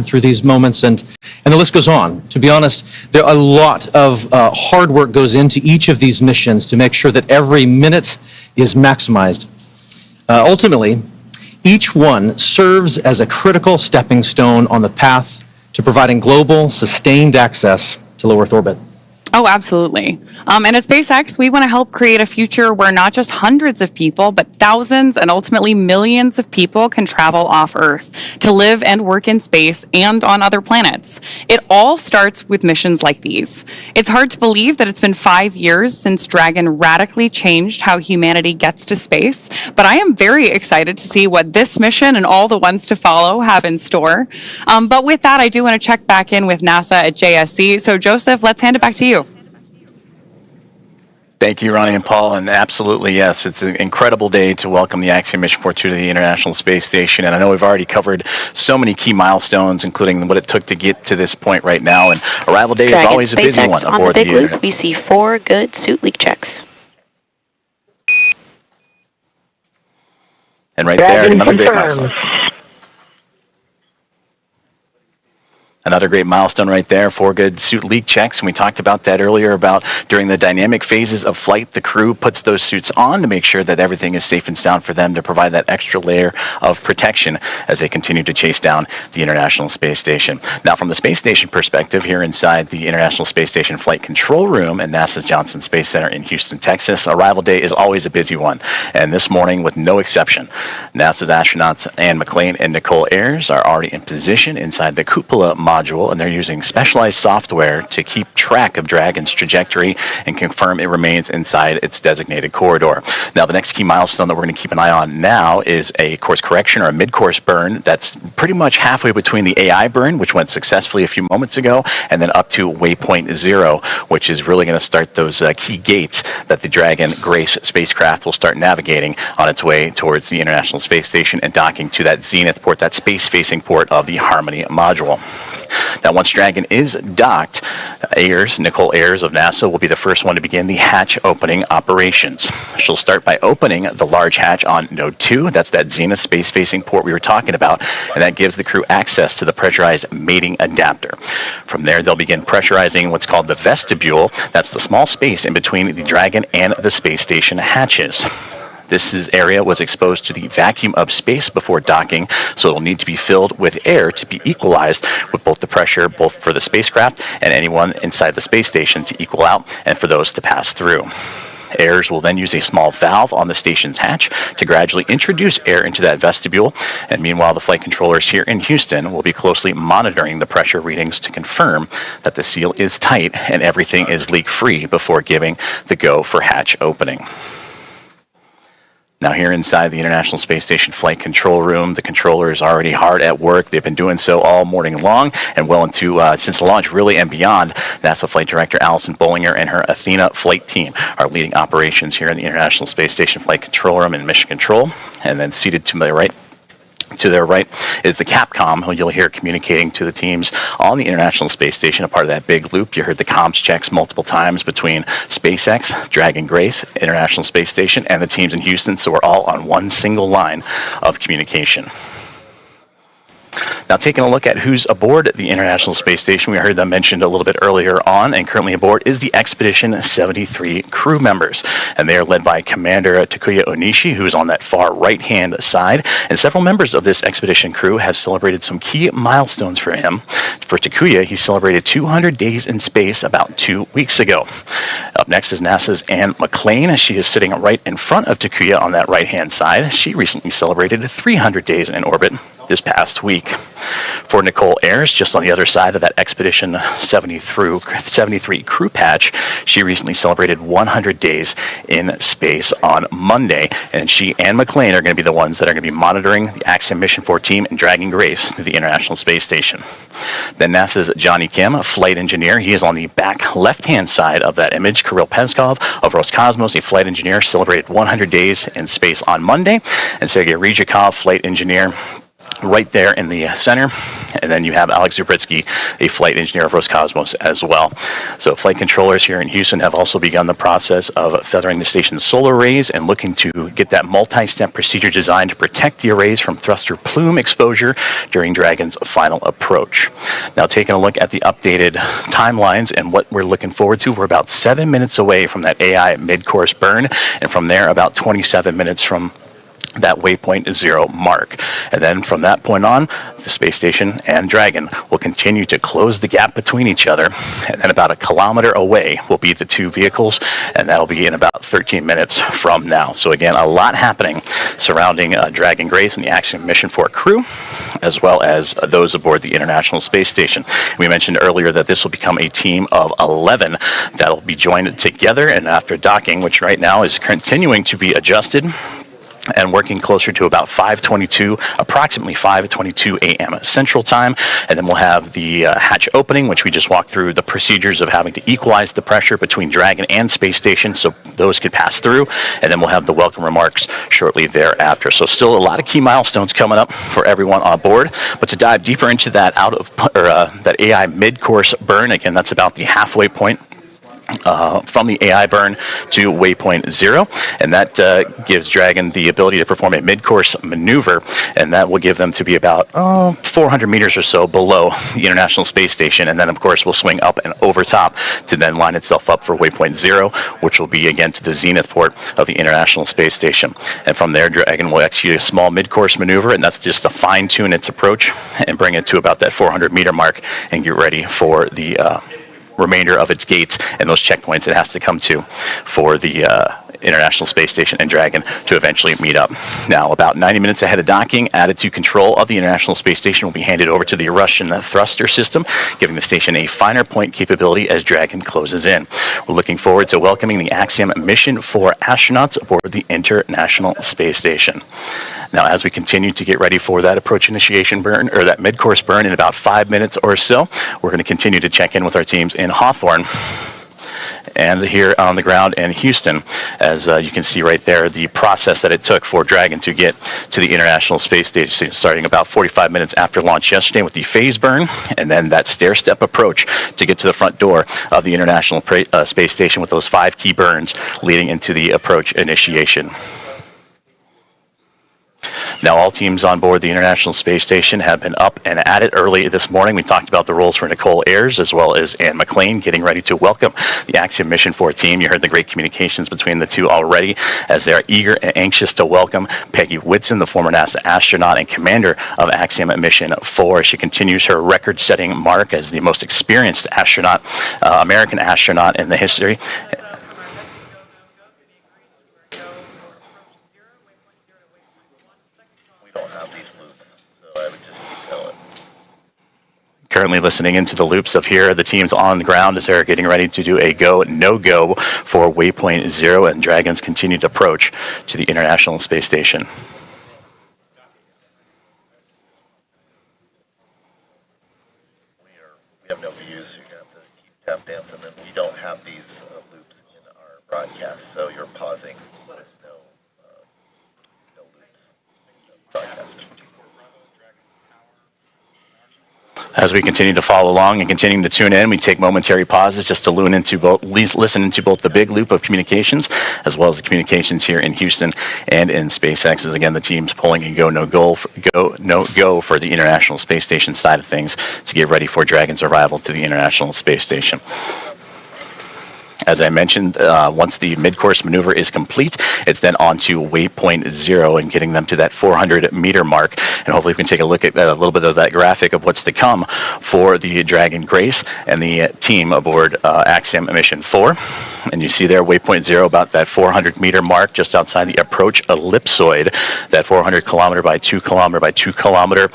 through these moments, and the list goes on. To be honest, there a lot of hard work goes into each of these missions to make sure that every minute is maximized. Ultimately, each one serves as a critical stepping stone on the path to providing global, sustained access to low Earth orbit. Oh, absolutely. And at SpaceX, we want to help create a future where not just hundreds of people, but thousands and ultimately millions of people can travel off Earth to live and work in space and on other planets. It all starts with missions like these. It's hard to believe that it's been 5 years since Dragon radically changed how humanity gets to space, but I am very excited to see what this mission and all the ones to follow have in store. But with that, I do want to check back in with NASA at JSC. So Joseph, let's hand it back to you. Thank you, Ronnie and Paul, and absolutely, yes, it's an incredible day to welcome the Axiom Mission 4 to the International Space Station, and I know we've already covered so many key milestones, including what it took to get to this point right now, and arrival day is always a busy one aboard the big loop. We see 4 good suit leak checks. And right there, another great milestone. Another great milestone right there, 4 good suit leak checks. And we talked about that earlier about during the dynamic phases of flight, the crew puts those suits on to make sure that everything is safe and sound for them to provide that extra layer of protection as they continue to chase down the International Space Station. Now, from the space station perspective, here inside the International Space Station Flight Control Room at NASA's Johnson Space Center in Houston, Texas, arrival day is always a busy one. And this morning, with no exception, NASA's astronauts Anne McClain and Nicole Ayers are already in position inside the cupola module, and they're using specialized software to keep track of Dragon's trajectory and confirm it remains inside its designated corridor. Now, the next key milestone that we're going to keep an eye on now is a course correction or a mid-course burn that's pretty much halfway between the AI burn, which went successfully a few moments ago, and then up to waypoint 0, which is really going to start those key gates that the Dragon Grace spacecraft will start navigating on its way towards the International Space Station and docking to that zenith port, that space-facing port of the Harmony module. Now, once Dragon is docked, Nicole Ayers of NASA will be the first one to begin the hatch opening operations. She'll start by opening the large hatch on Node 2. That's that zenith space-facing port we were talking about, and that gives the crew access to the pressurized mating adapter. From there, they'll begin pressurizing what's called the vestibule. That's the small space in between the Dragon and the space station hatches. This area was exposed to the vacuum of space before docking, so it'll need to be filled with air to be equalized with both the pressure, both for the spacecraft and anyone inside the space station to equal out and for those to pass through. Ayers will then use a small valve on the station's hatch to gradually introduce air into that vestibule, and meanwhile the flight controllers here in Houston will be closely monitoring the pressure readings to confirm that the seal is tight and everything is leak-free before giving the go for hatch opening. Now, here inside the International Space Station Flight Control Room, the controller is already hard at work. They've been doing so all morning long and well into since the launch, really, and beyond. NASA Flight Director Allison Bollinger and her Athena flight team are leading operations here in the International Space Station Flight Control Room in Mission Control. And then seated to my right, to their right is the Capcom, who you'll hear communicating to the teams on the International Space Station, a part of that big loop. You heard the comms checks multiple times between SpaceX, Dragon Grace, International Space Station, and the teams in Houston, so we're all on one single line of communication. Now, taking a look at who's aboard the International Space Station, we heard them mentioned a little bit earlier on, and currently aboard is the Expedition 73 crew members. And they are led by Commander Takuya Onishi, who is on that far right-hand side. And several members of this expedition crew have celebrated some key milestones for him. For Takuya, he celebrated 200 days in space about 2 weeks ago. Up next is NASA's Anne McClain. She is sitting right in front of Takuya on that right-hand side. She recently celebrated 300 days in orbit this past week. For Nicole Ayers, just on the other side of that Expedition 73 crew patch, she recently celebrated 100 days in space on Monday, and she and McClain are going to be the ones that are going to be monitoring the Axiom Mission 4 team and Dragon Grace to the International Space Station. Then NASA's Johnny Kim, a flight engineer, he is on the back left-hand side of that image. Kirill Peskov of Roscosmos, a flight engineer, celebrated 100 days in space on Monday, and Sergei Ryzhikov, flight engineer, right there in the center. And then you have Alex Zubritsky, a flight engineer of Roscosmos as well. So flight controllers here in Houston have also begun the process of feathering the station's solar arrays and looking to get that multi-step procedure designed to protect the arrays from thruster plume exposure during Dragon's final approach. Now, taking a look at the updated timelines and what we're looking forward to, we're about 7 minutes away from that AI mid-course burn, and from there about 27 minutes from that waypoint 0 mark. And then from that point on, the space station and Dragon will continue to close the gap between each other. And then about 1 kilometer away will be the two vehicles, and that'll be in about 13 minutes from now. So again, a lot happening surrounding Dragon Grace and the Axiom Mission 4 crew, as well as those aboard the International Space Station. We mentioned earlier that this will become a team of 11 that'll be joined together, and after docking, which right now is continuing to be adjusted, and working closer to about approximately 5:22 a.m. Central Time. And then we'll have the hatch opening, which we just walked through the procedures of having to equalize the pressure between Dragon and Space Station so those could pass through. And then we'll have the welcome remarks shortly thereafter. So still a lot of key milestones coming up for everyone on board. But to dive deeper into that that AI mid-course burn, again, that's about the halfway point from the AI burn to waypoint 0, and that gives Dragon the ability to perform a mid-course maneuver, and that will give them to be about 400 meters or so below the International Space Station, and then of course will swing up and over top to then line itself up for waypoint 0, which will be again to the zenith port of the International Space Station. And from there, Dragon will execute a small mid-course maneuver, and that's just to fine-tune its approach and bring it to about that 400 meter mark and get ready for the remainder of its gates and those checkpoints it has to come to for the International Space Station and Dragon to eventually meet up. Now, about 90 minutes ahead of docking, attitude control of the International Space Station will be handed over to the Russian thruster system, giving the station a finer point capability as Dragon closes in. We're looking forward to welcoming the Axiom Mission 4 astronauts aboard the International Space Station. Now, as we continue to get ready for that approach initiation burn, or that mid-course burn in about 5 minutes or so, we're going to continue to check in with our teams in Hawthorne and here on the ground in Houston. As you can see right there, the process that it took for Dragon to get to the International Space Station, starting about 45 minutes after launch yesterday with the phase burn, and then that stair-step approach to get to the front door of the International Space Station with those 5 key burns leading into the approach initiation. Now, all teams on board the International Space Station have been up and at it early this morning. We talked about the roles for Nicole Ayers as well as Ann McLean getting ready to welcome the Axiom Mission 4 team. You heard the great communications between the two already as they're eager and anxious to welcome Peggy Whitson, the former NASA astronaut and commander of Axiom Mission 4. She continues her record-setting mark as the most experienced astronaut, American astronaut in the history. Currently listening into the loops of here, the teams on the ground as they're getting ready to do a go, no-go for waypoint 0 and Dragon's continued approach to the International Space Station. We have no views, so you're going to have to keep tap dancing, and we don't have these loops in our broadcast, so you're pausing. There's no loops. Broadcast. As we continue to follow along and continue to tune in, we take momentary pauses just to listen into both the big loop of communications as well as the communications here in Houston and in SpaceX. As again, the team's pulling a go, no go for the International Space Station side of things to get ready for Dragon's arrival to the International Space Station. As I mentioned, once the mid-course maneuver is complete, it's then on to waypoint 0 and getting them to that 400-meter mark. And hopefully we can take a look at a little bit of that graphic of what's to come for the Dragon Grace and the team aboard Axiom Mission 4. And you see there, waypoint 0, about that 400-meter mark just outside the approach ellipsoid, that 400 kilometer by 2 kilometer by 2 kilometer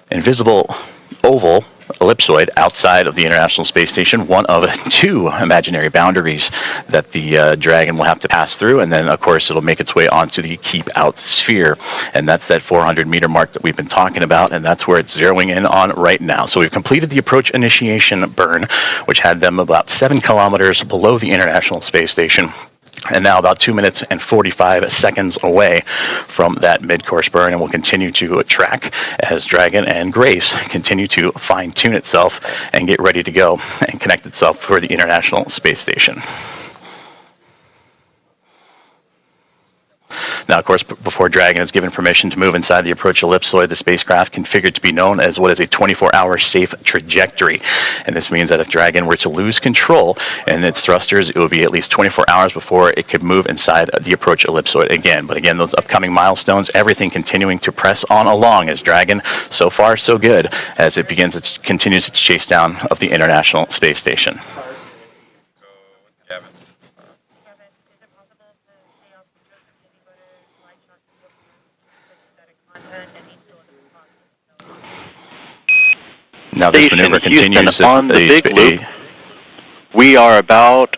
invisible oval ellipsoid outside of the International Space Station, one of 2 imaginary boundaries that the Dragon will have to pass through, and then of course it'll make its way onto the keep out sphere, and that's that 400-meter mark that we've been talking about, and that's where it's zeroing in on right now. So we've completed the approach initiation burn, which had them about 7 kilometers below the International Space Station. And now about 2 minutes and 45 seconds away from that mid-course burn, and we'll continue to track as Dragon and Grace continue to fine-tune itself and get ready to go and connect itself for the International Space Station. Now, of course, before Dragon is given permission to move inside the approach ellipsoid, the spacecraft configured to be known as what is a 24-hour safe trajectory. And this means that if Dragon were to lose control in its thrusters, it would be at least 24 hours before it could move inside the approach ellipsoid again. But again, those upcoming milestones, everything continuing to press on along as Dragon, so far so good, as it continues its chase down of the International Space Station. Now this maneuver continues on the big loop. We are about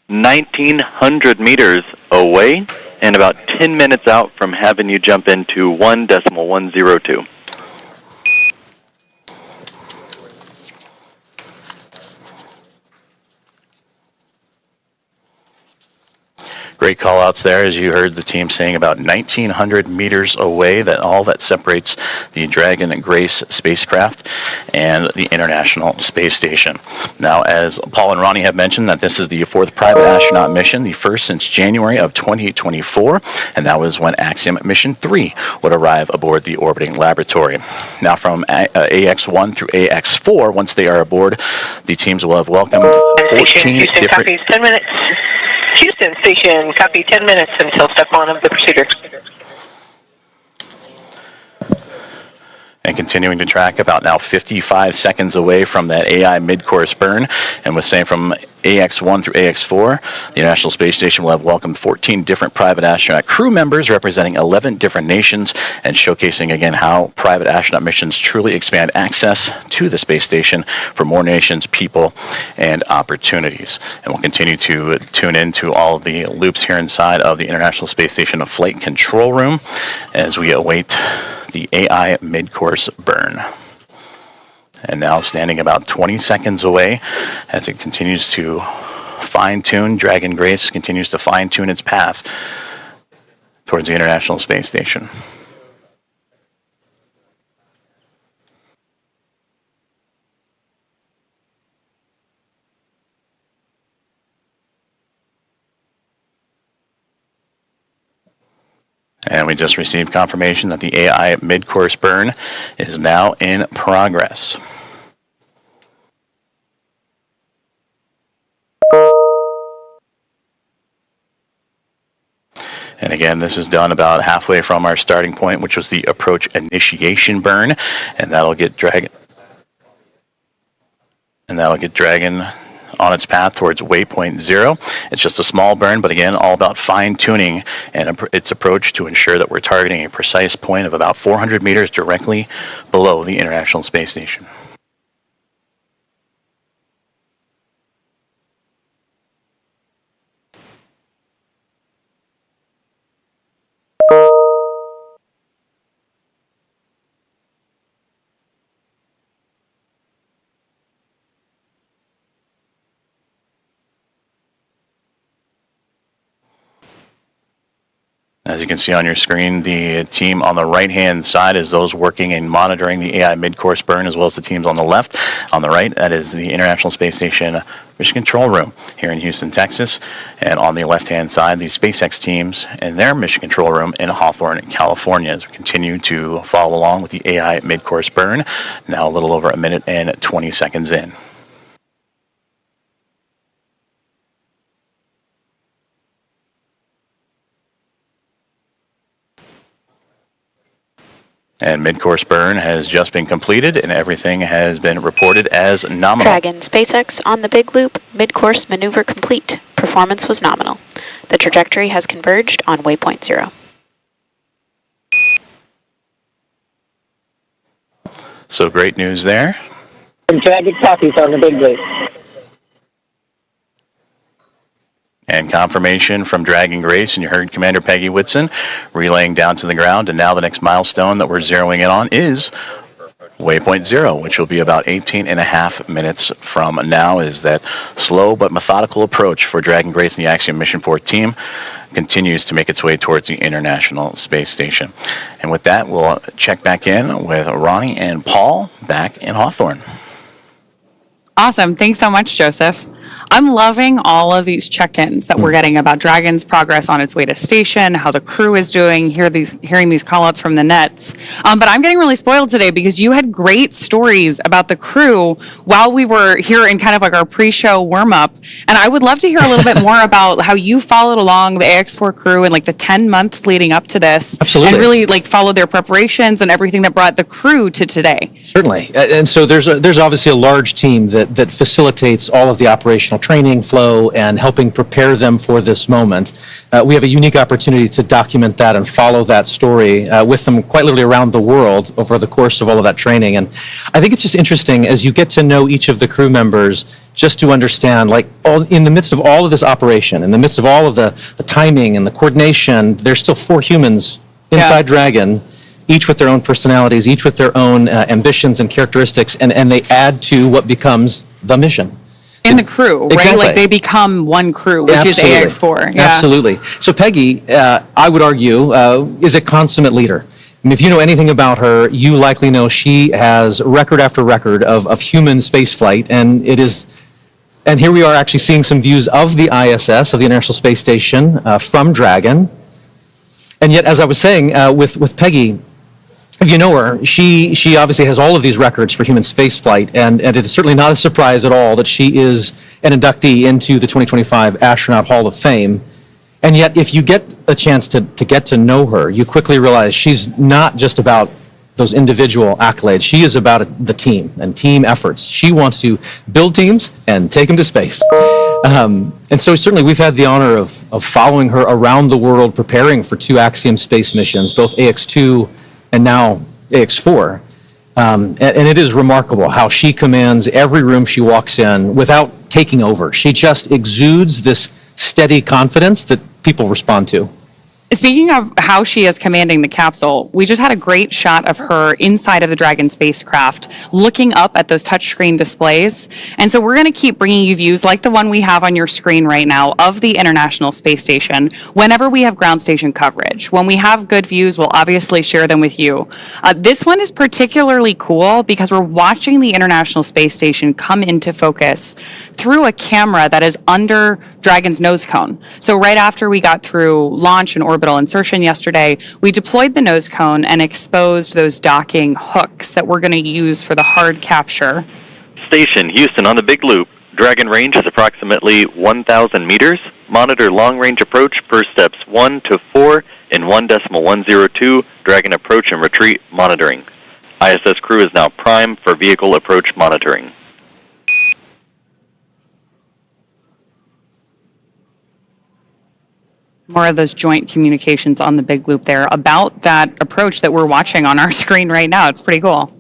1,900 meters away and about 10 minutes out from having you jump into 1.102. Great call outs there, as you heard the team saying about 1,900 meters away, that all that separates the Dragon and Grace spacecraft and the International Space Station. Now, as Paul and Ronnie have mentioned, that this is the 4th private astronaut mission, the first since January of 2024, and that was when Axiom Mission 3 would arrive aboard the orbiting laboratory. Now, from AX1 through AX4, once they are aboard, the teams will have welcomed 14 different... 10 minutes. Houston Station, copy 10 minutes until step 1 of the procedure. And continuing to track about now 55 seconds away from that AI mid-course burn. And was saying from AX1 through AX4, the International Space Station will have welcomed 14 different private astronaut crew members representing 11 different nations, and showcasing again how private astronaut missions truly expand access to the space station for more nations, people, and opportunities. And we'll continue to tune into all of the loops here inside of the International Space Station flight control room as we await the AI mid-course burn. And now standing about 20 seconds away as it continues to fine-tune, Dragon Grace continues to fine-tune its path towards the International Space Station. And we just received confirmation that the AI mid-course burn is now in progress. And again, this is done about halfway from our starting point, which was the approach initiation burn, and that'll get Dragon on its path towards waypoint 0. It's just a small burn, but again, all about fine-tuning and its approach to ensure that we're targeting a precise point of about 400 meters directly below the International Space Station. As you can see on your screen, the team on the right-hand side is those working and monitoring the AI mid-course burn, as well as the teams on the left. On the right, that is the International Space Station Mission Control Room here in Houston, Texas. And on the left-hand side, the SpaceX teams and their Mission Control Room in Hawthorne, California, as we continue to follow along with the AI mid-course burn, now a little over a minute and 20 seconds in. And mid-course burn has just been completed, and everything has been reported as nominal. Dragon SpaceX on the big loop, mid-course maneuver complete. Performance was nominal. The trajectory has converged on waypoint 0. So great news there. Dragon copies on the big loop. And confirmation from Dragon Grace, and you heard Commander Peggy Whitson relaying down to the ground. And now the next milestone that we're zeroing in on is Waypoint 0, which will be about 18 and a half minutes from now, is that slow but methodical approach for Dragon Grace and the Axiom-4 team continues to make its way towards the International Space Station. And with that, we'll check back in with Ronnie and Paul back in Hawthorne. Awesome. Thanks so much, Joseph. I'm loving all of these check-ins that we're getting about Dragon's progress on its way to station, how the crew is doing, hearing these call-outs from the nets. But I'm getting really spoiled today because you had great stories about the crew while we were here in kind of like our pre-show warm-up. And I would love to hear a little bit more about how you followed along the AX4 crew in like the 10 months leading up to this. Absolutely. And really like followed their preparations and everything that brought the crew to today. Certainly. And so there's obviously a large team that facilitates all of the operational training flow and helping prepare them for this moment. We have a unique opportunity to document that and follow that story with them quite literally around the world over the course of all of that training. And I think it's just interesting as you get to know each of the crew members just to understand, like, in the midst of all of this operation, in the midst of all of the timing and the coordination, there's still 4 humans inside Dragon, each with their own personalities, each with their own ambitions and characteristics, and they add to what becomes the mission. In the crew, right? Exactly. Like they become one crew, which Absolutely. is AX4. Yeah. Absolutely. So Peggy, I would argue, is a consummate leader. I mean, if you know anything about her, you likely know she has record after record of human spaceflight, and here we are actually seeing some views of the ISS, of the International Space Station, from Dragon. And yet, as I was saying, with Peggy, if you know her, she obviously has all of these records for human spaceflight, and it is certainly not a surprise at all that she is an inductee into the 2025 Astronaut Hall of Fame. And yet, if you get a chance to get to know her, you quickly realize she's not just about those individual accolades. She is about the team and team efforts. She wants to build teams and take them to space. And so certainly we've had the honor of following her around the world, preparing for 2 Axiom space missions, both AX2 and now AX4. And it is remarkable how she commands every room she walks in without taking over. She just exudes this steady confidence that people respond to. Speaking of how she is commanding the capsule, we just had a great shot of her inside of the Dragon spacecraft, looking up at those touchscreen displays. And so we're going to keep bringing you views like the one we have on your screen right now of the International Space Station whenever we have ground station coverage. When we have good views, we'll obviously share them with you. This one is particularly cool because we're watching the International Space Station come into focus through a camera that is under Dragon's nose cone. So right after we got through launch and orbital insertion yesterday, we deployed the nose cone and exposed those docking hooks that we're going to use for the hard capture. Station Houston on the Big Loop. Dragon range is approximately 1,000 meters. Monitor long-range approach per steps 1 to 4 in 1.102. Dragon approach and retreat monitoring. ISS crew is now primed for vehicle approach monitoring. More of those joint communications on the Big Loop there about that approach that we're watching on our screen right now. It's pretty cool.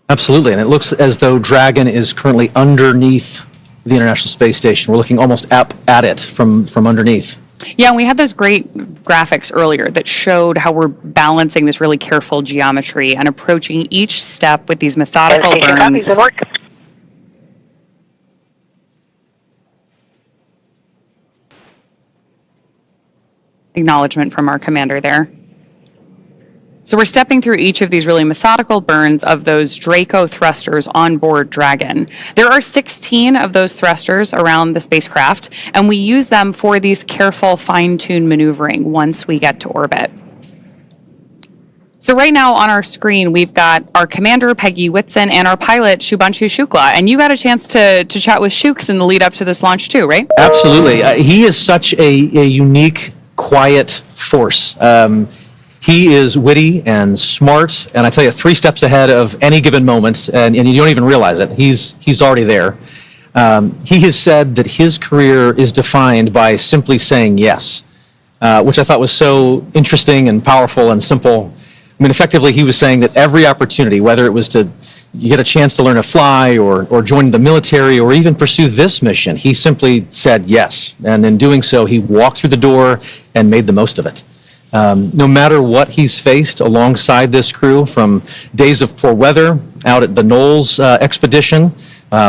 Absolutely, and it looks as though Dragon is currently underneath the International Space Station. We're looking almost up at it from underneath. Yeah, and we had those great graphics earlier that showed how we're balancing this really careful geometry and approaching each step with these methodical Station copies burns. and work. Acknowledgement from our commander there. So we're stepping through each of these really methodical burns of those Draco thrusters on board Dragon. There are 16 of those thrusters around the spacecraft, and we use them for these careful, fine-tuned maneuvering once we get to orbit. So right now on our screen, we've got our commander, Peggy Whitson, and our pilot, Shubhanshu Shukla. And you got a chance to chat with Shooks in the lead up to this launch too, right? Absolutely. He is such a unique, quiet force. He is witty and smart, and I tell you, 3 steps ahead of any given moment, and you don't even realize it. He's already there. He has said that his career is defined by simply saying yes, which I thought was so interesting and powerful and simple. I mean, effectively, he was saying that every opportunity, whether it was to get a chance to learn to fly or join the military or even pursue this mission, he simply said yes. And in doing so, he walked through the door and made the most of it. No matter what he's faced alongside this crew, from days of poor weather out at the Knowles expedition,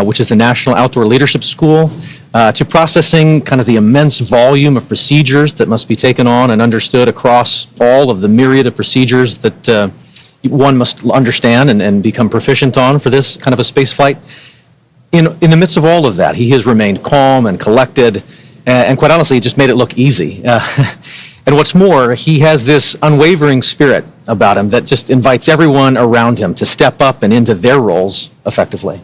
which is the National Outdoor Leadership School, to processing kind of the immense volume of procedures that must be taken on and understood across all of the myriad of procedures that one must understand and become proficient on for this kind of a space flight. In the midst of all of that, he has remained calm and collected, and quite honestly, just made it look easy. And what's more, he has this unwavering spirit about him that just invites everyone around him to step up and into their roles effectively.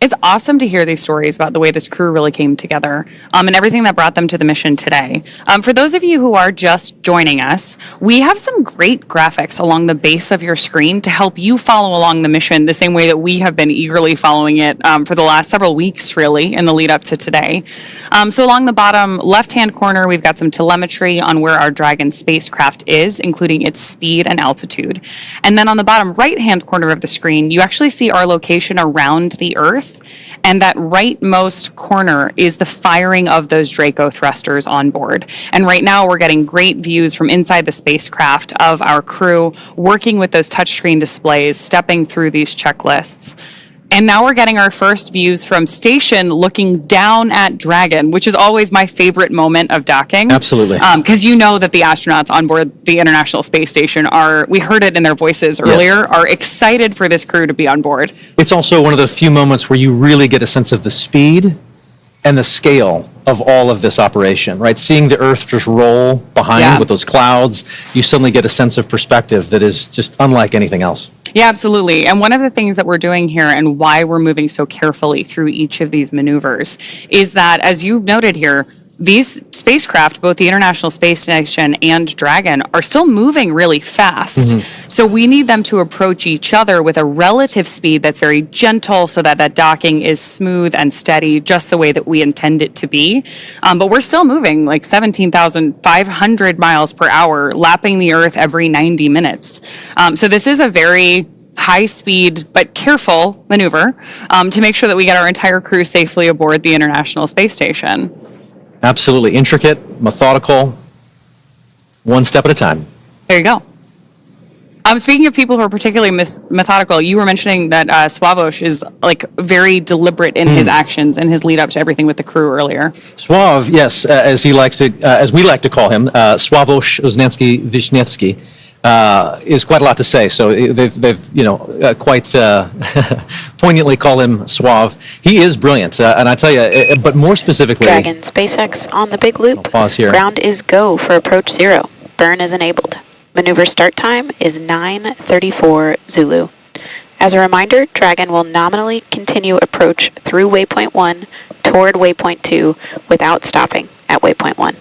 It's awesome to hear these stories about the way this crew really came together and everything that brought them to the mission today. For those of you who are just joining us, we have some great graphics along the base of your screen to help you follow along the mission the same way that we have been eagerly following it for the last several weeks, really, in the lead up to today. So along the bottom left-hand corner, we've got some telemetry on where our Dragon spacecraft is, including its speed and altitude. And then on the bottom right-hand corner of the screen, you actually see our location around the Earth. And that rightmost corner is the firing of those Draco thrusters on board. And right now we're getting great views from inside the spacecraft of our crew working with those touchscreen displays, stepping through these checklists. And now we're getting our first views from station looking down at Dragon, which is always my favorite moment of docking. Absolutely. Because you know that the astronauts on board the International Space Station we heard it in their voices earlier, are excited for this crew to be on board. It's also one of the few moments where you really get a sense of the speed and the scale of all of this operation, right? Seeing the Earth just roll behind with those clouds, you suddenly get a sense of perspective that is just unlike anything else. Yeah, absolutely. And one of the things that we're doing here and why we're moving so carefully through each of these maneuvers is that, as you've noted here, these spacecraft, both the International Space Station and Dragon, are still moving really fast. So we need them to approach each other with a relative speed that's very gentle so that that docking is smooth and steady, just the way that we intend it to be. But we're still moving like 17,500 miles per hour, lapping the Earth every 90 minutes. So this is a very high speed but careful maneuver to make sure that we get our entire crew safely aboard the International Space Station. Absolutely intricate, methodical, one step at a time. There you go. Speaking of people who are particularly methodical, you were mentioning that Sławomir is like very deliberate in his actions and his lead up to everything with the crew earlier. Sław, yes, as we like to call him, Sławomir Uznanski-Wiśniewski, is quite a lot to say. So they've quite poignantly call him Sław. He is brilliant, and I tell you, but more specifically, Dragon SpaceX on the big loop. I'll pause here. Ground is go for approach 0. Burn is enabled. Maneuver start time is 9:34 Zulu. As a reminder, Dragon will nominally continue approach through waypoint 1 toward waypoint 2 without stopping at waypoint 1.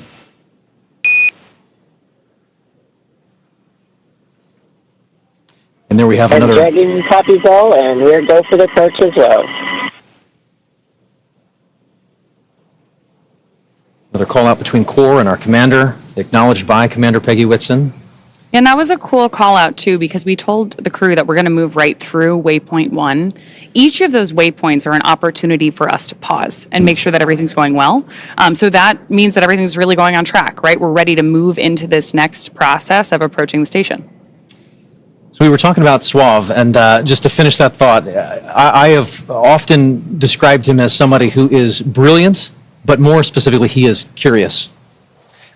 And there we have And another. Dragon copies all, and we're go for the approach as well. Another call out between Core and our commander, acknowledged by Commander Peggy Whitson. And that was a cool call out too, because we told the crew that we're going to move right through waypoint 1. Each of those waypoints are an opportunity for us to pause and make sure that everything's going well. So that means that everything's really going on track, right? We're ready to move into this next process of approaching the station. So we were talking about Sław, and just to finish that thought, I have often described him as somebody who is brilliant, but more specifically, he is curious.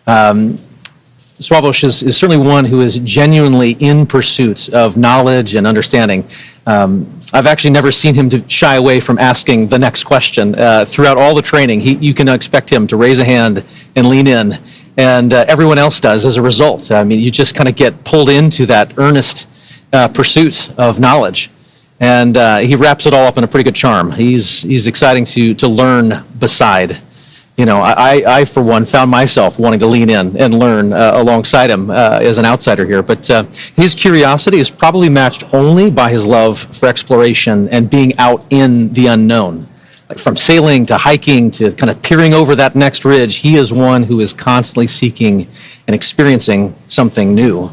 Sławomir is certainly one who is genuinely in pursuit of knowledge and understanding. I've actually never seen him to shy away from asking the next question. Throughout all the training, you can expect him to raise a hand and lean in, and everyone else does as a result. I mean, you just kind of get pulled into that earnest pursuit of knowledge, and he wraps it all up in a pretty good charm. He's exciting to learn beside. You know, I for one found myself wanting to lean in and learn alongside him as an outsider here. But his curiosity is probably matched only by his love for exploration and being out in the unknown. Like from sailing to hiking to kind of peering over that next ridge, he is one who is constantly seeking and experiencing something new.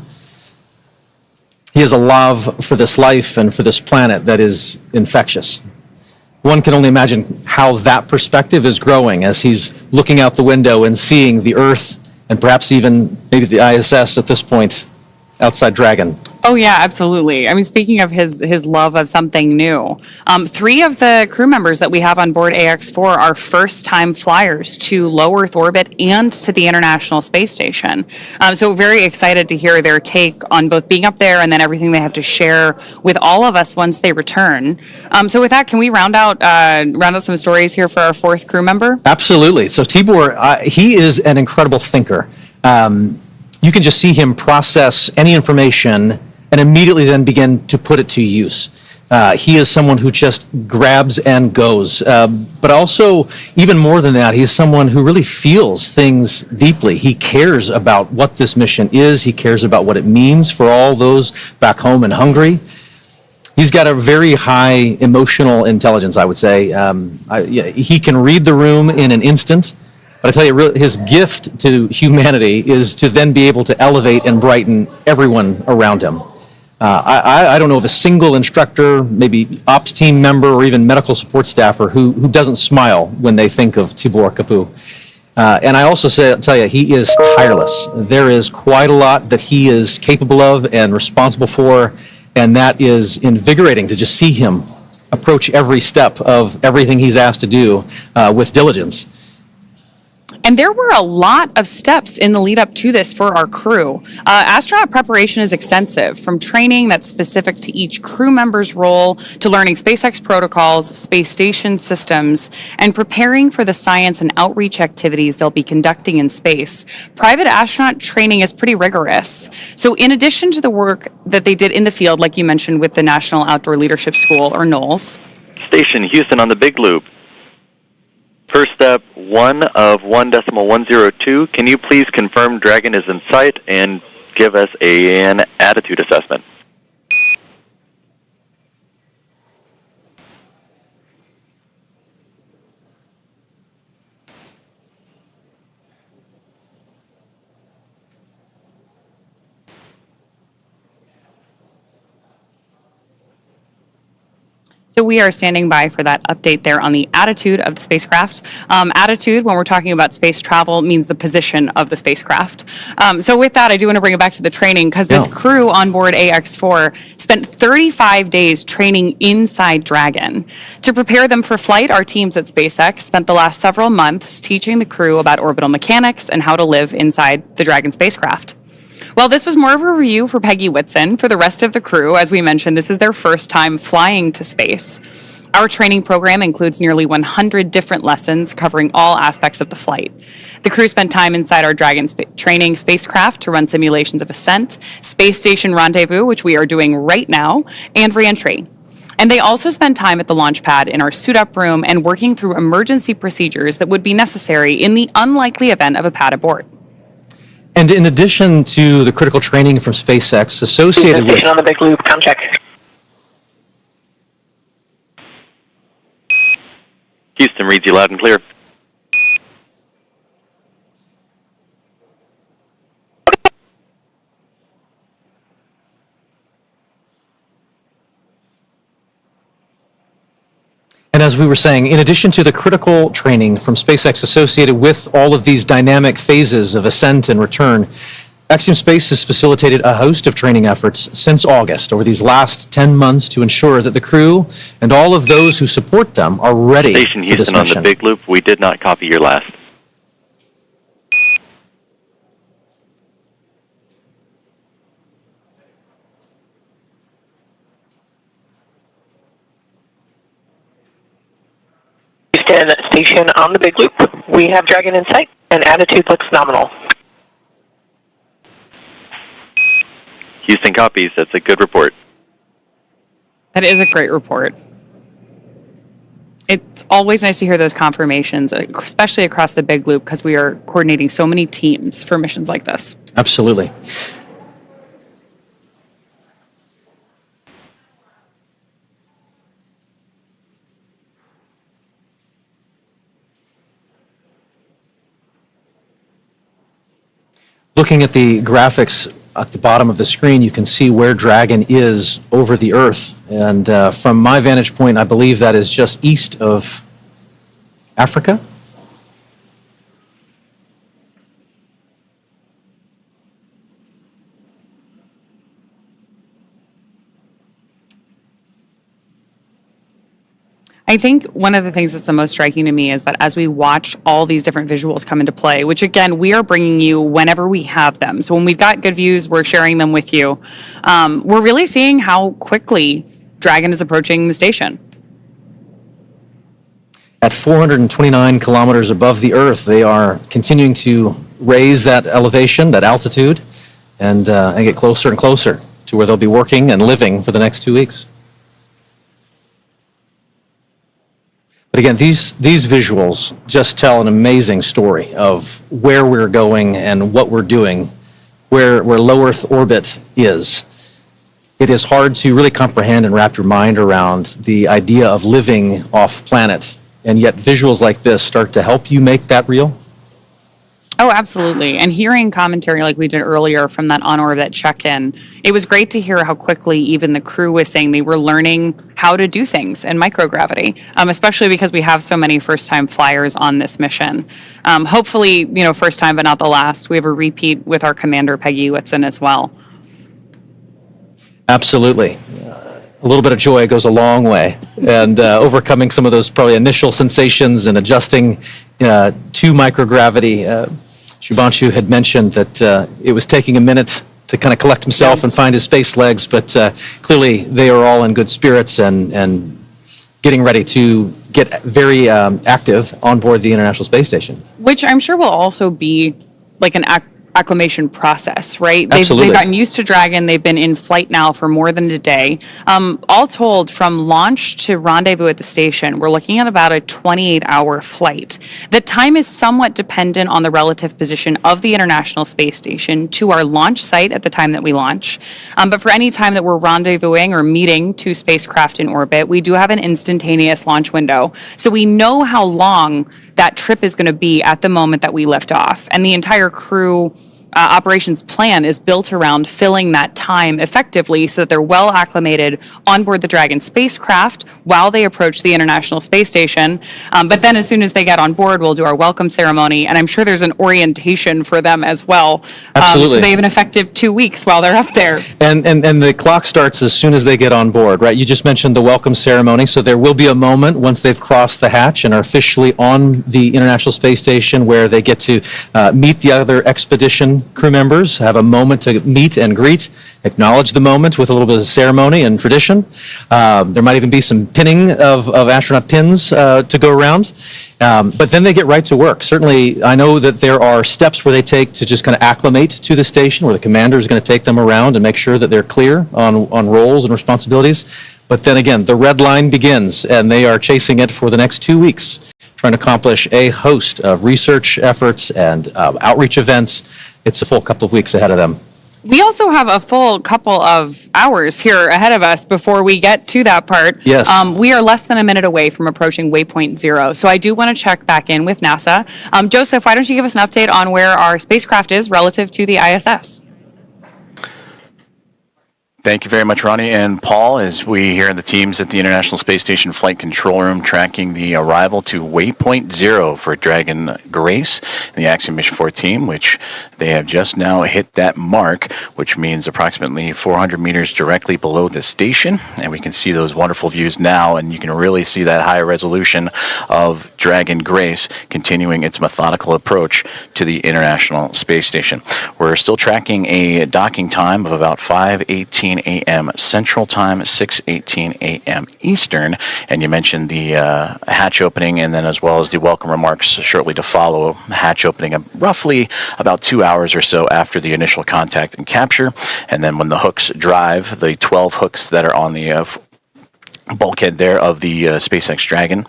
He has a love for this life and for this planet that is infectious. One can only imagine how that perspective is growing as he's looking out the window and seeing the Earth and perhaps even maybe the ISS at this point outside Dragon. Oh yeah, absolutely. I mean, speaking of his love of something new, 3 of the crew members that we have on board AX4 are first-time flyers to low Earth orbit and to the International Space Station. So very excited to hear their take on both being up there and then everything they have to share with all of us once they return. So with that, can we round out some stories here for our 4th crew member? Absolutely. So Tibor, he is an incredible thinker. You can just see him process any information and immediately then begin to put it to use. He is someone who just grabs and goes. But also, even more than that, he's someone who really feels things deeply. He cares about what this mission is. He cares about what it means for all those back home in Hungary. He's got a very high emotional intelligence, I would say. He can read the room in an instant. But I tell you, his gift to humanity is to then be able to elevate and brighten everyone around him. I don't know of a single instructor, maybe ops team member, or even medical support staffer who doesn't smile when they think of Tibor Kapu. And I also tell you, he is tireless. There is quite a lot that he is capable of and responsible for, and that is invigorating to just see him approach every step of everything he's asked to do with diligence. And there were a lot of steps in the lead up to this for our crew. Astronaut preparation is extensive, from training that's specific to each crew member's role to learning SpaceX protocols, space station systems, and preparing for the science and outreach activities they'll be conducting in space. Private astronaut training is pretty rigorous. So in addition to the work that they did in the field, like you mentioned with the National Outdoor Leadership School, or NOLS. Station Houston on the Big Loop. First step, 1 of 1.102. Can you please confirm Dragon is in sight and give us an attitude assessment? So we are standing by for that update there on the attitude of the spacecraft. Attitude, when we're talking about space travel, means the position of the spacecraft. So with that, I do want to bring it back to the training, because this crew on board AX4 spent 35 days training inside Dragon. To prepare them for flight, our teams at SpaceX spent the last several months teaching the crew about orbital mechanics and how to live inside the Dragon spacecraft. Well, this was more of a review for Peggy Whitson. For the rest of the crew, as we mentioned, this is their first time flying to space. Our training program includes nearly 100 different lessons covering all aspects of the flight. The crew spent time inside our Dragon training spacecraft to run simulations of ascent, space station rendezvous, which we are doing right now, and reentry. And they also spend time at the launch pad in our suit-up room and working through emergency procedures that would be necessary in the unlikely event of a pad abort. And in addition to the critical training from SpaceX associated with... Station on the Big Loop, com check. Houston reads you loud and clear. And as we were saying, in addition to the critical training from SpaceX associated with all of these dynamic phases of ascent and return, Axiom Space has facilitated a host of training efforts since August over these last 10 months to ensure that the crew and all of those who support them are ready Station for this Houston on mission. the Big Loop. We did not copy your last. Houston Station on the Big Loop. We have Dragon in sight, and attitude looks nominal. Houston copies. That's a good report. That is a great report. It's always nice to hear those confirmations, especially across the Big Loop, because we are coordinating so many teams for missions like this. Absolutely. Looking at the graphics at the bottom of the screen, you can see where Dragon is over the Earth. And from my vantage point, I believe that is just east of Africa. I think one of the things that's the most striking to me is that as we watch all these different visuals come into play, which again, we are bringing you whenever we have them. So when we've got good views, we're sharing them with you. We're really seeing how quickly Dragon is approaching the station. At 429 kilometers above the Earth, they are continuing to raise that elevation, that altitude, and get closer and closer to where they'll be working and living for the next 2 weeks. But again, these visuals just tell an amazing story of where we're going and what we're doing, where low Earth orbit is. It is hard to really comprehend and wrap your mind around the idea of living off planet, and yet visuals like this start to help you make that real. Oh, absolutely. And hearing commentary like we did earlier from that on-orbit check-in, it was great to hear how quickly even the crew was saying they were learning how to do things in microgravity, especially because we have so many first-time flyers on this mission. Hopefully, first time but not the last. We have a repeat with our commander, Peggy Whitson, as well. Absolutely. A little bit of joy goes a long way, and overcoming some of those probably initial sensations and adjusting to microgravity. Shubhanshu had mentioned that it was taking a minute to kind of collect himself and find his space legs, but clearly they are all in good spirits and getting ready to get very active on board the International Space Station. Which I'm sure will also be like an acclimation process, right? Absolutely. They've gotten used to Dragon. They've been in flight now for more than a day. All told, from launch to rendezvous at the station, we're looking at about a 28-hour flight. The time is somewhat dependent on the relative position of the International Space Station to our launch site at the time that we launch. But for any time that we're rendezvousing or meeting two spacecraft in orbit, we do have an instantaneous launch window. So we know how long that trip is going to be at the moment that we lift off. And the entire crew operations plan is built around filling that time effectively so that they're well acclimated on board the Dragon spacecraft while they approach the International Space Station. But then as soon as they get on board, we'll do our welcome ceremony. And I'm sure there's an orientation for them as well. Absolutely. So they have an effective 2 weeks while they're up there. And the clock starts as soon as they get on board, right? You just mentioned the welcome ceremony, so there will be a moment once they've crossed the hatch and are officially on the International Space Station where they get to meet the other expedition crew members, have a moment to meet and greet, acknowledge the moment with a little bit of ceremony and tradition. There might even be some pinning of astronaut pins to go around. But then they get right to work. Certainly, I know that there are steps where they take to just kind of acclimate to the station, where the commander is going to take them around and make sure that they're clear on roles and responsibilities. But then again, the red line begins, and they are chasing it for the next 2 weeks, trying to accomplish a host of research efforts and outreach events. It's a full couple of weeks ahead of them. We also have a full couple of hours here ahead of us before we get to that part. Yes. We are less than a minute away from approaching waypoint 0. So I do want to check back in with NASA. Joseph, why don't you give us an update on where our spacecraft is relative to the ISS? Thank you very much, Ronnie and Paul, as we here in the teams at the International Space Station Flight Control Room tracking the arrival to waypoint 0 for Dragon Grace and the Axiom-4 team, which they have just now hit that mark, which means approximately 400 meters directly below the station. And we can see those wonderful views now, and you can really see that high resolution of Dragon Grace continuing its methodical approach to the International Space Station. We're still tracking a docking time of about 5:18 a.m. Central Time, 6:18 a.m. Eastern, and you mentioned the hatch opening, and then as well as the welcome remarks shortly to follow. Hatch opening roughly about 2 hours or so after the initial contact and capture, and then when the hooks drive, the 12 hooks that are on the bulkhead there of the SpaceX Dragon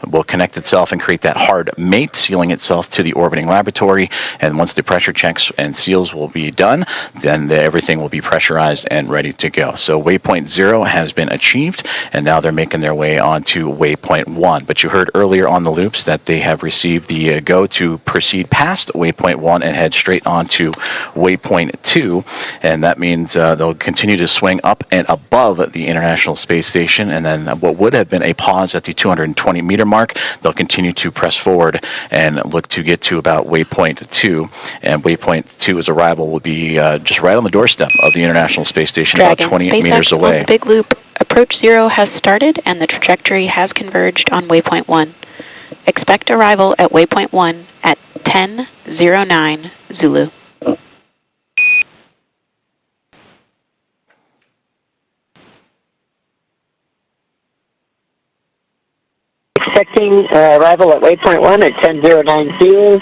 will connect itself and create that hard mate, sealing itself to the orbiting laboratory. And once the pressure checks and seals will be done, then everything will be pressurized and ready to go. So waypoint 0 has been achieved, and now they're making their way on to waypoint 1. But you heard earlier on the loops that they have received the go to proceed past waypoint 1 and head straight on to waypoint 2. And that means they'll continue to swing up and above the International Space Station, and then what would have been a pause at the 220 meter mark, they'll continue to press forward and look to get to about waypoint 2. And waypoint 2's arrival will be just right on the doorstep of the International Space Station, Dragon, about 20 SpaceX meters on away. the Big Loop, Approach 0 has started and the trajectory has converged on waypoint 1. Expect arrival at waypoint 1 at 10:09 Zulu. Expecting arrival at waypoint 1 at 10:09 Zulu.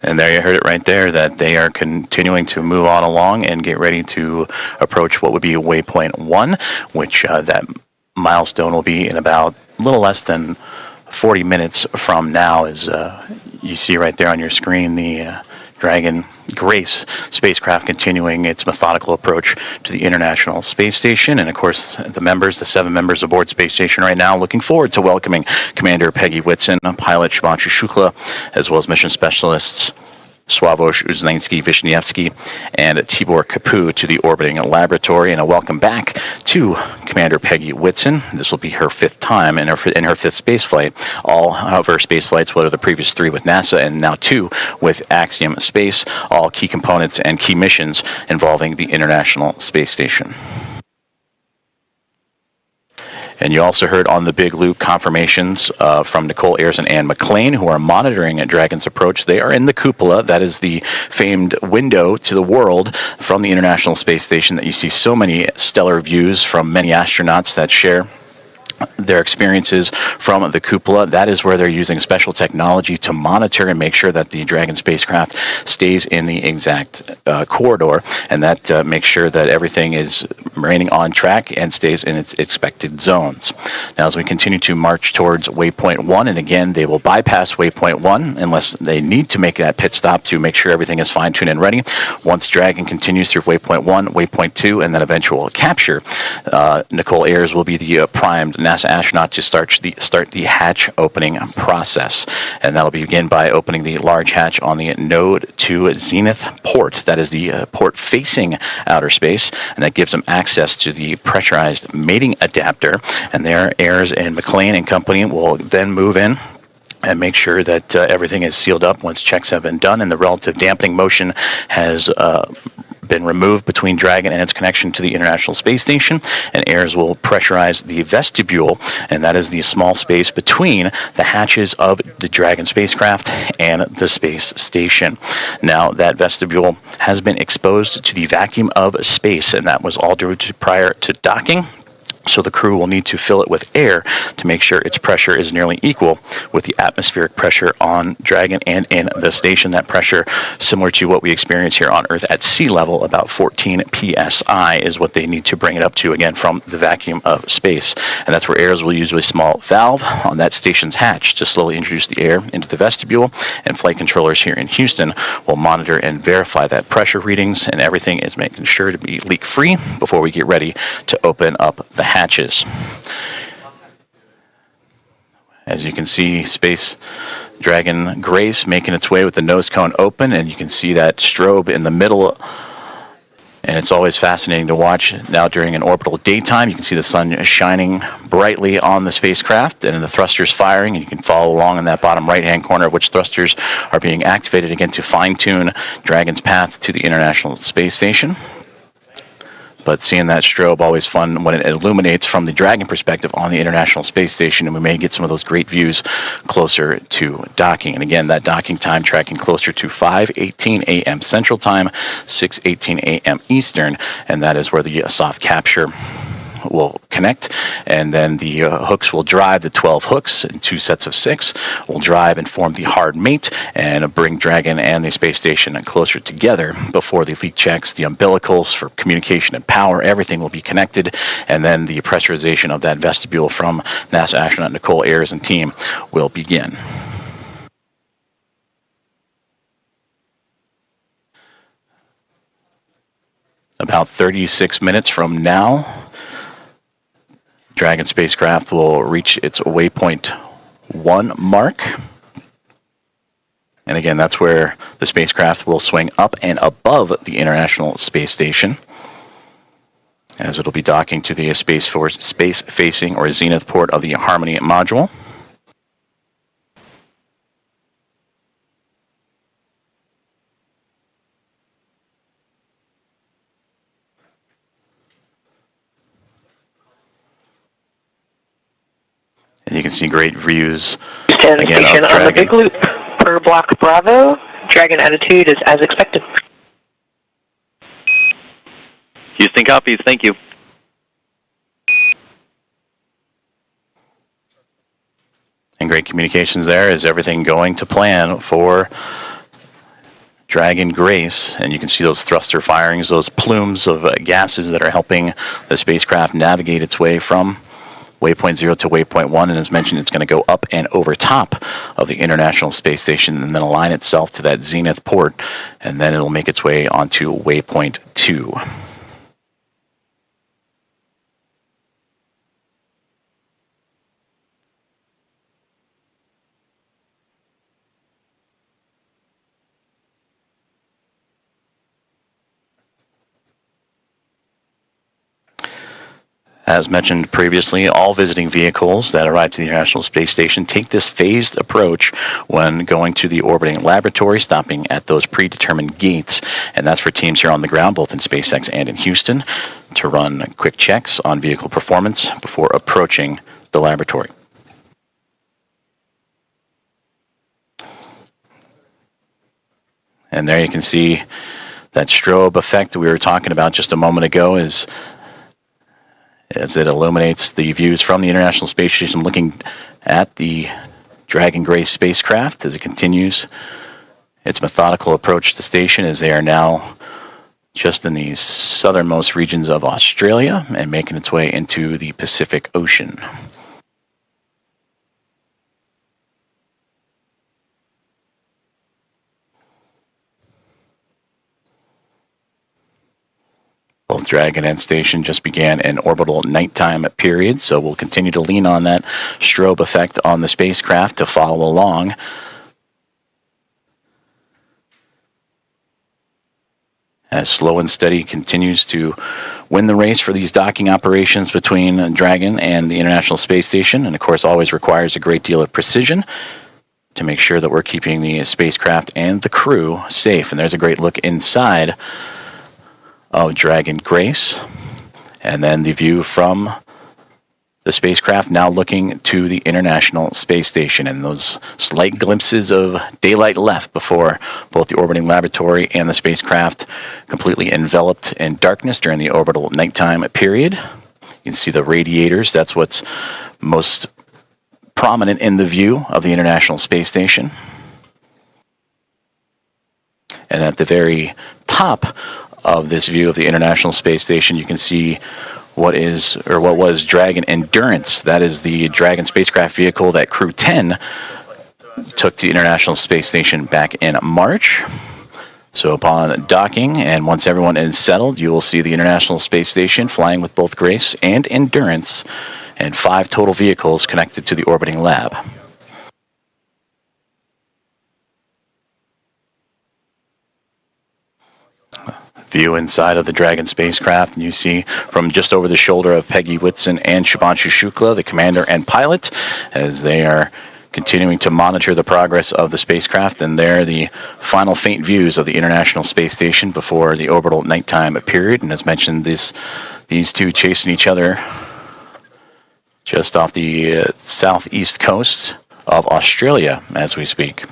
And there you heard it right there, that they are continuing to move on along and get ready to approach what would be waypoint 1, which that milestone will be in about a little less than 40 minutes from now. As you see right there on your screen, the Dragon Grace spacecraft continuing its methodical approach to the International Space Station. And of course, the 7 members aboard Space Station right now, looking forward to welcoming Commander Peggy Whitson, pilot Shubhanshu Shukla, as well as mission specialists Sławomir Uznański-Wiśniewski and Tibor Kapu to the orbiting laboratory. And a welcome back to Commander Peggy Whitson. This will be her 5th time in her 5th space flight. All of her space flights, what are the previous 3 with NASA and now 2 with Axiom Space, all key components and key missions involving the International Space Station. And you also heard on the Big Loop confirmations from Nicole Ayers and Anne McLean, who are monitoring Dragon's approach. They are in the cupola. That is the famed window to the world from the International Space Station that you see so many stellar views from many astronauts that share their experiences from the cupola. That is where they're using special technology to monitor and make sure that the Dragon spacecraft stays in the exact corridor, and that makes sure that everything is remaining on track and stays in its expected zones. Now, as we continue to march towards waypoint 1, and again, they will bypass waypoint 1 unless they need to make that pit stop to make sure everything is fine-tuned and ready. Once Dragon continues through waypoint 1, waypoint 2, and then eventual capture, Nicole Ayers will be the primed NASA astronaut to start the hatch opening process. And that'll begin by opening the large hatch on the Node 2 Zenith port. That is the port facing outer space, and that gives them access to the pressurized mating adapter. And there, Ayers and McLean and company will then move in and make sure that everything is sealed up once checks have been done and the relative dampening motion has been removed between Dragon and its connection to the International Space Station. And Ayers will pressurize the vestibule, and that is the small space between the hatches of the Dragon spacecraft and the space station. Now, that vestibule has been exposed to the vacuum of space, and that was all due to prior to docking. So the crew will need to fill it with air to make sure its pressure is nearly equal with the atmospheric pressure on Dragon and in the station. That pressure, similar to what we experience here on Earth at sea level, about 14 psi is what they need to bring it up to, again, from the vacuum of space. And that's where Ayers will use a small valve on that station's hatch to slowly introduce the air into the vestibule, and flight controllers here in Houston will monitor and verify that pressure readings, and everything is making sure to be leak-free before we get ready to open up the hatches. As you can see, Space Dragon Grace making its way with the nose cone open, and you can see that strobe in the middle. And it's always fascinating to watch. Now, during an orbital daytime, you can see the sun shining brightly on the spacecraft and the thrusters firing, and you can follow along in that bottom right-hand corner which thrusters are being activated again to fine-tune Dragon's path to the International Space Station. But seeing that strobe, always fun when it illuminates from the Dragon perspective on the International Space Station, and we may get some of those great views closer to docking. And again, that docking time tracking closer to 5:18 a.m. Central Time, 6:18 a.m. Eastern, and that is where the soft capture will connect, and then the hooks will drive. The 12 hooks in 2 sets of 6 will drive and form the hard mate and bring Dragon and the space station closer together before the leak checks, the umbilicals for communication and power. Everything will be connected, and then the pressurization of that vestibule from NASA astronaut Nicole Ayers and team will begin. About 36 minutes from now, Dragon spacecraft will reach its waypoint 1 mark. And again, that's where the spacecraft will swing up and above the International Space Station, as it'll be docking to the space-facing or zenith port of the Harmony module. you can see great views. Stand Again, station up on the Dragon. big loop. Per block Bravo, Dragon attitude is as expected. Houston copies. Thank you. And great communications there. Is everything going to plan for Dragon Grace? And you can see those thruster firings, those plumes of gases that are helping the spacecraft navigate its way from waypoint 0 to waypoint 1. And as mentioned, it's going to go up and over top of the International Space Station and then align itself to that zenith port. And then it'll make its way onto waypoint 2. As mentioned previously, all visiting vehicles that arrive to the International Space Station take this phased approach when going to the orbiting laboratory, stopping at those predetermined gates. And that's for teams here on the ground, both in SpaceX and in Houston, to run quick checks on vehicle performance before approaching the laboratory. And there you can see that strobe effect that we were talking about just a moment ago as it illuminates the views from the International Space Station looking at the Dragon Grace spacecraft as it continues its methodical approach to the station, as they are now just in the southernmost regions of Australia and making its way into the Pacific Ocean. Both Dragon and Station just began an orbital nighttime period, so we'll continue to lean on that strobe effect on the spacecraft to follow along. As Slow and Steady continues to win the race for these docking operations between Dragon and the International Space Station, and of course always requires a great deal of precision to make sure that we're keeping the spacecraft and the crew safe. And there's a great look inside of Dragon Grace, and then the view from the spacecraft now looking to the International Space Station, and those slight glimpses of daylight left before both the orbiting laboratory and the spacecraft completely enveloped in darkness during the orbital nighttime period. You can see the radiators. That's what's most prominent in the view of the International Space Station. And at the very top of this view of the International Space Station, you can see what was Dragon Endurance. That is the Dragon spacecraft vehicle that Crew 10 took to the International Space Station back in March. So upon docking, and once everyone is settled, you will see the International Space Station flying with both Grace and Endurance, and 5 total vehicles connected to the orbiting lab. View inside of the Dragon spacecraft, and you see from just over the shoulder of Peggy Whitson and Shubhanshu Shukla, the commander and pilot, as they are continuing to monitor the progress of the spacecraft. And there, the final faint views of the International Space Station before the orbital nighttime period. And as mentioned, these two chasing each other just off the southeast coast of Australia as we speak.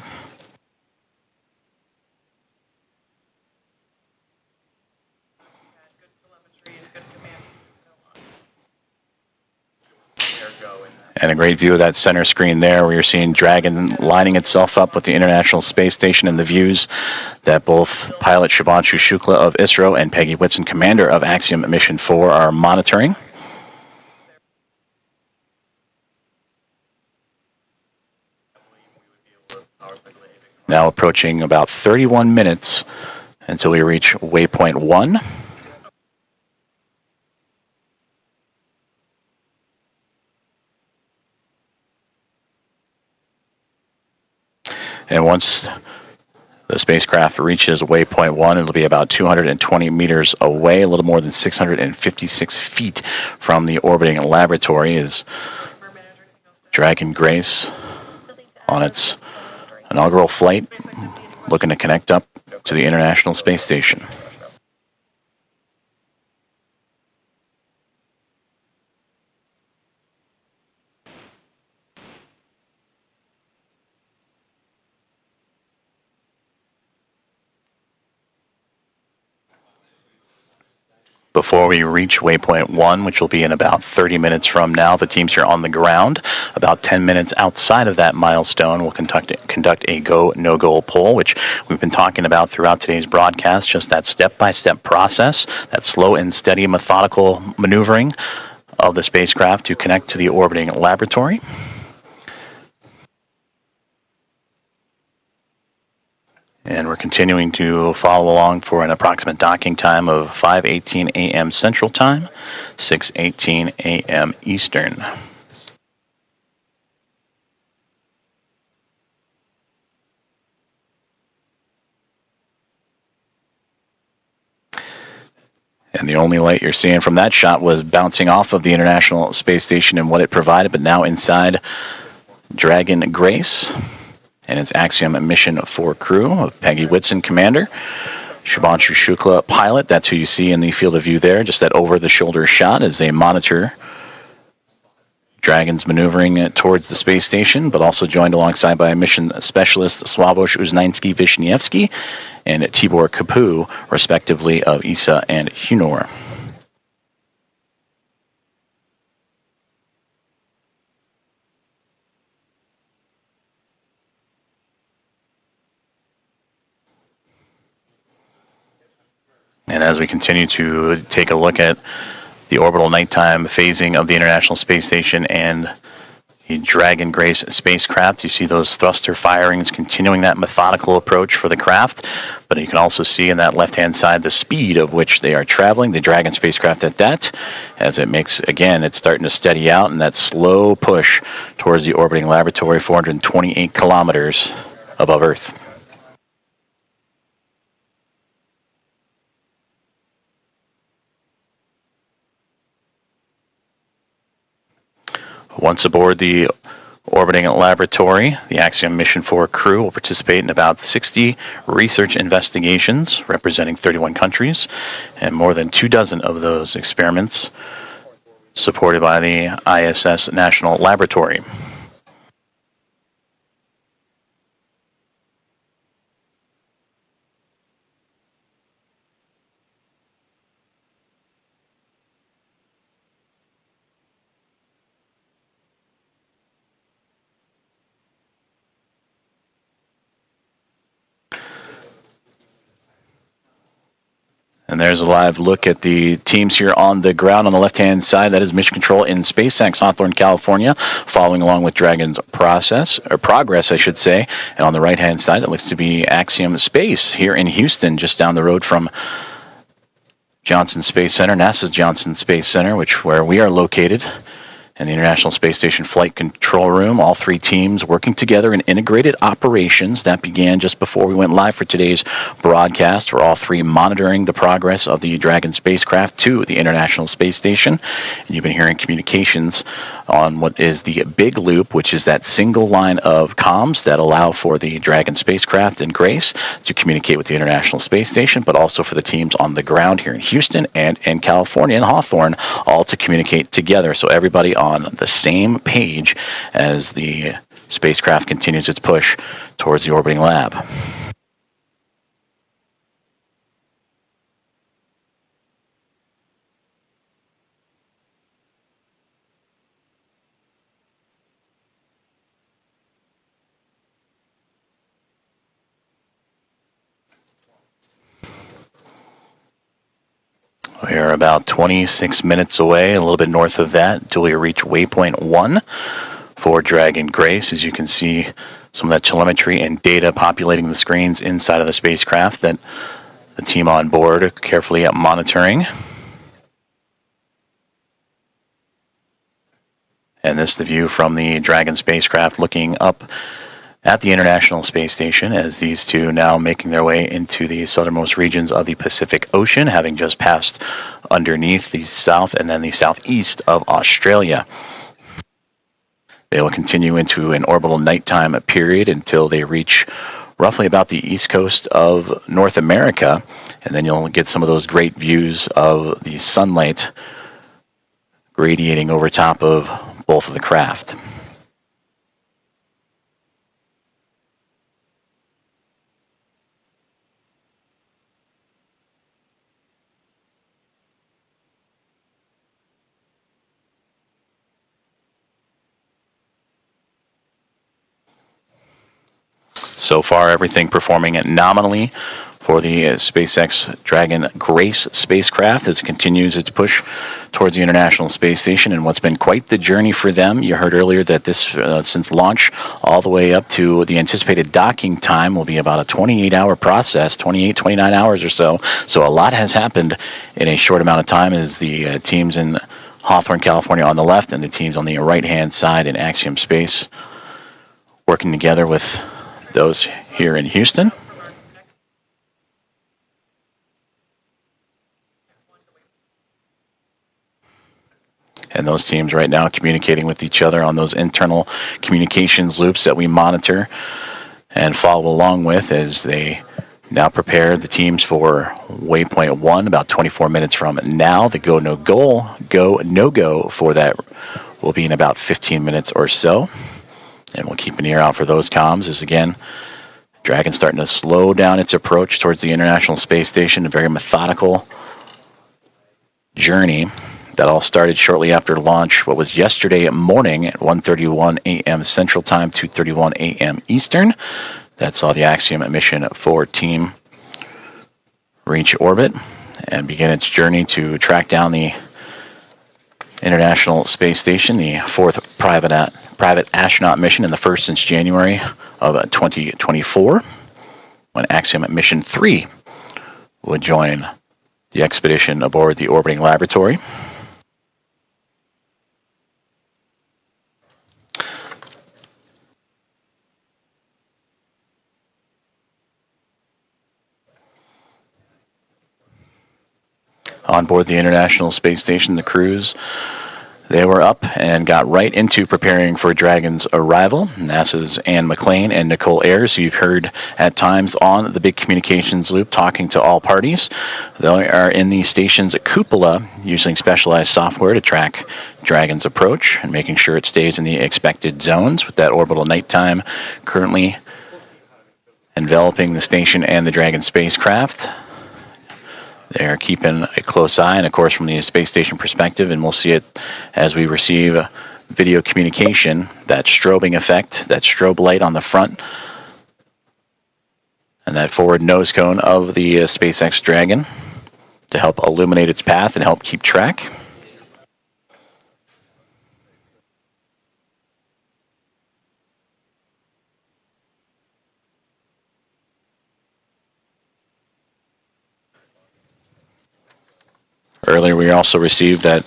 And a great view of that center screen there, where you're seeing Dragon lining itself up with the International Space Station, and the views that both pilot Shubhanshu Shukla of ISRO and Peggy Whitson, commander of Axiom-4, are monitoring. Now approaching about 31 minutes until we reach waypoint 1. And once the spacecraft reaches waypoint 1, it'll be about 220 meters away, a little more than 656 feet from the orbiting laboratory, as Dragon Grace on its inaugural flight, looking to connect up to the International Space Station. before we reach waypoint 1, which will be in about 30 minutes from now. The teams here on the ground, about 10 minutes outside of that milestone, will conduct a go, no-go poll, which we've been talking about throughout today's broadcast, just that step-by-step process, that slow and steady methodical maneuvering of the spacecraft to connect to the orbiting laboratory. And we're continuing to follow along for an approximate docking time of 5:18 a.m. Central Time, 6:18 a.m. Eastern. And the only light you're seeing from that shot was bouncing off of the International Space Station and what it provided, but now inside Dragon Grace and its Axiom Mission 4 crew of Peggy Whitson, commander, Shubhanshu Shukla, pilot. That's who you see in the field of view there, just that over-the-shoulder shot as they monitor Dragon's maneuvering towards the space station, but also joined alongside by mission specialist Sławomir Uznański-Wiśniewski and Tibor Kapu, respectively, of ESA and Hunor. And as we continue to take a look at the orbital nighttime phasing of the International Space Station and the Dragon Grace spacecraft, you see those thruster firings continuing that methodical approach for the craft, but you can also see in that left-hand side the speed of which they are traveling, the Dragon spacecraft at that, as it makes, again, it's starting to steady out, and that slow push towards the orbiting laboratory, 428 kilometers above Earth. Once aboard the orbiting laboratory, the Axiom Mission 4 crew will participate in about 60 research investigations representing 31 countries, and more than 24 of those experiments supported by the ISS National Laboratory. And there's a live look at the teams here on the ground. On the left-hand side, that is Mission Control in SpaceX, Hawthorne, California, following along with Dragon's progress, I should say. And on the right-hand side, it looks to be Axiom Space here in Houston, just down the road from Johnson Space Center, NASA's Johnson Space Center, where we are located. And the International Space Station Flight Control Room, all three teams working together in integrated operations. That began just before we went live for today's broadcast. We're all three monitoring the progress of the Dragon spacecraft to the International Space Station. And you've been hearing communications on what is the big loop, which is that single line of comms that allow for the Dragon spacecraft and Grace to communicate with the International Space Station, but also for the teams on the ground here in Houston and in California and Hawthorne, all to communicate together. So everybody on the same page as the spacecraft continues its push towards the orbiting lab. We are about 26 minutes away, a little bit north of that, until we reach waypoint 1 for Dragon Grace. As you can see, some of that telemetry and data populating the screens inside of the spacecraft that the team on board are carefully monitoring. And this is the view from the Dragon spacecraft looking up at the International Space Station, as these two now making their way into the southernmost regions of the Pacific Ocean, having just passed underneath the south and then the southeast of Australia. They will continue into an orbital nighttime period until they reach roughly about the east coast of North America, and then you'll get some of those great views of the sunlight radiating over top of both of the craft. So far, everything performing nominally for the SpaceX Dragon Grace spacecraft as it continues its push towards the International Space Station, and what's been quite the journey for them. You heard earlier that this, since launch all the way up to the anticipated docking time, will be about a 28-hour process, 29 hours or so. So a lot has happened in a short amount of time as the teams in Hawthorne, California on the left and the teams on the right-hand side in Axiom Space working together with those here in Houston. And those teams right now communicating with each other on those internal communications loops that we monitor and follow along with as they now prepare the teams for waypoint 1 about 24 minutes from now. The go, no go for that will be in about 15 minutes or so. And we'll keep an ear out for those comms as, again, Dragon starting to slow down its approach towards the International Space Station, a very methodical journey that all started shortly after launch, what was yesterday morning at 1:31 a.m. Central Time, 2:31 a.m. Eastern. That saw the Axiom Mission 4 team reach orbit and begin its journey to track down the International Space Station, the fourth private astronaut mission and the first since January of 2024, when Axiom Mission 3 would join the expedition aboard the orbiting laboratory. On board the International Space Station, the crews, they were up and got right into preparing for Dragon's arrival. NASA's Anne McClain and Nicole Ayers, who you've heard at times on the big communications loop talking to all parties. They are in the station's cupola using specialized software to track Dragon's approach and making sure it stays in the expected zones with that orbital nighttime currently enveloping the station and the Dragon spacecraft. They're keeping a close eye, and of course from the space station perspective, and we'll see it as we receive video communication, that strobing effect, that strobe light on the front, and that forward nose cone of the SpaceX Dragon to help illuminate its path and help keep track. Earlier, we also received that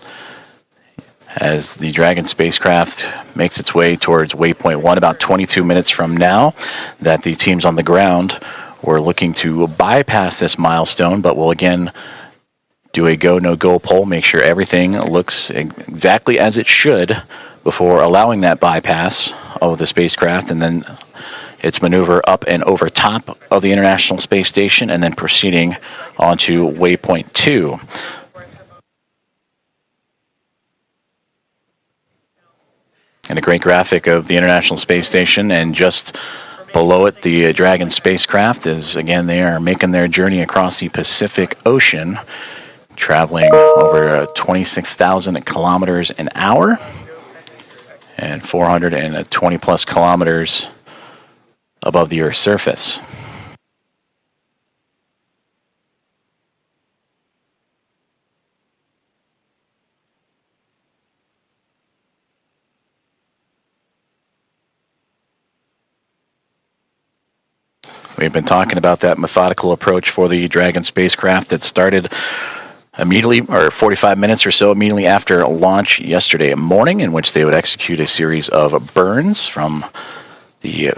as the Dragon spacecraft makes its way towards waypoint 1 about 22 minutes from now, that the teams on the ground were looking to bypass this milestone, but will again do a go, no go poll, make sure everything looks exactly as it should before allowing that bypass of the spacecraft, and then its maneuver up and over top of the International Space Station, and then proceeding onto waypoint 2. And a great graphic of the International Space Station, and just below it, the Dragon spacecraft is, again, they are making their journey across the Pacific Ocean, traveling over 26,000 kilometers an hour and 420 plus kilometers above the Earth's surface. We've been talking about that methodical approach for the Dragon spacecraft that started immediately, or 45 minutes or so immediately after launch yesterday morning, in which they would execute a series of burns from the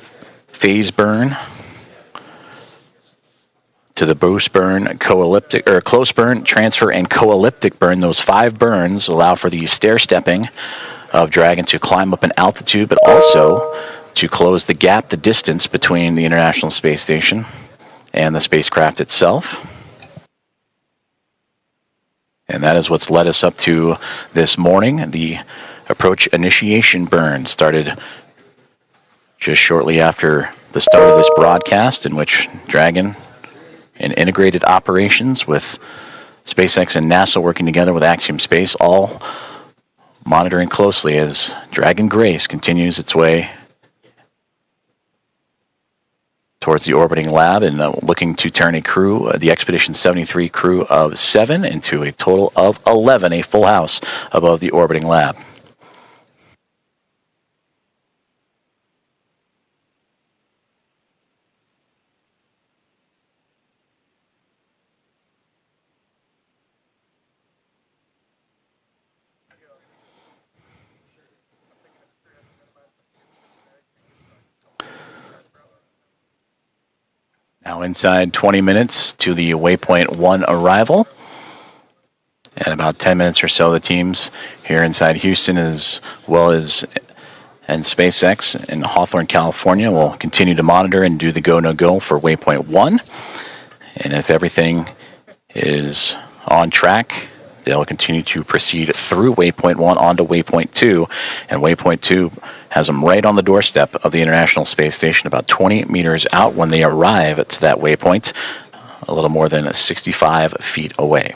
phase burn to the boost burn, close burn, transfer, and co-elliptic burn. Those 5 burns allow for the stair-stepping of Dragon to climb up in altitude, but also to close the gap, the distance between the International Space Station and the spacecraft itself. And that is what's led us up to this morning. The approach initiation burn started just shortly after the start of this broadcast, in which Dragon, in integrated operations with SpaceX and NASA working together with Axiom Space, all monitoring closely as Dragon Grace continues its way towards the orbiting lab and looking to turn a crew, the Expedition 73 crew of 7 into a total of 11, a full house above the orbiting lab. Now inside 20 minutes to the waypoint 1 arrival. And about 10 minutes or so, the teams here inside Houston, as well as N18G in Hawthorne, California, will continue to monitor and do the go, no go for waypoint 1. And if everything is on track, they'll continue to proceed through waypoint 1 onto waypoint 2. And waypoint 2 has them right on the doorstep of the International Space Station, about 20 meters out when they arrive to that waypoint, a little more than 65 feet away.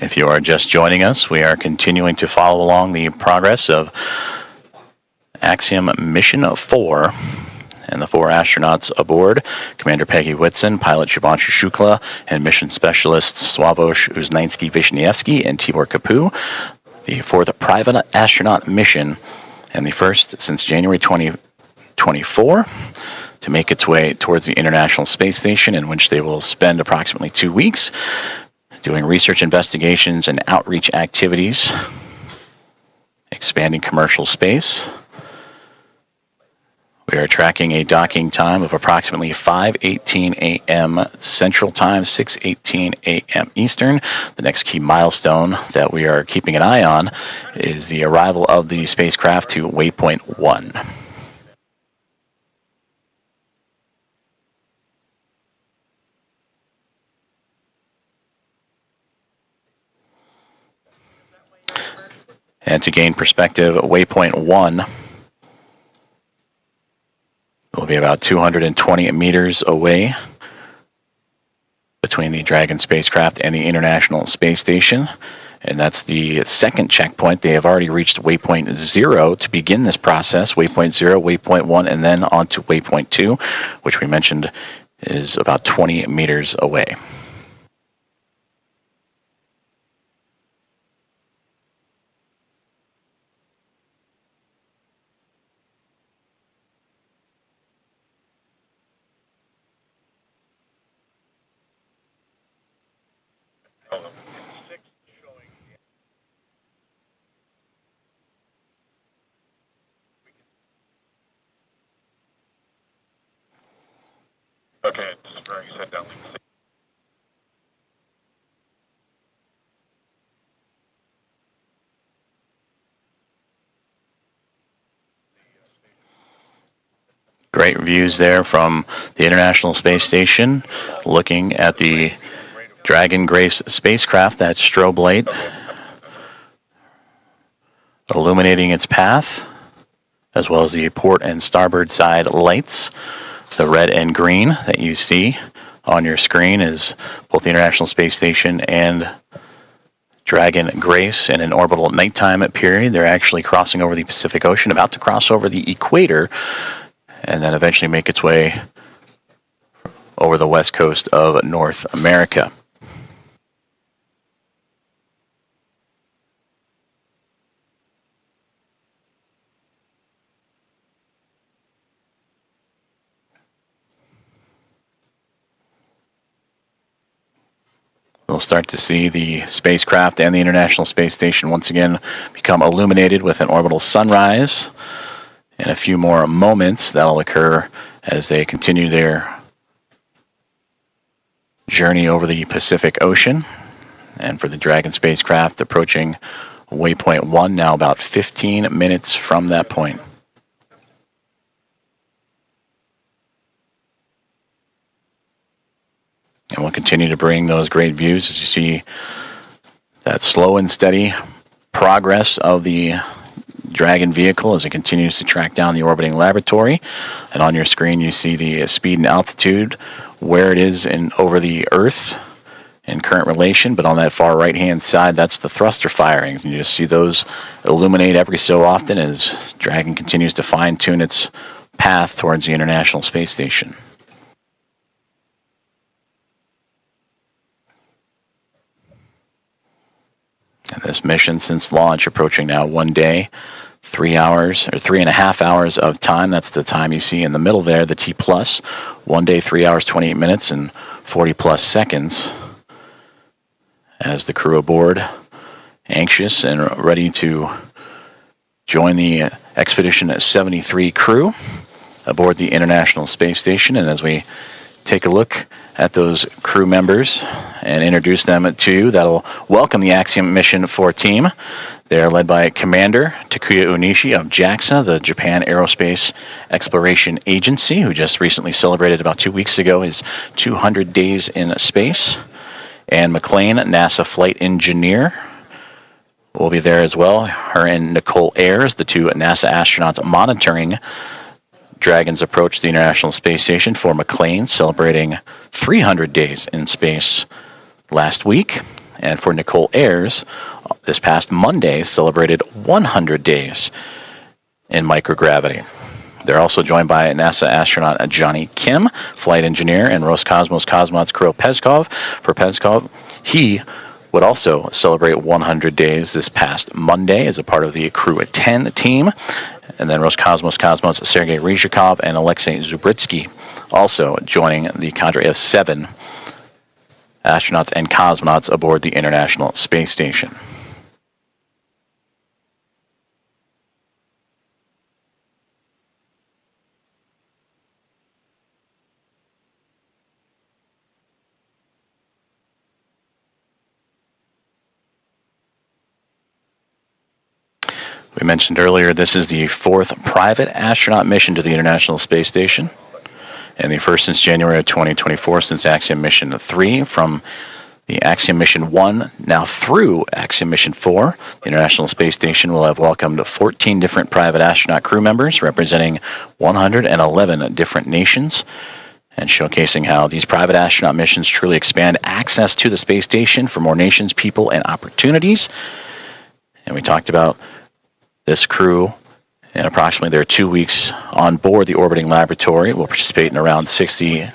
If you are just joining us, we are continuing to follow along the progress of Axiom Mission 4 and the 4 astronauts aboard, Commander Peggy Whitson, pilot Shubhanshu Shukla, and mission specialists Sławomir Uznański-Wiśniewski and Tibor Kapu, the 4th private astronaut mission and the first since January 2024 to make its way towards the International Space Station, in which they will spend approximately 2 weeks doing research investigations and outreach activities, expanding commercial space. We are tracking a docking time of approximately 5:18 a.m. Central Time, 6:18 a.m. Eastern. The next key milestone that we are keeping an eye on is the arrival of the spacecraft to waypoint 1. And to gain perspective, waypoint 1 will be about 220 meters away between the Dragon spacecraft and the International Space Station. And that's the second checkpoint. They have already reached waypoint 0 to begin this process. Waypoint 0, waypoint 1, and then on to waypoint 2, which we mentioned is about 20 meters away. Okay, just bring your set down. Great views there from the International Space Station, looking at the Dragon Grace spacecraft, that strobe light illuminating its path, as well as the port and starboard side lights. The red and green that you see on your screen is both the International Space Station and Dragon Grace in an orbital nighttime period. They're actually crossing over the Pacific Ocean, about to cross over the equator, and then eventually make its way over the west coast of North America. We'll start to see the spacecraft and the International Space Station once again become illuminated with an orbital sunrise. In a few more moments, that'll occur as they continue their journey over the Pacific Ocean. And for the Dragon spacecraft, approaching waypoint 1, now about 15 minutes from that point. And we'll continue to bring those great views as you see that slow and steady progress of the Dragon vehicle as it continues to track down the orbiting laboratory. And on your screen, you see the speed and altitude, where it is over the Earth in current relation. But on that far right-hand side, that's the thruster firings. And you just see those illuminate every so often as Dragon continues to fine-tune its path towards the International Space Station. And this mission since launch approaching now 1 day, 3 hours, or 3.5 hours of time. That's the time you see in the middle there, the T+. 1 day, 3 hours, 28 minutes, and 40+ seconds. As the crew aboard, anxious and ready to join the Expedition 73 crew aboard the International Space Station. And as we take a look at those crew members and introduce them to you, that'll welcome the Axiom-4 team. They're led by Commander Takuya Onishi of JAXA, the Japan Aerospace Exploration Agency, who just recently celebrated about 2 weeks ago his 200 days in space. Anne McLean, NASA flight engineer, will be there as well. Her and Nicole Ayers, the two NASA astronauts monitoring Dragon's approach to the International Space Station. For McLean, celebrating 300 days in space last week. And for Nicole Ayers, this past Monday, celebrated 100 days in microgravity. They're also joined by NASA astronaut Johnny Kim, flight engineer, and Roscosmos cosmonauts Kirill Peskov. For Peskov, he would also celebrate 100 days this past Monday as a part of the Crew at 10 team. And then Roscosmos cosmonauts Sergei Ryzhikov and Alexei Zubritsky also joining the cadre of 7 astronauts and cosmonauts aboard the International Space Station. We mentioned earlier this is the 4th private astronaut mission to the International Space Station, and the first since January of 2024, since Axiom Mission 3, from the Axiom Mission 1 now through Axiom Mission 4. The International Space Station will have welcomed 14 different private astronaut crew members representing 111 different nations, and showcasing how these private astronaut missions truly expand access to the space station for more nations, people, and opportunities. And we talked about this crew, in approximately their 2 weeks on board the orbiting laboratory, will participate in around 60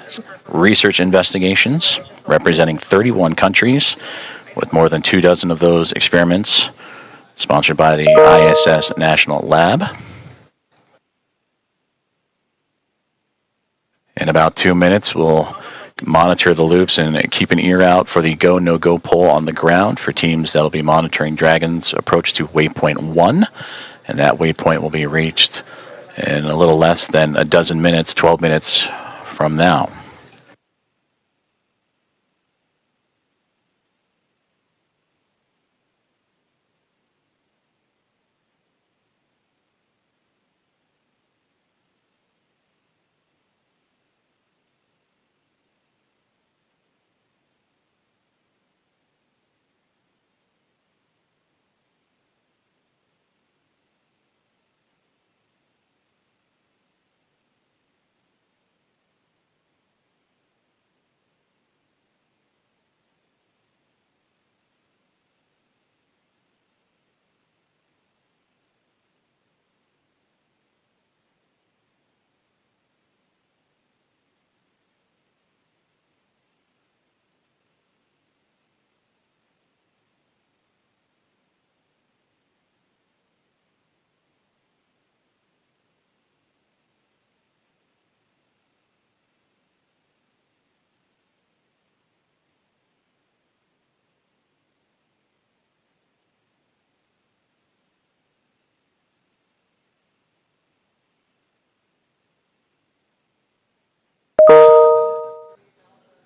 research investigations representing 31 countries, with more than 24 of those experiments sponsored by the ISS National Lab. In about 2 minutes, we'll monitor the loops and keep an ear out for the go, no-go poll on the ground for teams that will be monitoring Dragon's approach to waypoint 1. And that waypoint will be reached in a little less than a dozen minutes, 12 minutes from now.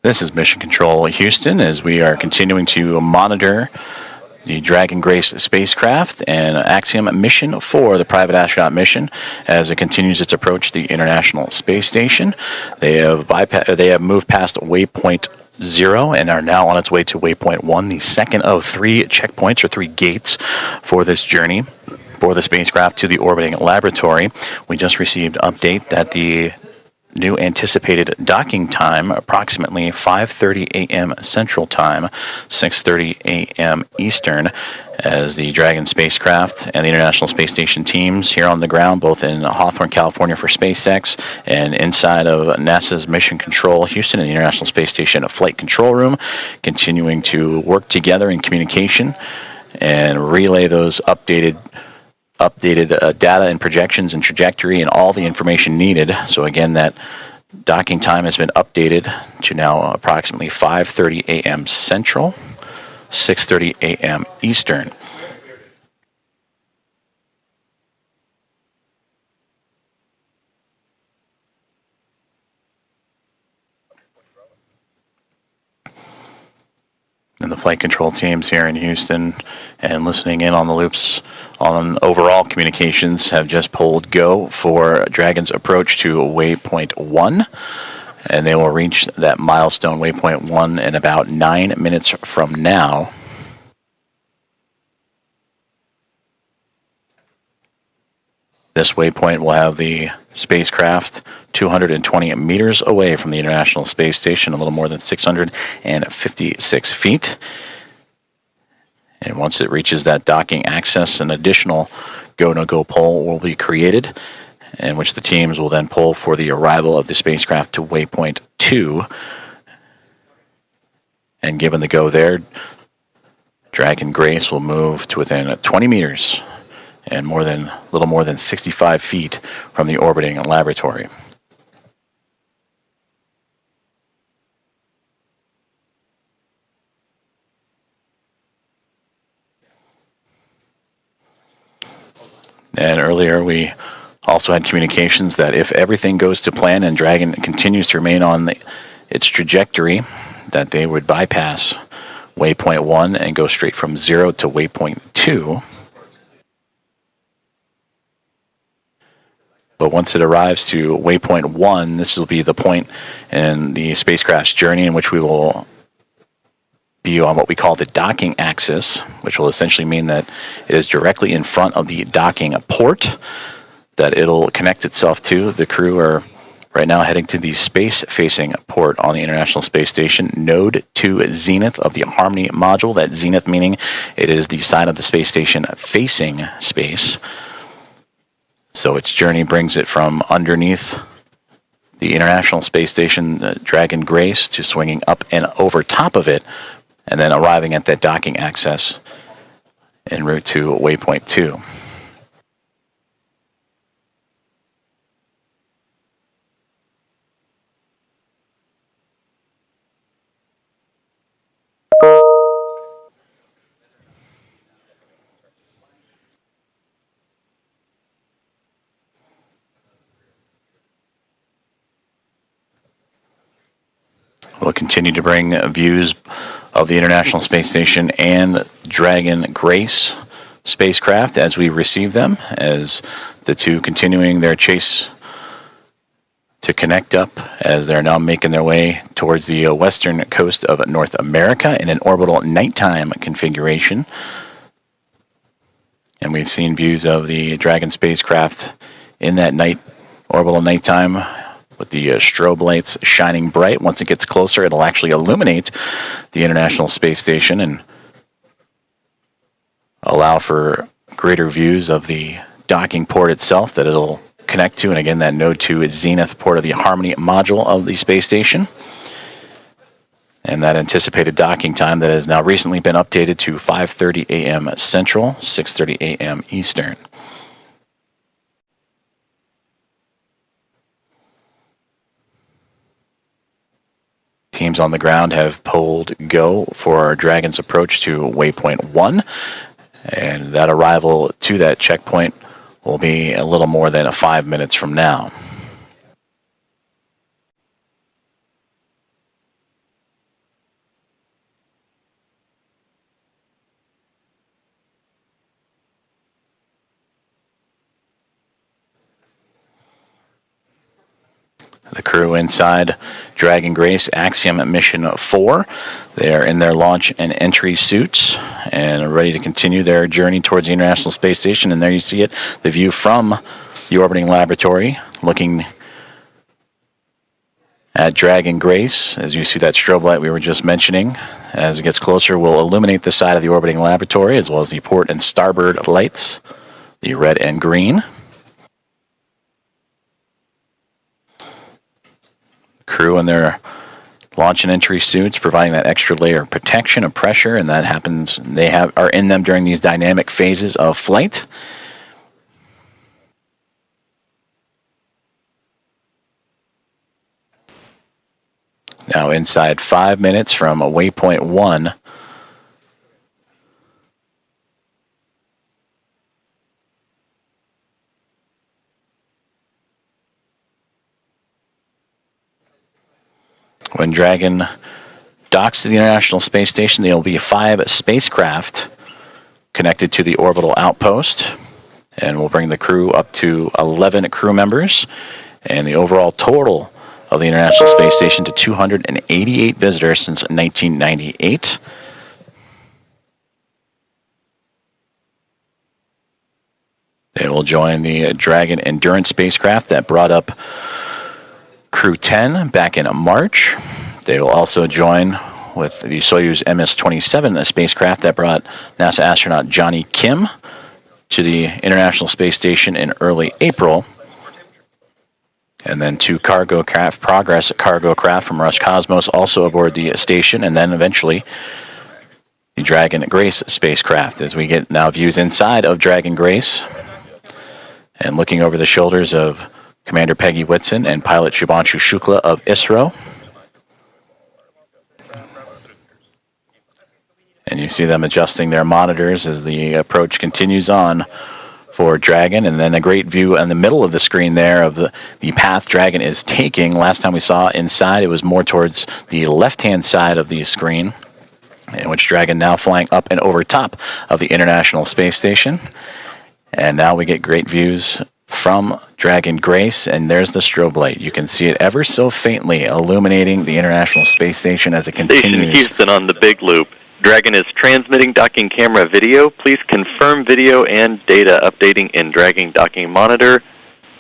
This is Mission Control Houston, as we are continuing to monitor the Dragon Grace spacecraft and Axiom Mission 4, the private astronaut mission, as it continues its approach to the International Space Station. They have moved past waypoint 0 and are now on its way to waypoint 1, the second of 3 checkpoints or 3 gates for this journey. for the spacecraft to the orbiting laboratory. We just received update that the new anticipated docking time, approximately 5:30 a.m. Central Time, 6:30 a.m. Eastern, as the Dragon spacecraft and the International Space Station teams here on the ground, both in Hawthorne, California for SpaceX, and inside of NASA's Mission Control Houston and the International Space Station Flight Control Room, continuing to work together in communication and relay those updated data and projections and trajectory and all the information needed. So again, that docking time has been updated to now approximately 5:30 a.m. Central, 6:30 a.m. Eastern. And the flight control teams here in Houston and listening in on the loops on overall communications have just pulled go for Dragon's approach to waypoint 1. And they will reach that milestone waypoint 1 in about 9 minutes from now. This waypoint will have the spacecraft 220 meters away from the International Space Station, a little more than 656 feet. And once it reaches that docking access, an additional go-no-go pole will be created, in which the teams will then pull for the arrival of the spacecraft to waypoint 2. And given the go there, Dragon Grace will move to within 20 meters and little more than 65 feet from the orbiting laboratory. And earlier we also had communications that if everything goes to plan and Dragon continues to remain on its trajectory, that they would bypass waypoint 1 and go straight from 0 to waypoint 2. But once it arrives to waypoint 1, this will be the point in the spacecraft's journey in which we will be on what we call the docking axis, which will essentially mean that it is directly in front of the docking port that it'll connect itself to. The crew are right now heading to the space-facing port on the International Space Station, node to zenith of the Harmony module. That zenith meaning it is the side of the space station facing space. So its journey brings it from underneath the International Space Station, Dragon Grace, to swinging up and over top of it, and then arriving at that docking access en route to waypoint 2. We'll continue to bring views of the International Space Station and Dragon Grace spacecraft as we receive them, as the two continuing their chase to connect up as they're now making their way towards the western coast of North America in an orbital nighttime configuration. And we've seen views of the Dragon spacecraft in that orbital nighttime, with the strobe lights shining bright. Once it gets closer, it'll actually illuminate the International Space Station and allow for greater views of the docking port itself that it'll connect to, and again, that node to zenith port of the Harmony module of the space station. And that anticipated docking time that has now recently been updated to 5:30 a.m. Central, 6:30 a.m. Eastern. Teams on the ground have pulled go for Dragon's approach to waypoint 1, and that arrival to that checkpoint will be a little more than 5 minutes from now. The crew inside Dragon Grace Axiom-4. They are in their launch and entry suits and are ready to continue their journey towards the International Space Station. And there you see it, the view from the orbiting laboratory, looking at Dragon Grace. As you see that strobe light we were just mentioning, as it gets closer, will illuminate the side of the orbiting laboratory, as well as the port and starboard lights, the red and green. Crew in their launch and entry suits, providing that extra layer of protection and pressure, and that happens, are in them during these dynamic phases of flight. Now inside 5 minutes from waypoint 1. When Dragon docks to the International Space Station, there will be 5 spacecraft connected to the orbital outpost, and we'll bring the crew up to 11 crew members, and the overall total of the International Space Station to 288 visitors since 1998. They will join the Dragon Endurance spacecraft that brought up Crew 10 back in March. They will also join with the Soyuz MS-27 spacecraft that brought NASA astronaut Johnny Kim to the International Space Station in early April. And then 2 cargo craft, Progress cargo craft from Roscosmos also aboard the station, and then eventually the Dragon Grace spacecraft. As we get now views inside of Dragon Grace and looking over the shoulders of Commander Peggy Whitson and pilot Shubhanshu Shukla of ISRO. And you see them adjusting their monitors as the approach continues on for Dragon, and then a great view in the middle of the screen there of the path Dragon is taking. Last time we saw inside, it was more towards the left-hand side of the screen, in which Dragon now flying up and over top of the International Space Station. And now we get great views from Dragon Grace, and there's the strobe light. You can see it ever so faintly illuminating the International Space Station as it continues. Station Houston on the Big Loop. Dragon is transmitting docking camera video. Please confirm video and data updating in Dragon Docking Monitor.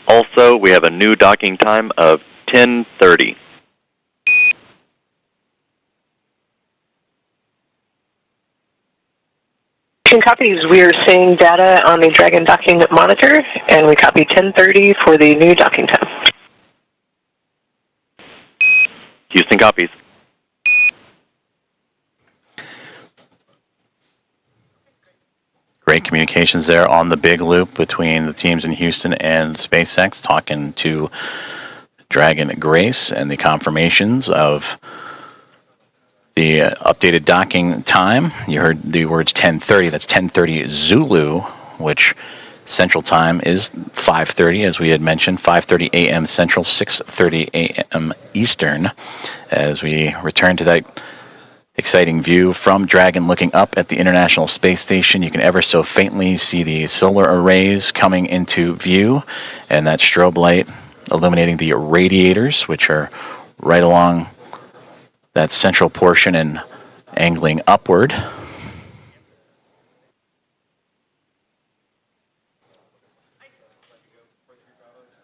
Also, we have a new docking time of 10:30. Copies. We are seeing data on the Dragon Docking Monitor, and we copy 10:30 for the new docking time. Houston copies. Great communications there on the Big Loop between the teams in Houston and SpaceX, talking to Dragon Grace and the confirmations of the updated docking time. You heard the words 10:30. That's 10:30 Zulu, which Central Time is 5:30, as we had mentioned, 5:30 a.m. Central, 6:30 a.m. Eastern, as we return to that exciting view from Dragon looking up at the International Space Station. You can ever so faintly see the solar arrays coming into view, and that strobe light illuminating the radiators, which are right along that central portion and angling upward.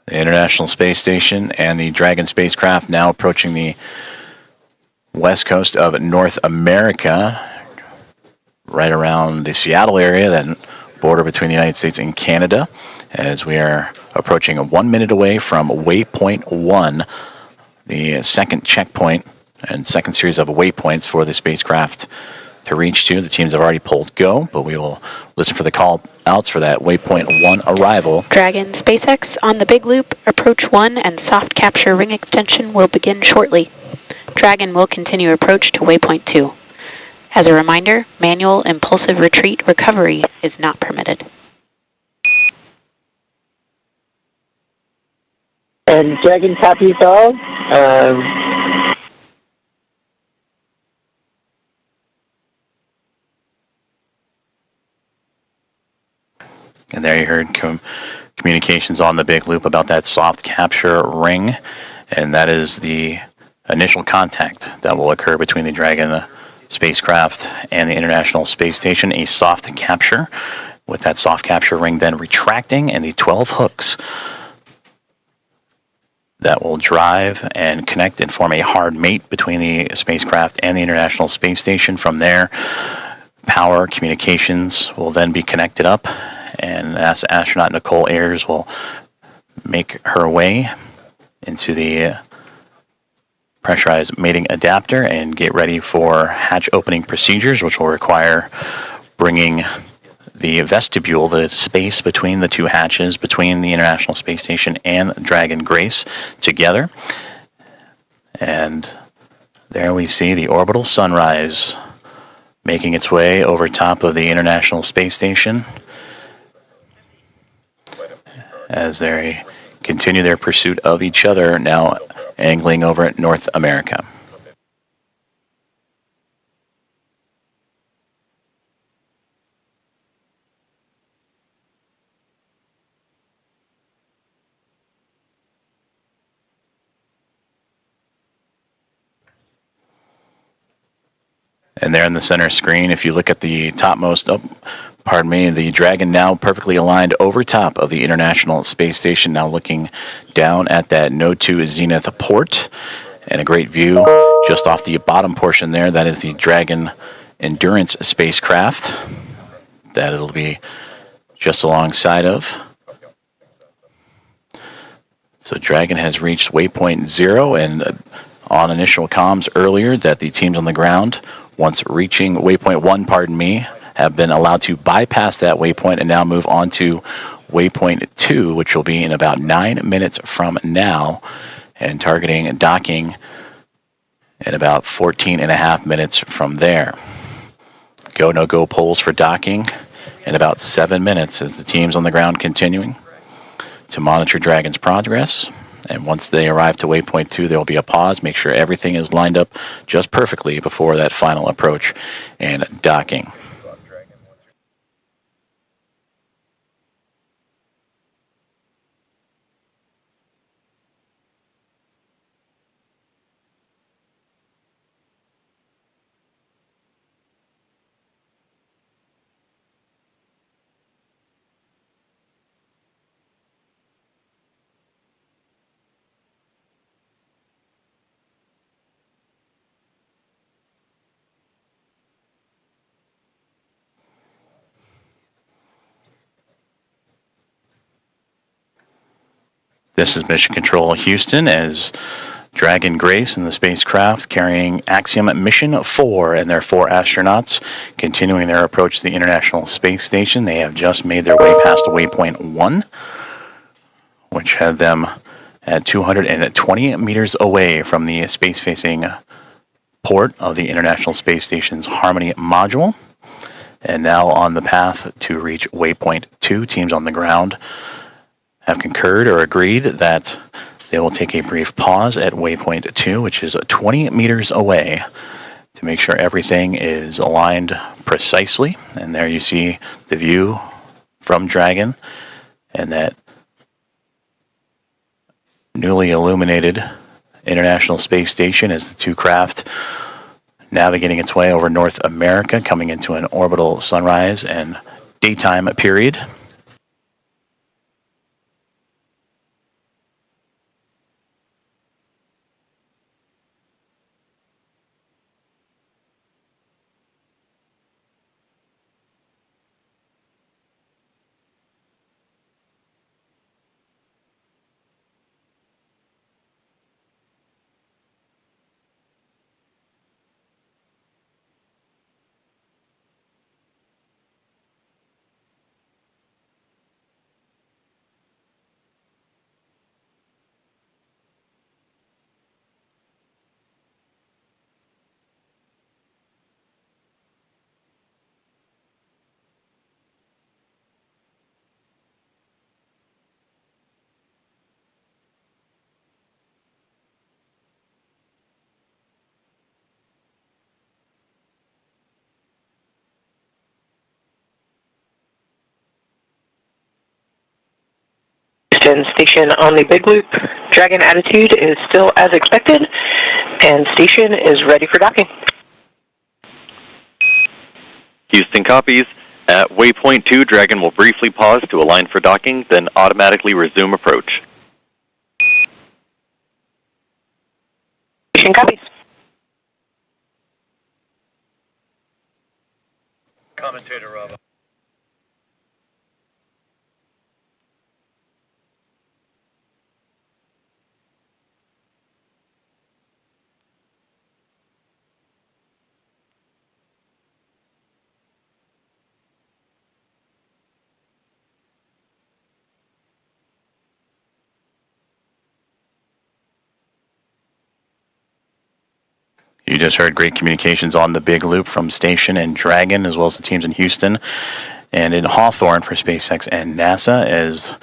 The International Space Station and the Dragon spacecraft now approaching the west coast of North America, right around the Seattle area, that border between the United States and Canada, as we are approaching 1 minute away from waypoint 1, the second checkpoint and second series of waypoints for the spacecraft to reach to. The teams have already pulled go, but we will listen for the call outs for that waypoint 1 arrival. Dragon SpaceX on the Big Loop, approach 1 and soft capture ring extension will begin shortly. Dragon will continue approach to waypoint 2. As a reminder, manual impulsive retreat recovery is not permitted. And Dragon copies all. And there you heard communications on the Big Loop about that soft capture ring And that is the initial contact that will occur between the Dragon spacecraft and the International Space Station, a soft capture, with that soft capture ring then retracting and the 12 hooks that will drive and connect and form a hard mate between the spacecraft and the International Space Station. From there, power communications will then be connected up, and NASA astronaut Nicole Ayers will make her way into the pressurized mating adapter and get ready for hatch opening procedures, which will require bringing the vestibule, the space between the two hatches, between the International Space Station and Dragon Grace, together. And there we see the orbital sunrise making its way over top of the International Space Station as they continue their pursuit of each other, now angling over at North America. And there in the center screen, if you look at the topmost, the Dragon now perfectly aligned over top of the International Space Station, now looking down at that Node 2 Zenith port, and a great view just off the bottom portion there. That is the Dragon Endurance spacecraft that it'll be just alongside of. So Dragon has reached waypoint 0, and on initial comms earlier that the teams on the ground, once reaching waypoint 1, have been allowed to bypass that waypoint and now move on to waypoint 2, which will be in about 9 minutes from now, and targeting docking in about 14.5 minutes from there. Go, no-go polls for docking in about 7 minutes as the teams on the ground continuing to monitor Dragon's progress. And once they arrive to waypoint 2, there will be a pause, make sure everything is lined up just perfectly before that final approach and docking. This is Mission Control Houston as Dragon Grace and the spacecraft carrying Axiom-4 and their 4 astronauts continuing their approach to the International Space Station. They have just made their way past waypoint 1, which had them at 220 meters away from the space-facing port of the International Space Station's Harmony module. And now on the path to reach waypoint 2, teams on the ground have concurred or agreed that they will take a brief pause at waypoint 2, which is 20 meters away, to make sure everything is aligned precisely. And there you see the view from Dragon and that newly illuminated International Space Station as the two craft navigating its way over North America, coming into an orbital sunrise and daytime period. Station on the big loop. Dragon attitude is still as expected, and station is ready for docking. Houston copies. At waypoint 2, Dragon will briefly pause to align for docking, then automatically resume approach. Station copies. Commentator Rob. You just heard great communications on the big loop from Station and Dragon, as well as the teams in Houston and in Hawthorne for SpaceX and NASA, as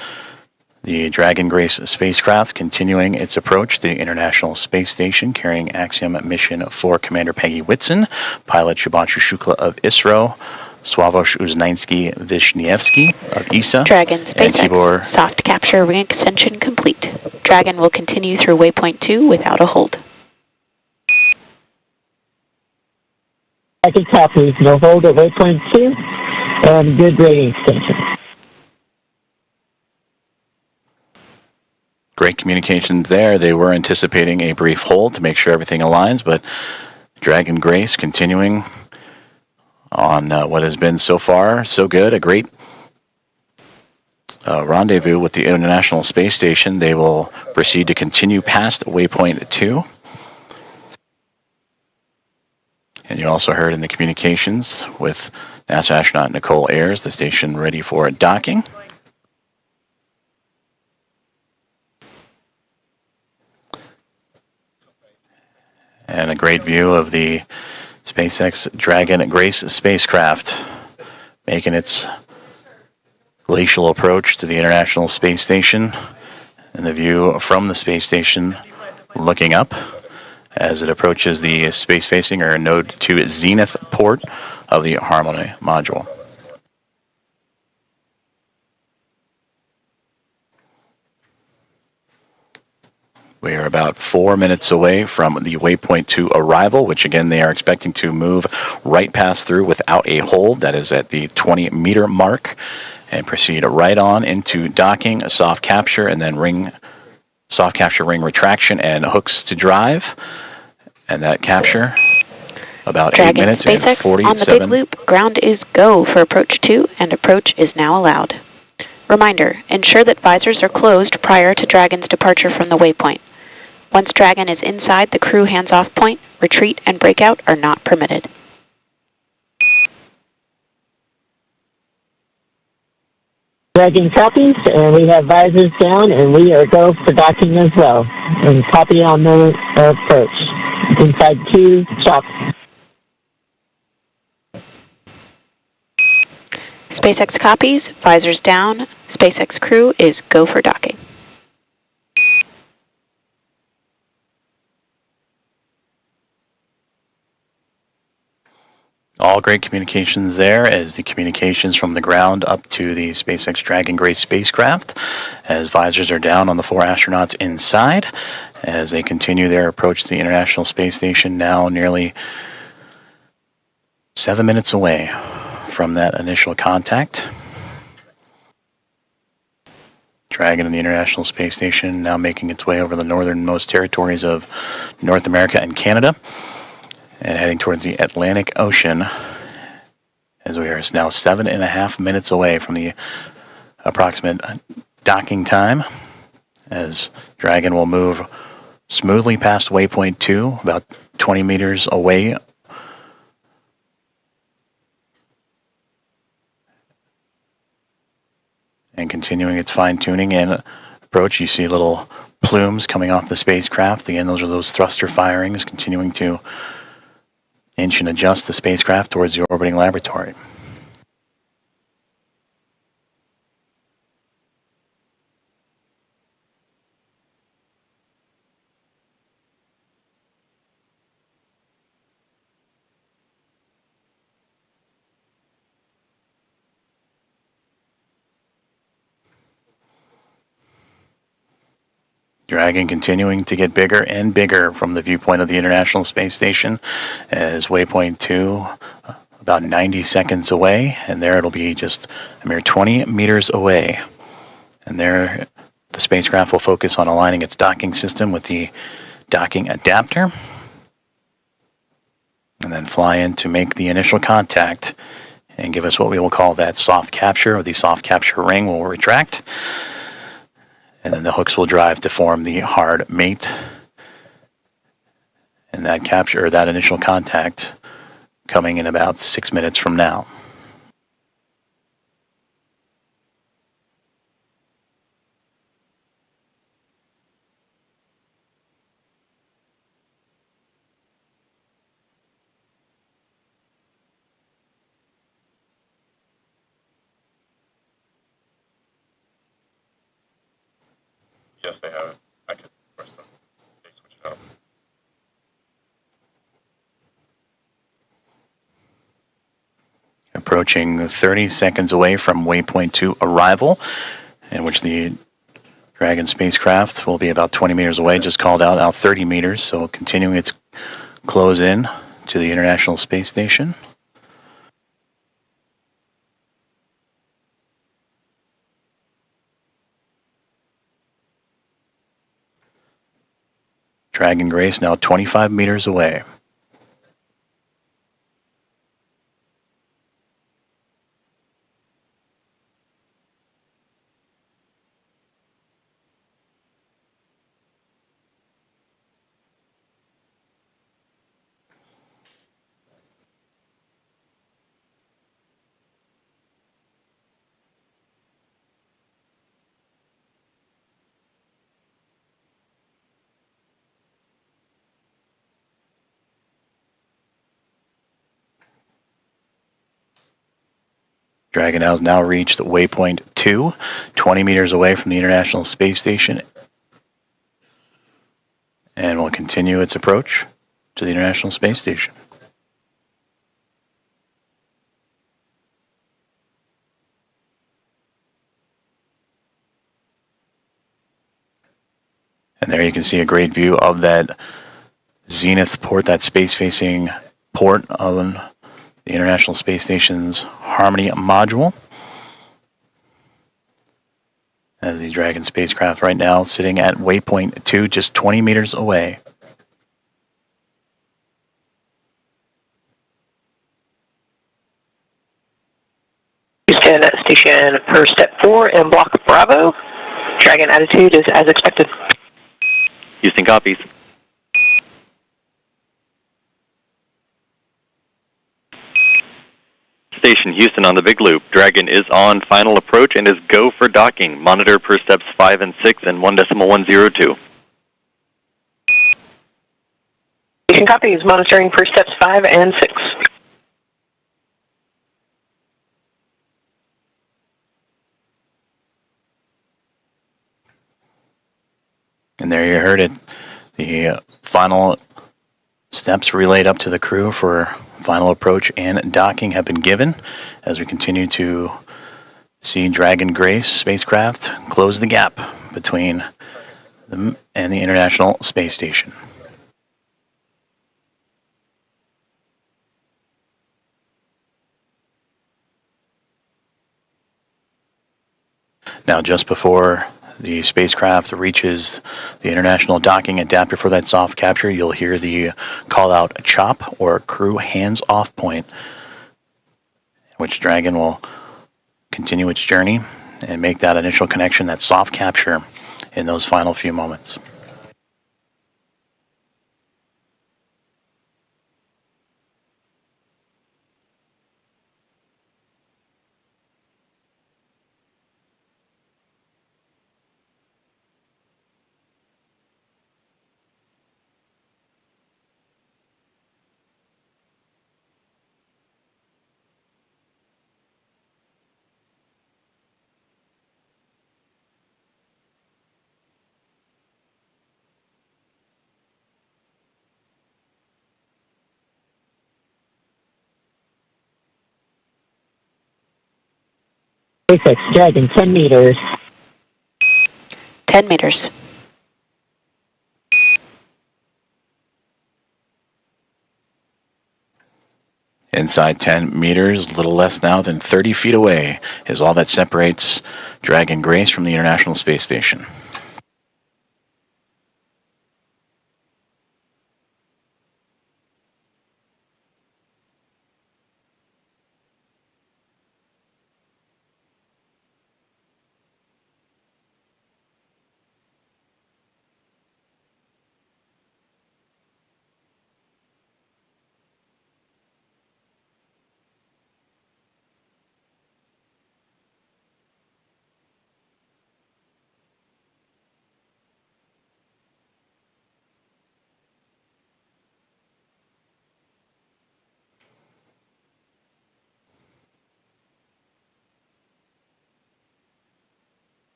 the Dragon Grace spacecraft continuing its approach to the International Space Station, carrying Axiom Mission 4 Commander Peggy Whitson, pilot Shubhanshu Shukla of ISRO, Sławomir Uznański-Wiśniewski of ESA, Dragon and Tibor. SpaceX soft capture ring extension complete. Dragon will continue through waypoint 2 without a hold. Second copies. No hold at waypoint 2 and good rating extension. Great communications there. They were anticipating a brief hold to make sure everything aligns, but Dragon Grace continuing on what has been so far so good. A great rendezvous with the International Space Station. They will proceed to continue past waypoint 2. And you also heard in the communications with NASA astronaut Nicole Ayers, the station ready for docking. And a great view of the SpaceX Dragon Grace spacecraft making its glacial approach to the International Space Station, and the view from the space station looking up as it approaches the space-facing or node 2 zenith port of the Harmony module. We are about 4 minutes away from the waypoint 2 arrival, which again they are expecting to move right past through without a hold. That is at the 20-meter mark, and proceed right on into docking, a soft capture, and then soft capture ring retraction and hooks to drive. And that capture, about Dragon 8 minutes and SpaceX 47. on the big loop, ground is go for approach 2, and approach is now allowed. Reminder, ensure that visors are closed prior to Dragon's departure from the waypoint. Once Dragon is inside the crew hands-off point, retreat and breakout are not permitted. Dragon copies, and we have visors down, and we are go for docking as well. And copy on the approach. Inside 2, chop. SpaceX copies, visors down, SpaceX crew is go for docking. All great communications there, as the communications from the ground up to the SpaceX Dragon Grace spacecraft, as visors are down on the 4 astronauts inside, as they continue their approach to the International Space Station, now nearly 7 minutes away from that initial contact. Dragon and the International Space Station now making its way over the northernmost territories of North America and Canada, and heading towards the Atlantic Ocean, as we are now 7.5 minutes away from the approximate docking time, as Dragon will move smoothly past waypoint 2, about 20 meters away. And continuing its fine-tuning and approach, you see little plumes coming off the spacecraft. Again, those are those thruster firings, continuing to inch and adjust the spacecraft towards the orbiting laboratory. Dragon continuing to get bigger and bigger from the viewpoint of the International Space Station as waypoint 2 about 90 seconds away, and there it'll be just a mere 20 meters away. And there the spacecraft will focus on aligning its docking system with the docking adapter and then fly in to make the initial contact and give us what we will call that soft capture, or the soft capture ring will retract. And then the hooks will drive to form the hard mate. And that capture, or that initial contact, coming in about 6 minutes from now. Yes, they have it. I can press them. They switch it up. Approaching 30 seconds away from waypoint 2 arrival, in which the Dragon spacecraft will be about 20 meters away, just called out 30 meters, so continuing its close in to the International Space Station. Dragon Grace now 25 meters away. Dragon has now reached waypoint 2, 20 meters away from the International Space Station, and will continue its approach to the International Space Station. And there you can see a great view of that zenith port, that space-facing port of the International Space Station's Harmony module. As the Dragon spacecraft right now sitting at waypoint 2, just 20 meters away. Houston, station for step 4 in block Bravo. Dragon attitude is as expected. Houston copies. Station Houston on the big loop. Dragon is on final approach and is go for docking. Monitor per steps 5 and 6 and 1.102. Station copies, monitoring per steps 5 and 6. And there you heard it. The final steps relayed up to the crew for final approach and docking have been given as we continue to see Dragon Grace spacecraft close the gap between them and the International Space Station. Now, just before the spacecraft reaches the international docking adapter for that soft capture, you'll hear the call out CHOP, or crew hands off point, in which Dragon will continue its journey and make that initial connection, that soft capture, in those final few moments. SpaceX Dragon, 10 meters. 10 meters. Inside 10 meters, a little less now than 30 feet away, is all that separates Dragon Grace from the International Space Station.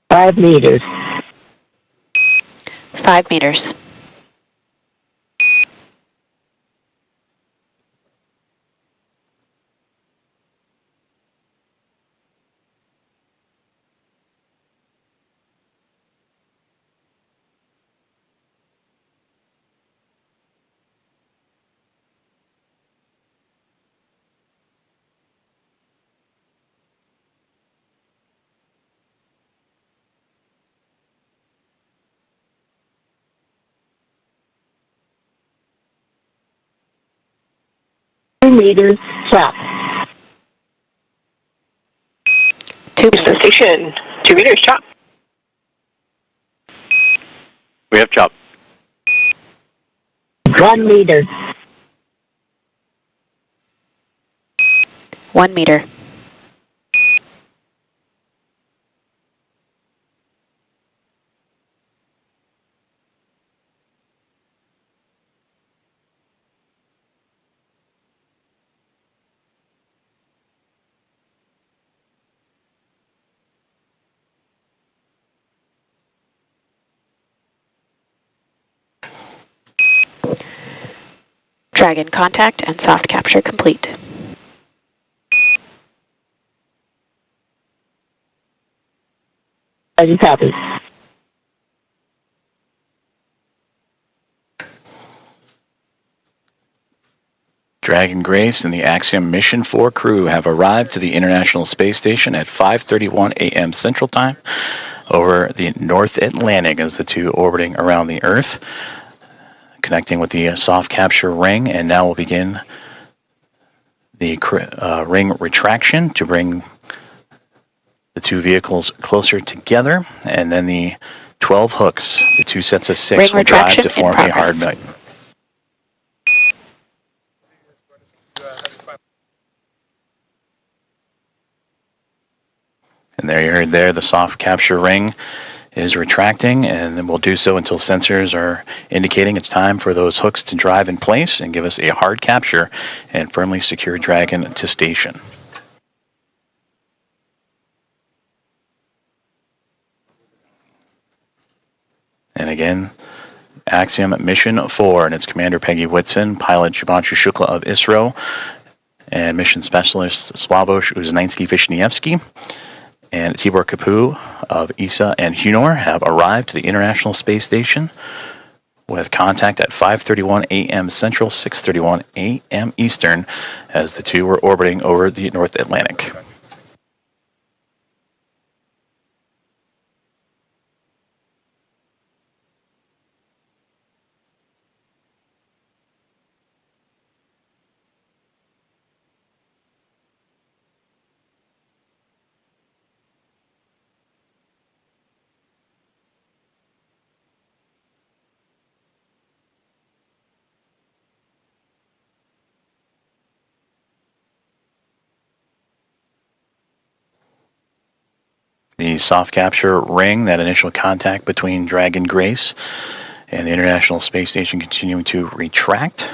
Five meters. 5 meters. Two meters. Chop. Houston Station, 2 meters, chop. We have chop. 1 meter. 1 meter. Dragon contact and soft capture complete. Dragon copy. Dragon Grace and the Axiom-4 crew have arrived to the International Space Station at 5:31 a.m. Central Time over the North Atlantic as the two orbiting around the Earth, connecting with the soft capture ring, and now we'll begin the ring retraction to bring the two vehicles closer together, and then the 12 hooks, the two sets of 6, will drive to form a hard nut. And there you heard there, the soft capture ring is retracting, and then we'll do so until sensors are indicating it's time for those hooks to drive in place and give us a hard capture and firmly secure Dragon to station. And again, Axiom Mission 4 and its commander Peggy Whitson, pilot Shubhanshu Shukla of ISRO, and mission specialist Sławosz Uznański-Wiśniewski and Tibor Kapu of ESA and HUNOR have arrived to the International Space Station with contact at 5:31 a.m. Central, 6:31 a.m. Eastern, as the two were orbiting over the North Atlantic. The soft capture ring, that initial contact between Dragon Grace and the International Space Station, continuing to retract,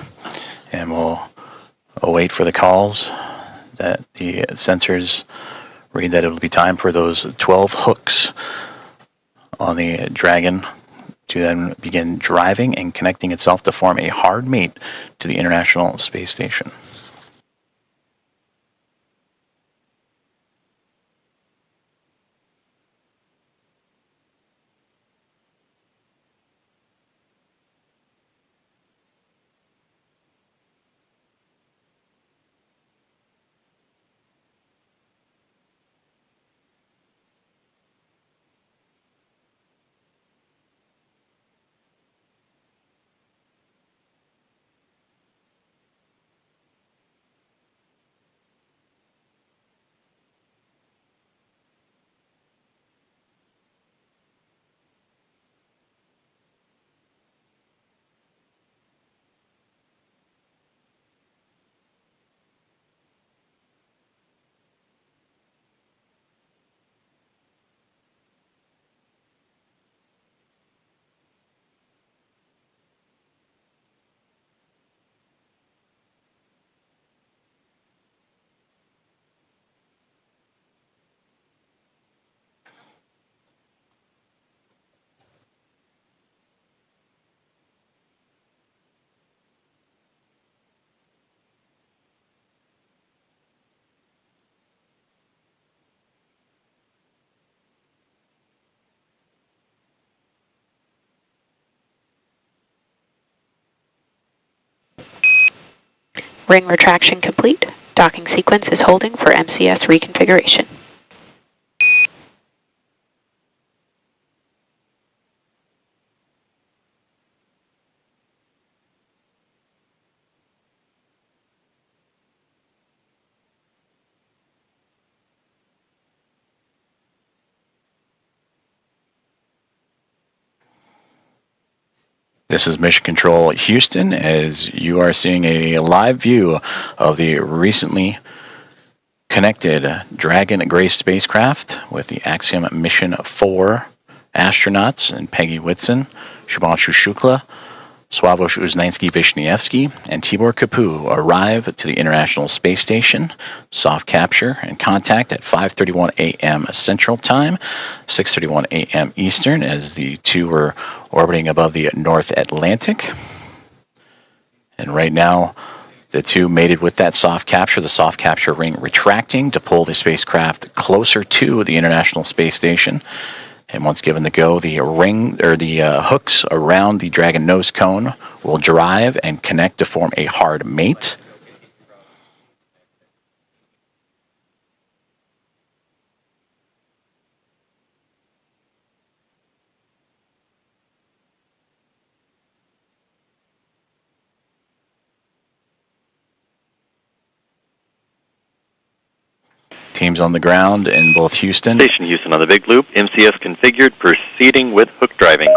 and we'll await for the calls that the sensors read that it will be time for those 12 hooks on the Dragon to then begin driving and connecting itself to form a hard mate to the International Space Station. Ring retraction complete. Docking sequence is holding for MCS reconfiguration. This is Mission Control Houston, as you are seeing a live view of the recently connected Dragon Grace spacecraft with the Axiom-4 astronauts and Peggy Whitson, Shubhanshu Shukla, Sławosz Uznański-Wiśniewski, and Tibor Kapu arrive to the International Space Station, soft capture and contact at 5:31 a.m. Central Time, 6:31 a.m. Eastern, as the two were orbiting above the North Atlantic. And right now, the two mated with that soft capture, the soft capture ring retracting to pull the spacecraft closer to the International Space Station. And once given the go, the ring or the hooks around the Dragon nose cone will drive and connect to form a hard mate. Teams on the ground in both Houston. Station Houston on the big loop. MCS configured, proceeding with hook driving.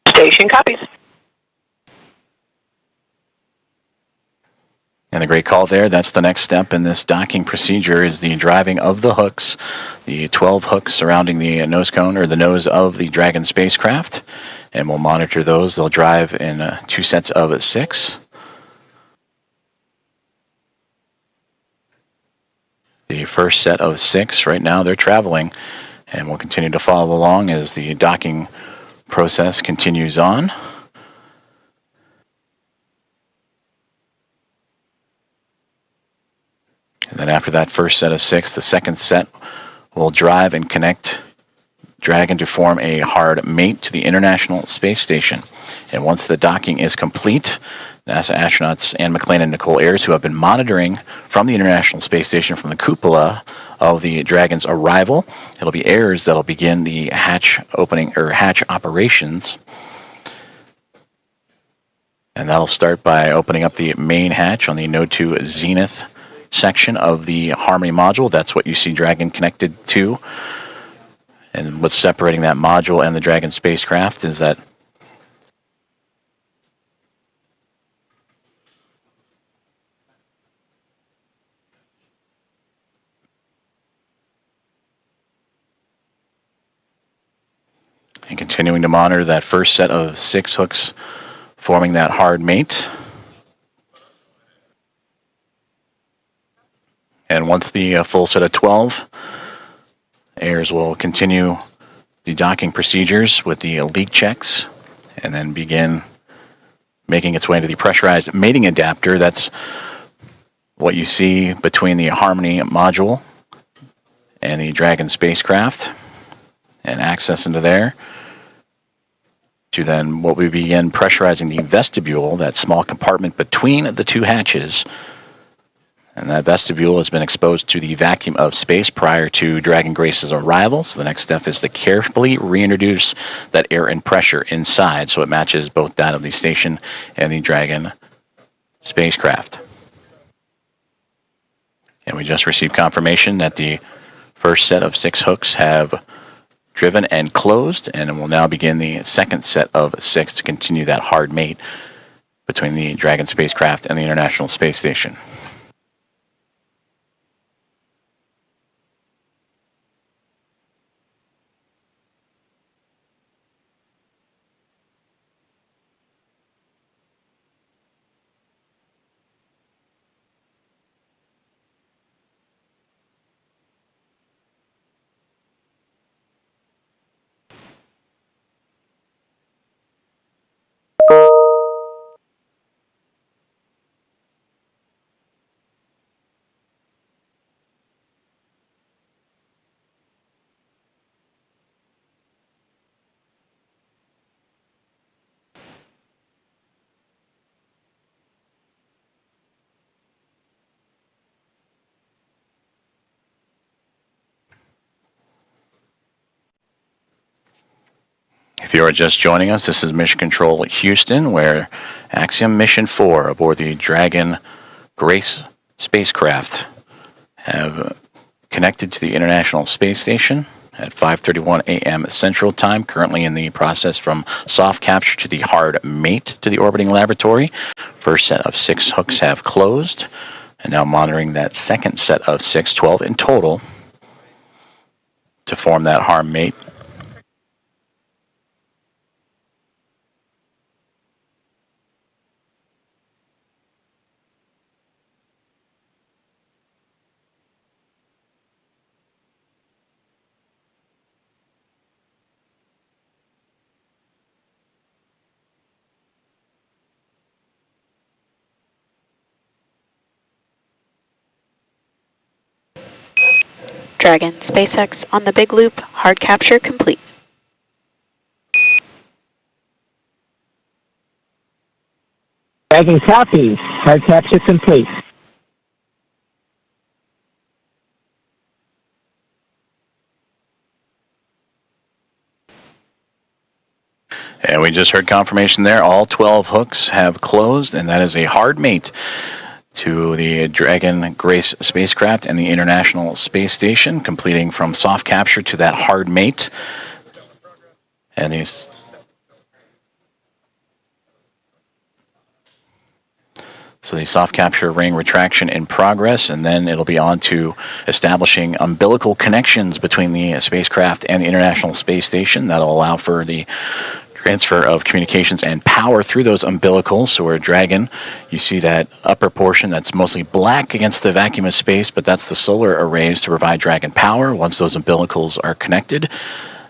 Station copies. And a great call there. That's the next step in this docking procedure, is the driving of the hooks, the 12 hooks surrounding the nose cone or the nose of the Dragon spacecraft. And we'll monitor those. They'll drive in 2 sets of 6. The first set of 6 right now, they're traveling, and we'll continue to follow along as the docking process continues on. And then after that first set of 6, the second set will drive and connect Dragon to form a hard mate to the International Space Station. And once the docking is complete, NASA astronauts Anne McClain and Nicole Ayers, who have been monitoring from the International Space Station from the cupola of the Dragon's arrival, it'll be Ayers that'll begin the hatch opening or hatch operations. And that'll start by opening up the main hatch on the Node 2 Zenith section of the Harmony module. That's what you see Dragon connected to. And what's separating that module and the Dragon spacecraft is that and continuing to monitor that first set of 6 hooks forming that hard mate. And once the full set of 12, Ayers will continue the docking procedures with the leak checks and then begin making its way into the pressurized mating adapter. That's what you see between the Harmony module and the Dragon spacecraft, and access into there to then what we begin pressurizing the vestibule, that small compartment between the 2 hatches. And that vestibule has been exposed to the vacuum of space prior to Dragon Grace's arrival. So the next step is to carefully reintroduce that air and pressure inside so it matches both that of the station and the Dragon spacecraft. And we just received confirmation that the first set of 6 hooks have driven and closed, and we'll now begin the second set of 6 to continue that hard mate between the Dragon spacecraft and the International Space Station. If you are just joining us, this is Mission Control Houston, where Axiom Mission 4 aboard the Dragon Grace spacecraft have connected to the International Space Station at 5:31 a.m. Central Time, currently in the process from soft capture to the hard mate to the orbiting laboratory. First set of 6 hooks have closed, and now monitoring that second set of 6, 12 in total, to form that hard mate. Dragon SpaceX on the big loop, hard capture complete. Dragon copies. Hard capture complete. And we just heard confirmation there. All 12 hooks have closed, and that is a hard mate to the Dragon Grace spacecraft and the International Space Station, completing from soft capture to that hard mate. And these So the soft capture ring retraction in progress, and then it'll be on to establishing umbilical connections between the spacecraft and the International Space Station. That'll allow for the transfer of communications and power through those umbilicals. So where Dragon, you see that upper portion that's mostly black against the vacuum of space, but that's the solar arrays to provide Dragon power. Once those umbilicals are connected,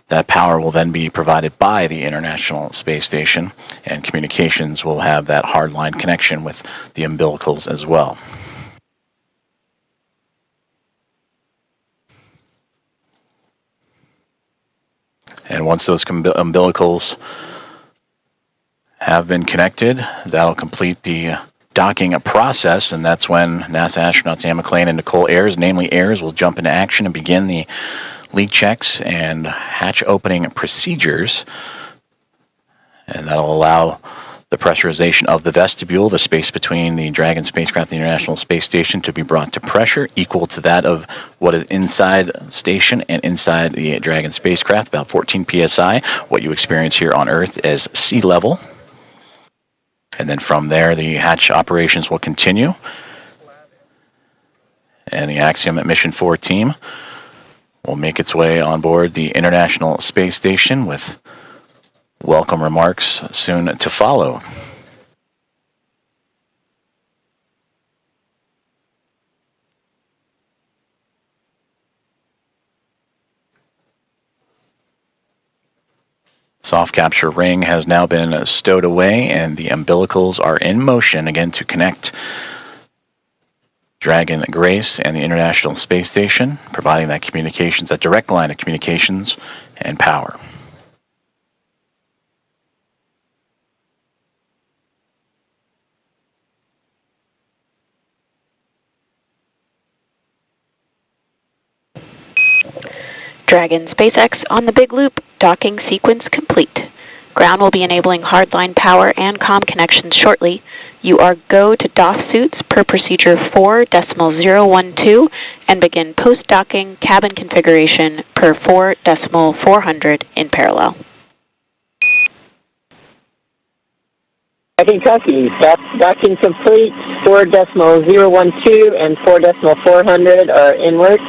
that power will then be provided by the International Space Station, and communications will have that hardline connection with the umbilicals as well. And once those umbilicals have been connected, that'll complete the docking process, and that's when NASA astronauts Anne McClain and Nicole Ayers, namely Ayers, will jump into action and begin the leak checks and hatch opening procedures. And that'll allow the pressurization of the vestibule, the space between the Dragon spacecraft and the International Space Station, to be brought to pressure equal to that of what is inside station and inside the Dragon spacecraft, about 14 psi, what you experience here on Earth as sea level. And then from there, the hatch operations will continue. And the Axiom Mission 4 team will make its way on board the International Space Station with welcome remarks soon to follow. Soft capture ring has now been stowed away, and the umbilicals are in motion again to connect Dragon Grace and the International Space Station, providing that communications, that direct line of communications and power. Dragon SpaceX on the big loop, docking sequence complete. Ground will be enabling hardline power and comm connections shortly. You are go to DOS suits per procedure 4.012 and begin post-docking cabin configuration per 4.400 in parallel. Dragon copies. Docking complete. 4.012 and 4.400 are in work.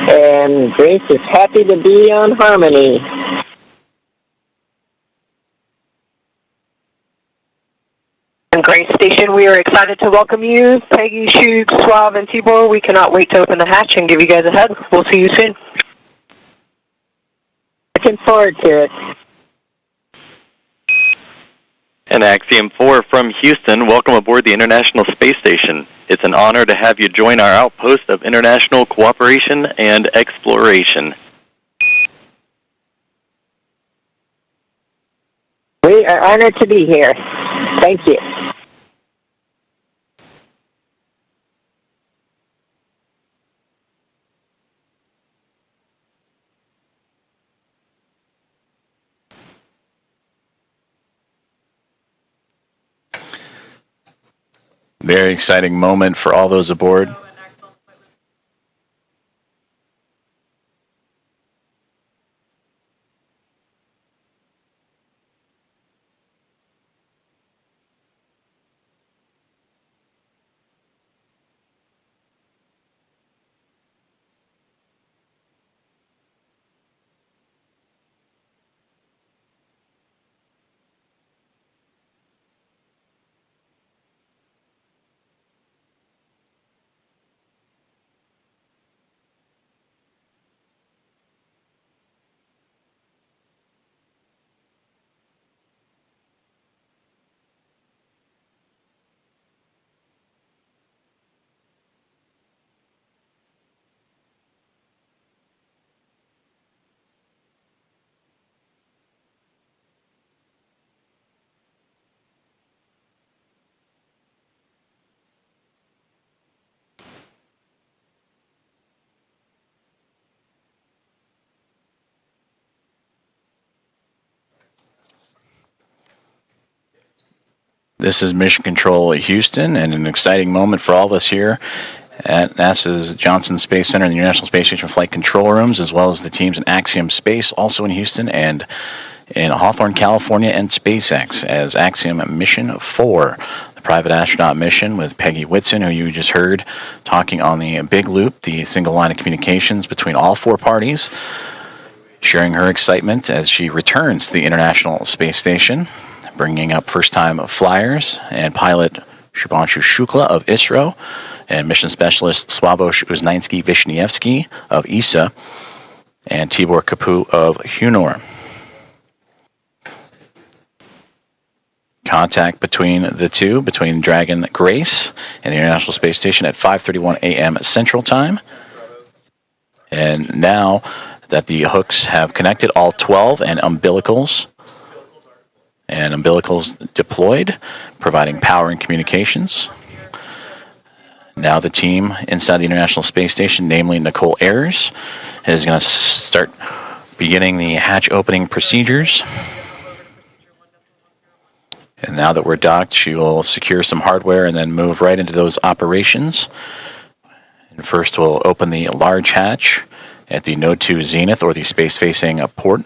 And Grace is happy to be on Harmony. Grace Station, we are excited to welcome you. Peggy, Shug, Suave, and Tibor. We cannot wait to open the hatch and give you guys a hug. We'll see you soon. Looking forward to it. And Axiom-4 from Houston, welcome aboard the International Space Station. It's an honor to have you join our outpost of international cooperation and exploration. We are honored to be here. Thank you. Very exciting moment for all those aboard. This is Mission Control Houston, and an exciting moment for all of us here at NASA's Johnson Space Center and the International Space Station Flight Control Rooms, as well as the teams in Axiom Space, also in Houston, and in Hawthorne, California, and SpaceX as Axiom Mission 4, the private astronaut mission with Peggy Whitson, who you just heard talking on the big loop, the single line of communications between all four parties, sharing her excitement as she returns to the International Space Station, bringing up first-time flyers and pilot Shubhanshu Shukla of ISRO and mission specialist Sławosz Uznański-Wiśniewski of ESA and Tibor Kapu of HUNOR. Contact between the two, between Dragon Grace and the International Space Station at 5:31 a.m. Central Time. And now that the hooks have connected, all 12 and umbilicals deployed, providing power and communications. Now the team inside the International Space Station, namely Nicole Ayers, is going to start beginning the hatch opening procedures. And now that we're docked, she will secure some hardware and then move right into those operations. And first we'll open the large hatch at the Node 2 Zenith, or the space-facing port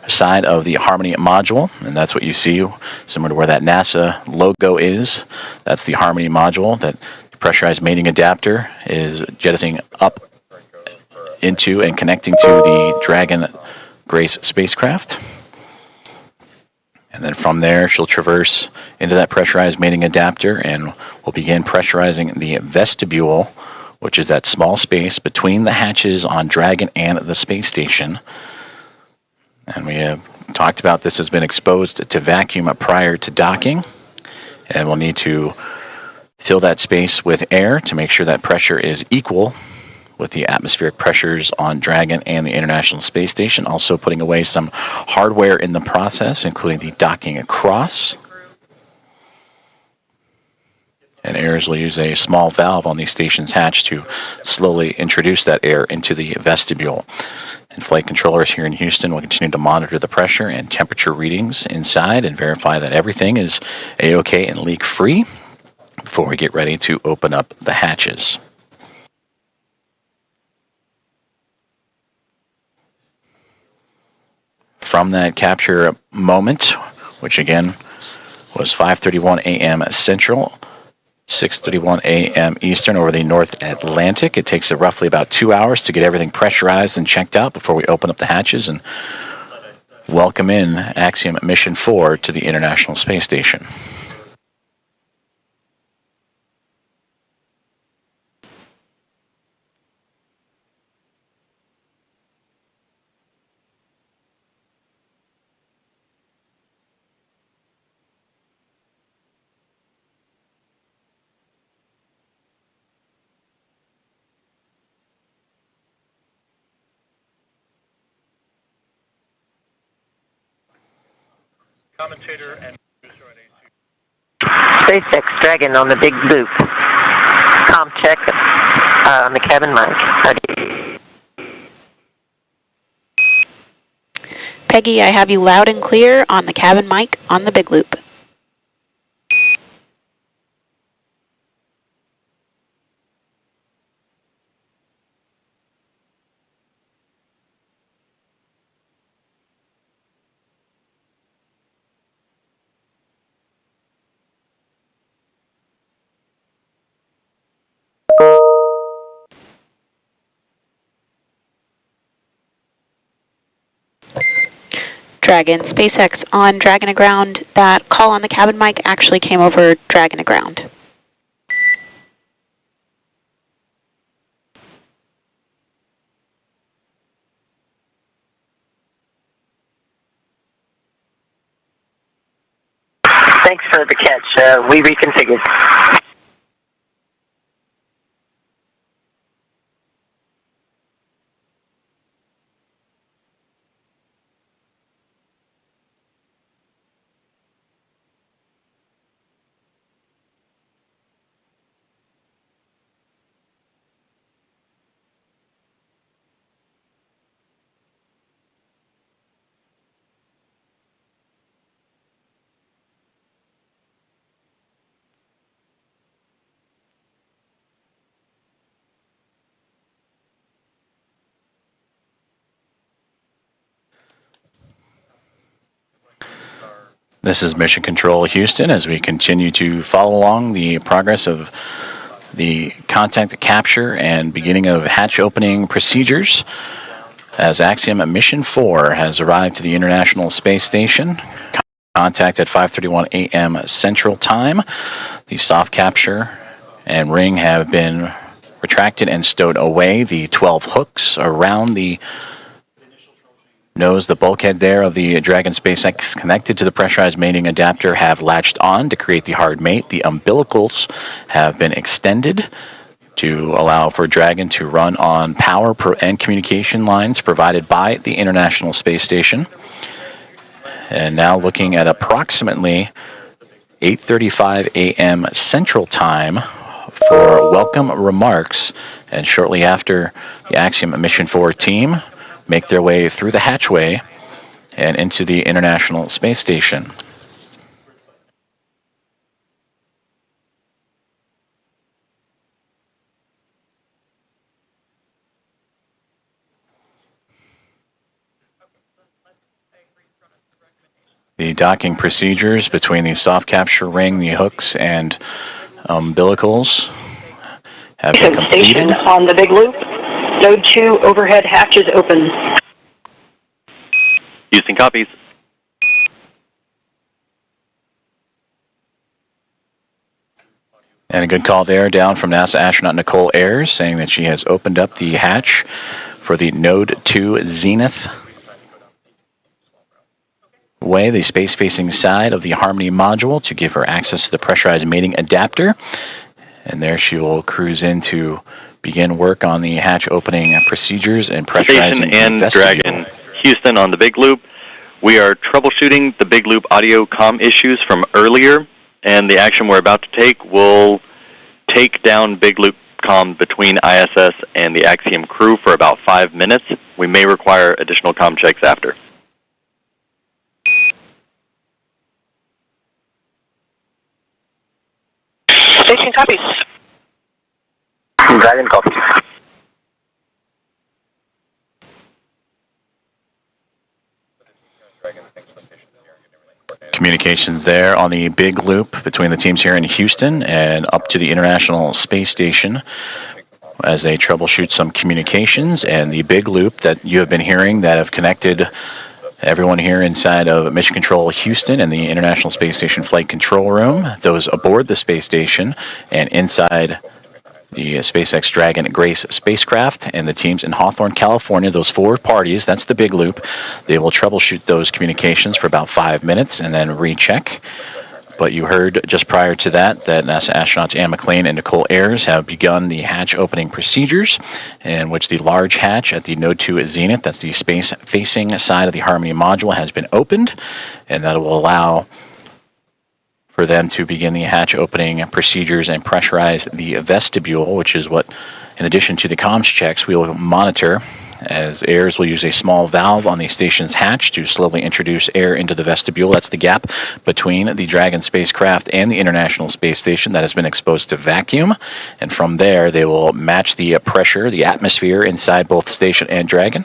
side of the Harmony module, and that's what you see, similar to where that NASA logo is. That's the Harmony module that the pressurized mating adapter is jettisoning up into and connecting to the Dragon Grace spacecraft. And then from there, she'll traverse into that pressurized mating adapter, and we'll begin pressurizing the vestibule, which is that small space between the hatches on Dragon and the space station. And we have talked about this has been exposed to vacuum prior to docking, and we'll need to fill that space with air to make sure that pressure is equal with the atmospheric pressures on Dragon and the International Space Station. Also putting away some hardware in the process, including the docking across. And Ayers will use a small valve on the station's hatch to slowly introduce that air into the vestibule. And flight controllers here in Houston will continue to monitor the pressure and temperature readings inside and verify that everything is A-OK and leak-free before we get ready to open up the hatches. From that capture moment, which again was 5:31 a.m. Central, 6:31 a.m. Eastern over the North Atlantic. It takes roughly about 2 hours to get everything pressurized and checked out before we open up the hatches and welcome in Axiom Mission 4 to the International Space Station. Commentator and producer at SpaceX Dragon on the big loop. Com check on the cabin mic. Peggy, I have you loud and clear on the cabin mic on the big loop. Dragon, SpaceX on Dragon aground. That call on the cabin mic actually came over Dragon aground. Thanks for the catch. We reconfigured. This is Mission Control Houston as we continue to follow along the progress of the contact capture and beginning of hatch opening procedures as Axiom Mission 4 has arrived to the International Space Station. Contact at 5:31 a.m. Central Time. The soft capture and ring have been retracted and stowed away. The 12 hooks around the nose, the bulkhead there of the Dragon SpaceX connected to the pressurized mating adapter have latched on to create the hard mate. The umbilicals have been extended to allow for Dragon to run on power and communication lines provided by the International Space Station. And now looking at approximately 8:35 a.m. Central Time for welcome remarks, and shortly after the Axiom Mission 4 team make their way through the hatchway and into the International Space Station. The docking procedures between the soft capture ring, the hooks, and umbilicals have been completed. Station on the big loop. Node 2 overhead hatch is open. Houston copies. And a good call there down from NASA astronaut Nicole Ayers saying that she has opened up the hatch for the Node 2 Zenith way, the space-facing side of the Harmony module, to give her access to the pressurized mating adapter. And there she will cruise in to begin work on the hatch opening procedures and pressurizing Station and the vestibule. Dragon, Houston on the big loop. We are troubleshooting the big loop audio comm issues from earlier, and the action we're about to take will take down big loop comm between ISS and the Axiom crew for about 5 minutes. We may require additional comm checks after. Station copies. Dragon copies. Communications there on the big loop between the teams here in Houston and up to the International Space Station as they troubleshoot some communications, and the big loop that you have been hearing that have connected everyone here inside of Mission Control Houston and the International Space Station Flight Control Room, those aboard the space station and inside the SpaceX Dragon Grace spacecraft, and the teams in Hawthorne, California, those 4 parties, that's the big loop. They will troubleshoot those communications for about 5 minutes and then recheck. But you heard just prior to that NASA astronauts Anne McLean and Nicole Ayers have begun the hatch opening procedures, in which the large hatch at the Node 2 Zenith, that's the space-facing side of the Harmony module, has been opened, and that will allow for them to begin the hatch opening procedures and pressurize the vestibule, which is what, in addition to the comms checks, we will monitor, as Ayers will use a small valve on the station's hatch to slowly introduce air into the vestibule. That's the gap between the Dragon spacecraft and the International Space Station that has been exposed to vacuum. And from there, they will match the pressure, the atmosphere inside both station and Dragon.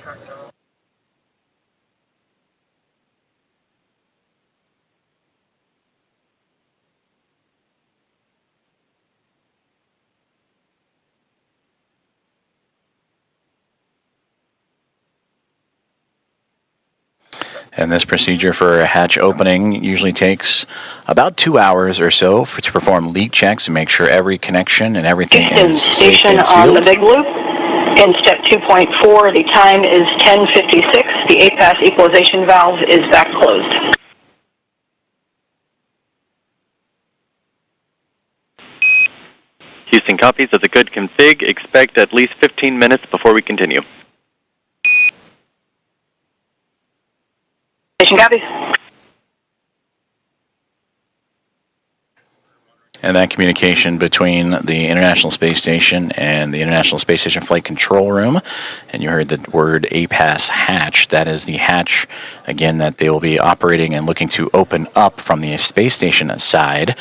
And this procedure for a hatch opening usually takes about 2 hours or so to perform leak checks and make sure every connection and everything is safe Station and sealed. on the big loop. In step 2.4, the time is 10:56. The APAS equalization valve is back closed. Houston, copies of the good config. Expect at least 15 minutes before we continue. Station copies. And that communication between the International Space Station and the International Space Station Flight Control Room, and you heard the word APAS hatch. That is the hatch, again, that they will be operating and looking to open up from the space station side.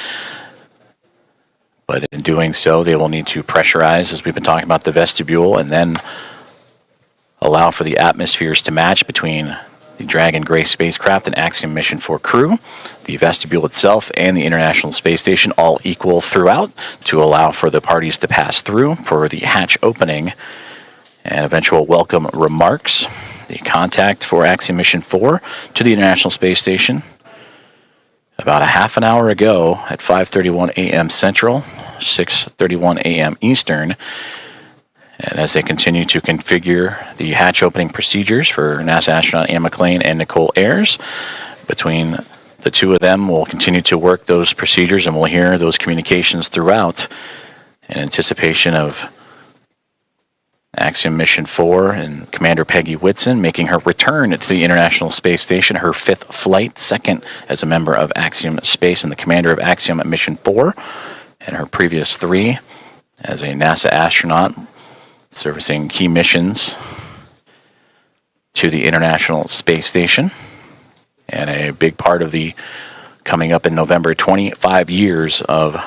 But in doing so, they will need to pressurize, as we've been talking about, the vestibule, and then allow for the atmospheres to match between the Dragon Grace spacecraft and Axiom Mission 4 crew, the vestibule itself, and the International Space Station, all equal throughout to allow for the parties to pass through for the hatch opening and eventual welcome remarks. The contact for Axiom Mission 4 to the International Space Station about a half an hour ago at 5:31 a.m. Central, 6:31 a.m. Eastern. And as they continue to configure the hatch opening procedures for NASA astronaut Anne McClain and Nicole Ayers, between the two of them, we'll continue to work those procedures, and we'll hear those communications throughout in anticipation of Axiom Mission 4 and Commander Peggy Whitson making her return to the International Space Station, her 5th flight, 2nd as a member of Axiom Space and the commander of Axiom Mission 4, and her previous 3 as a NASA astronaut servicing key missions to the International Space Station. And a big part of the coming up in November, 25 years of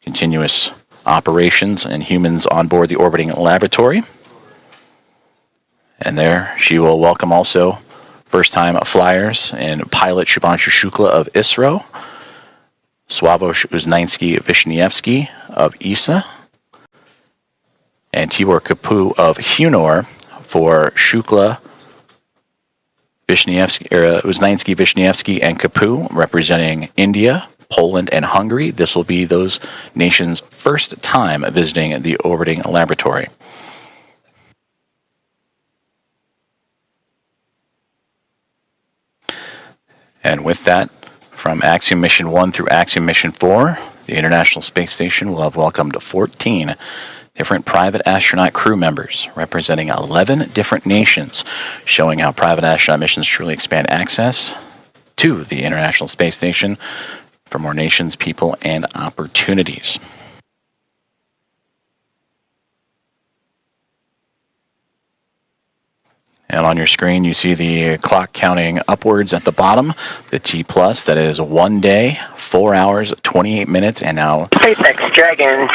continuous operations and humans on board the orbiting laboratory. And there she will welcome also first-time flyers and pilot Shubhanshu Shukla of ISRO, Sławomir Uznański-Wiśniewski of ESA, and Tibor Kapu of Hunor for Shukla, Uznański-Wiśniewski, and Kapu representing India, Poland, and Hungary. This will be those nations' first time visiting the orbiting laboratory. And with that, from Axiom Mission 1 through Axiom Mission 4, the International Space Station will have welcomed 14 different private astronaut crew members representing 11 different nations, showing how private astronaut missions truly expand access to the International Space Station for more nations, people, and opportunities. And on your screen, you see the clock counting upwards at the bottom, the T+, that is 1 day, 4 hours, 28 minutes, and now SpaceX Dragon.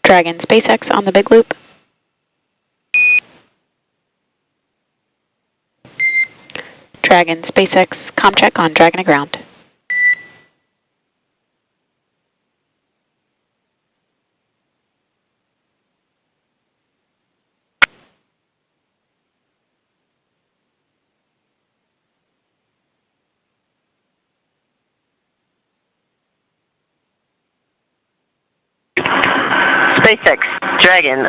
Dragon SpaceX on the big loop. Dragon SpaceX ComCheck on Dragon to ground. SpaceX Dragon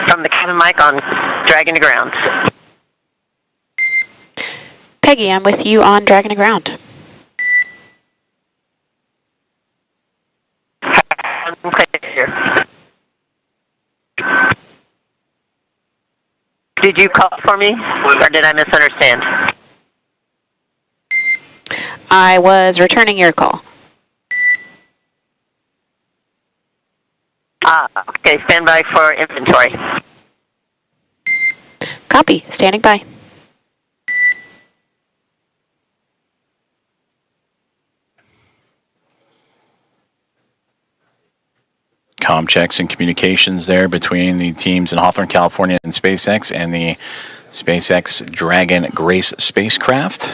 from the cabin mic on Dragon to ground. Peggy, I'm with you on Dragon to ground. Did you call for me, or did I misunderstand? I was returning your call. Okay, stand by for inventory. Copy, standing by. comm checks and communications there between the teams in Hawthorne, California and SpaceX and the SpaceX Dragon Grace spacecraft.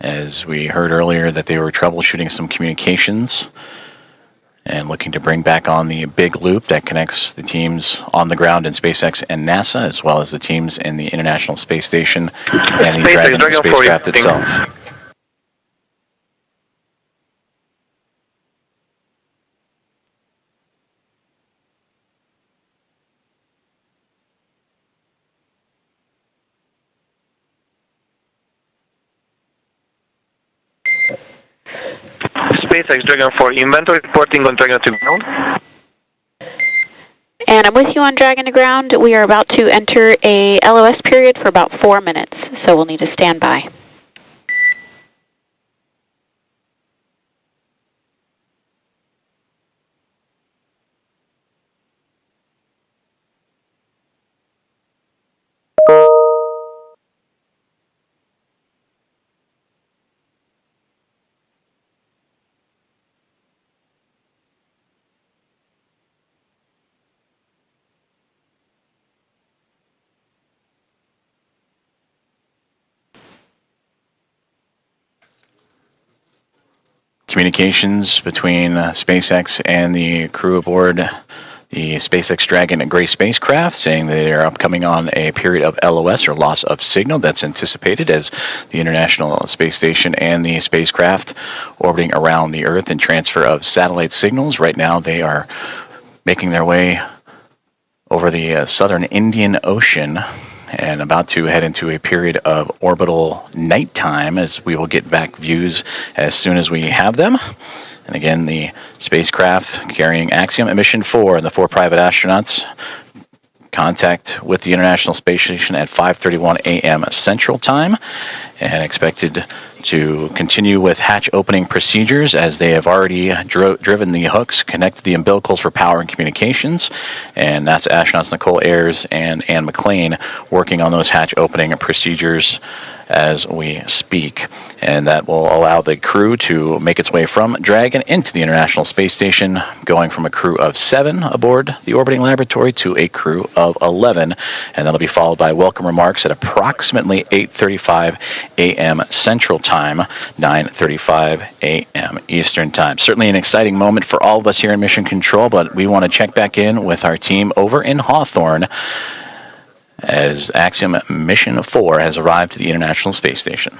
as we heard earlier that they were troubleshooting some communications and looking to bring back on the big loop that connects the teams on the ground in SpaceX and NASA, as well as the teams in the International Space Station and the Dragon spacecraft itself. SpaceX Dragon 4 inventory reporting on Dragon to ground. And I'm with you on Dragon to ground. We are about to enter a LOS period for about 4 minutes, so we'll need to stand by. Communications between SpaceX and the crew aboard the SpaceX Dragon Gray spacecraft, saying they are upcoming on a period of LOS, or loss of signal, that's anticipated as the International Space Station and the spacecraft orbiting around the Earth and transfer of satellite signals. Right now they are making their way over the southern Indian Ocean and about to head into a period of orbital nighttime, as we will get back views as soon as we have them. And again, the spacecraft carrying Axiom-4 and the 4 private astronauts contact with the International Space Station at 5:31 a.m. Central Time, and expected to continue with hatch opening procedures as they have already driven the hooks, connected the umbilicals for power and communications, and NASA astronauts Nicole Ayers and Ann McLean working on those hatch opening procedures as we speak. And that will allow the crew to make its way from Dragon into the International Space Station, going from a crew of 7 aboard the orbiting laboratory to a crew of 11. And that'll be followed by welcome remarks at approximately 8:35 a.m. Central Time, 9:35 a.m. Eastern Time. Certainly an exciting moment for all of us here in Mission Control, but we want to check back in with our team over in Hawthorne as Axiom Mission 4 has arrived to the International Space Station.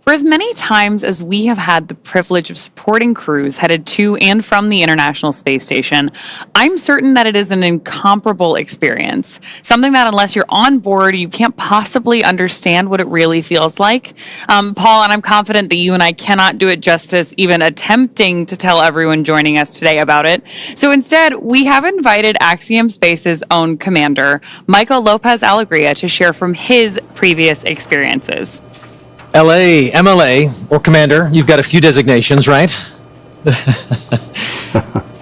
For as many times as we have had the privilege of supporting crews headed to and from the International Space Station, I'm certain that it is an incomparable experience. Something that unless you're on board, you can't possibly understand what it really feels like. Paul, and I'm confident that you and I cannot do it justice even attempting to tell everyone joining us today about it. So instead, we have invited Axiom Space's own commander, Michael Lopez Alegria, to share from his previous experiences. LA, MLA, or Commander, you've got a few designations, right?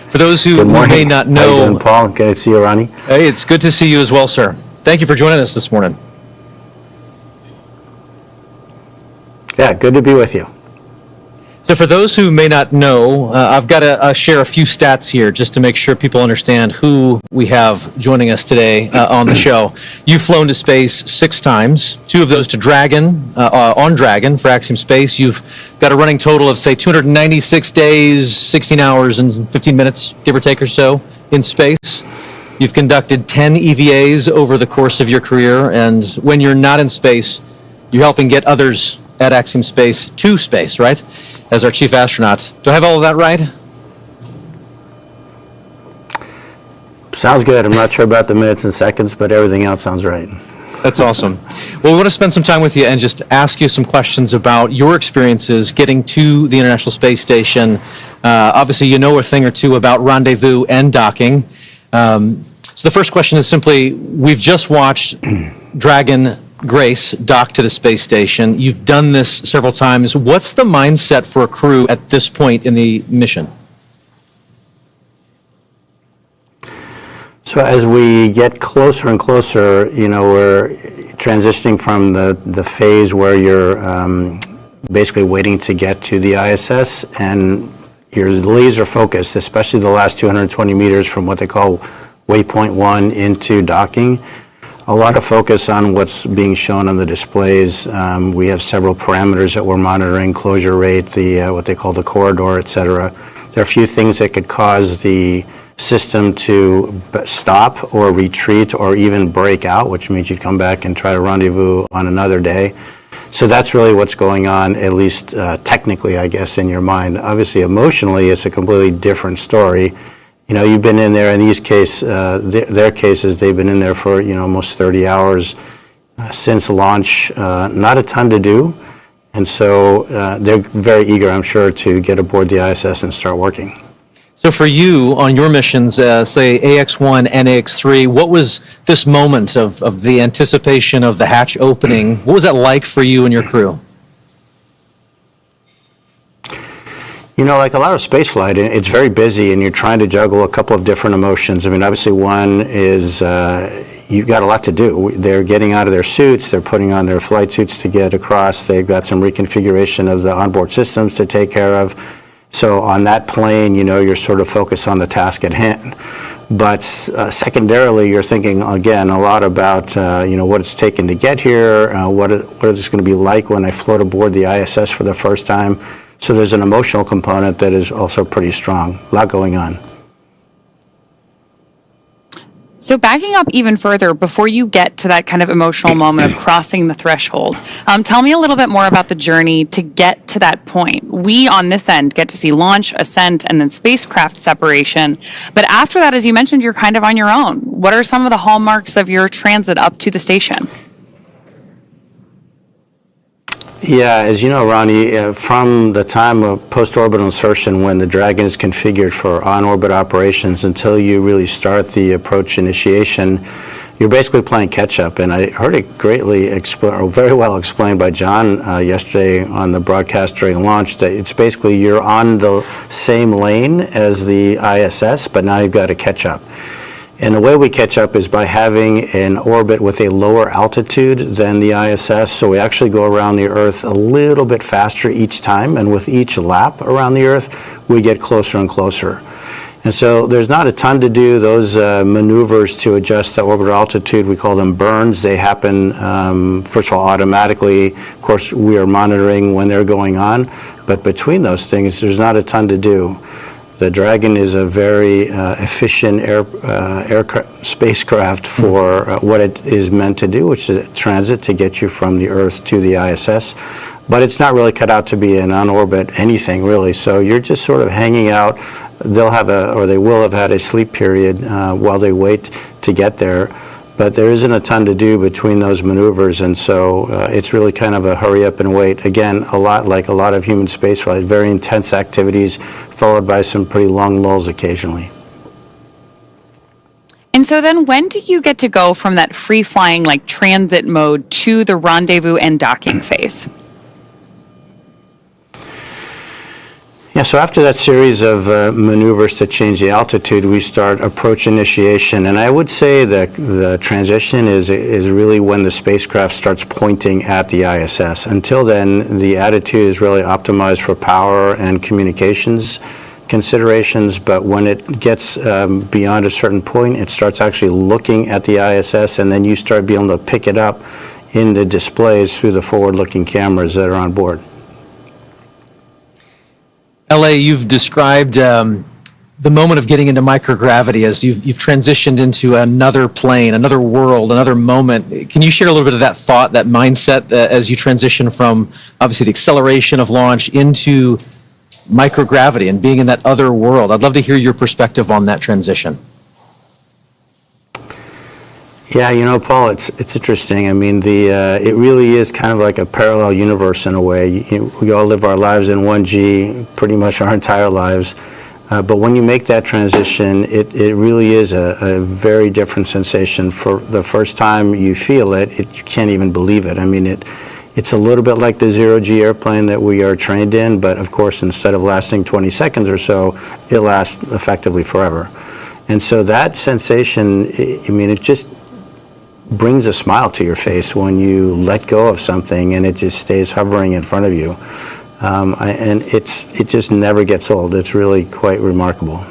For those who may not know... How you doing, Paul? Good to see you, Ronnie. Hey, it's good to see you as well, sir. Thank you for joining us this morning. Yeah, good to be with you. So for those who may not know, I've got to share a few stats here just to make sure people understand who we have joining us today on the show. You've flown to space 6 times, 2 of those to Dragon, on Dragon for Axiom Space. You've got a running total of, say, 296 days, 16 hours, and 15 minutes, give or take or so, in space. You've conducted 10 EVAs over the course of your career, and when you're not in space, you're helping get others at Axiom Space to space, right? As our chief astronaut. Do I have all of that right? Sounds good. I'm not sure about the minutes and seconds, but everything else sounds right. That's awesome. Well, we want to spend some time with you and just ask you some questions about your experiences getting to the International Space Station. Obviously, you know a thing or two about rendezvous and docking. So the first question is simply, we've just watched Dragon Grace dock to the space station. You've done this several times. What's the mindset for a crew at this point in the mission? So as we get closer and closer, you know, we're transitioning from the phase where you're basically waiting to get to the ISS, and you're laser focused, especially the last 220 meters from what they call waypoint 1 into docking. a lot of focus on what's being shown on the displays. We have several parameters that we're monitoring: closure rate, the what they call the corridor, et cetera. There are a few things that could cause the system to stop or retreat or even break out, which means you'd come back and try to rendezvous on another day. So that's really what's going on, at least technically, I guess, in your mind. Obviously, emotionally, it's a completely different story. You know, you've been in there. In these their cases, they've been in there for almost 30 hours since launch. Not a ton to do, and so they're very eager, I'm sure, to get aboard the ISS and start working. So for you, on your missions, say AX-1 and AX-3, what was this moment of the anticipation of the hatch opening? What was that like for you and your crew? You know, like a lot of spaceflight, it's very busy, and you're trying to juggle a couple of different emotions. I mean, obviously, one is you've got a lot to do. They're getting out of their suits. They're putting on their flight suits to get across. They've got some reconfiguration of the onboard systems to take care of. So on that plane, you're sort of focused on the task at hand. But secondarily, you're thinking, again, a lot about, what it's taken to get here, what is this going to be like when I float aboard the ISS for the first time. So there's an emotional component that is also pretty strong. A lot going on. So backing up even further, before you get to that kind of emotional moment of crossing the threshold, tell me a little bit more about the journey to get to that point. We, on this end, get to see launch, ascent, and then spacecraft separation. But after that, as you mentioned, you're kind of on your own. What are some of the hallmarks of your transit up to the station? Yeah, as you know, Ronnie, from the time of post-orbital insertion, when the Dragon is configured for on-orbit operations, until you really start the approach initiation, you're basically playing catch-up. And I heard it very well explained by John yesterday on the broadcast during launch, that it's basically you're on the same lane as the ISS, but now you've got to catch up. And the way we catch up is by having an orbit with a lower altitude than the ISS. So we actually go around the Earth a little bit faster each time. And with each lap around the Earth, we get closer and closer. And so there's not a ton to do. Those maneuvers to adjust the orbital altitude, we call them burns. They happen, first of all, automatically. Of course, we are monitoring when they're going on. But between those things, there's not a ton to do. The Dragon is a very efficient spacecraft for what it is meant to do, which is transit to get you from the Earth to the ISS. But it's not really cut out to be an on-orbit anything, really. So you're just sort of hanging out. They will have had a sleep period while they wait to get there. But there isn't a ton to do between those maneuvers, and so it's really kind of a hurry up and wait. Again, a lot like a lot of human spaceflight, very intense activities, followed by some pretty long lulls occasionally. And so then when do you get to go from that free-flying, like transit mode, to the rendezvous and docking phase? Yeah, so after that series of maneuvers to change the altitude, we start approach initiation. And I would say that the transition is really when the spacecraft starts pointing at the ISS. Until then, the attitude is really optimized for power and communications considerations. But when it gets beyond a certain point, it starts actually looking at the ISS, and then you start being able to pick it up in the displays through the forward-looking cameras that are on board. LA, you've described the moment of getting into microgravity as you've transitioned into another plane, another world, another moment. Can you share a little bit of that thought, that mindset as you transition from obviously the acceleration of launch into microgravity and being in that other world? I'd love to hear your perspective on that transition. Yeah, Paul, it's interesting. I mean, it really is kind of like a parallel universe in a way. We all live our lives in 1G pretty much our entire lives. But when you make that transition, it really is a very different sensation. For the first time you feel it, you can't even believe it. I mean, it's a little bit like the zero-G airplane that we are trained in, but of course, instead of lasting 20 seconds or so, it lasts effectively forever. And so that sensation, it just brings a smile to your face when you let go of something and it just stays hovering in front of you. And it just never gets old. It's really quite remarkable.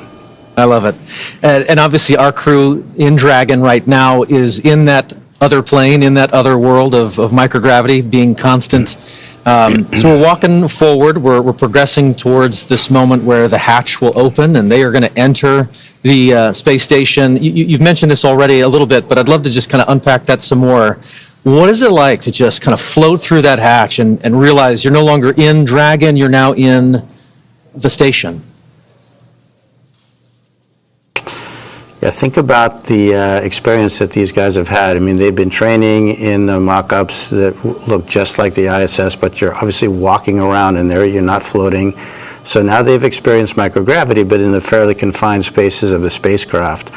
I love it. And obviously our crew in Dragon right now is in that other plane, in that other world of microgravity being constant. So we're walking forward, we're progressing towards this moment where the hatch will open and they are going to enter the space station. You've mentioned this already a little bit, but I'd love to just kind of unpack that some more. What is it like to just kind of float through that hatch and realize you're no longer in Dragon, you're now in the station? Yeah, think about the experience that these guys have had. I mean, they've been training in the mock-ups that look just like the ISS, but you're obviously walking around in there, you're not floating. So now they've experienced microgravity, but in the fairly confined spaces of the spacecraft.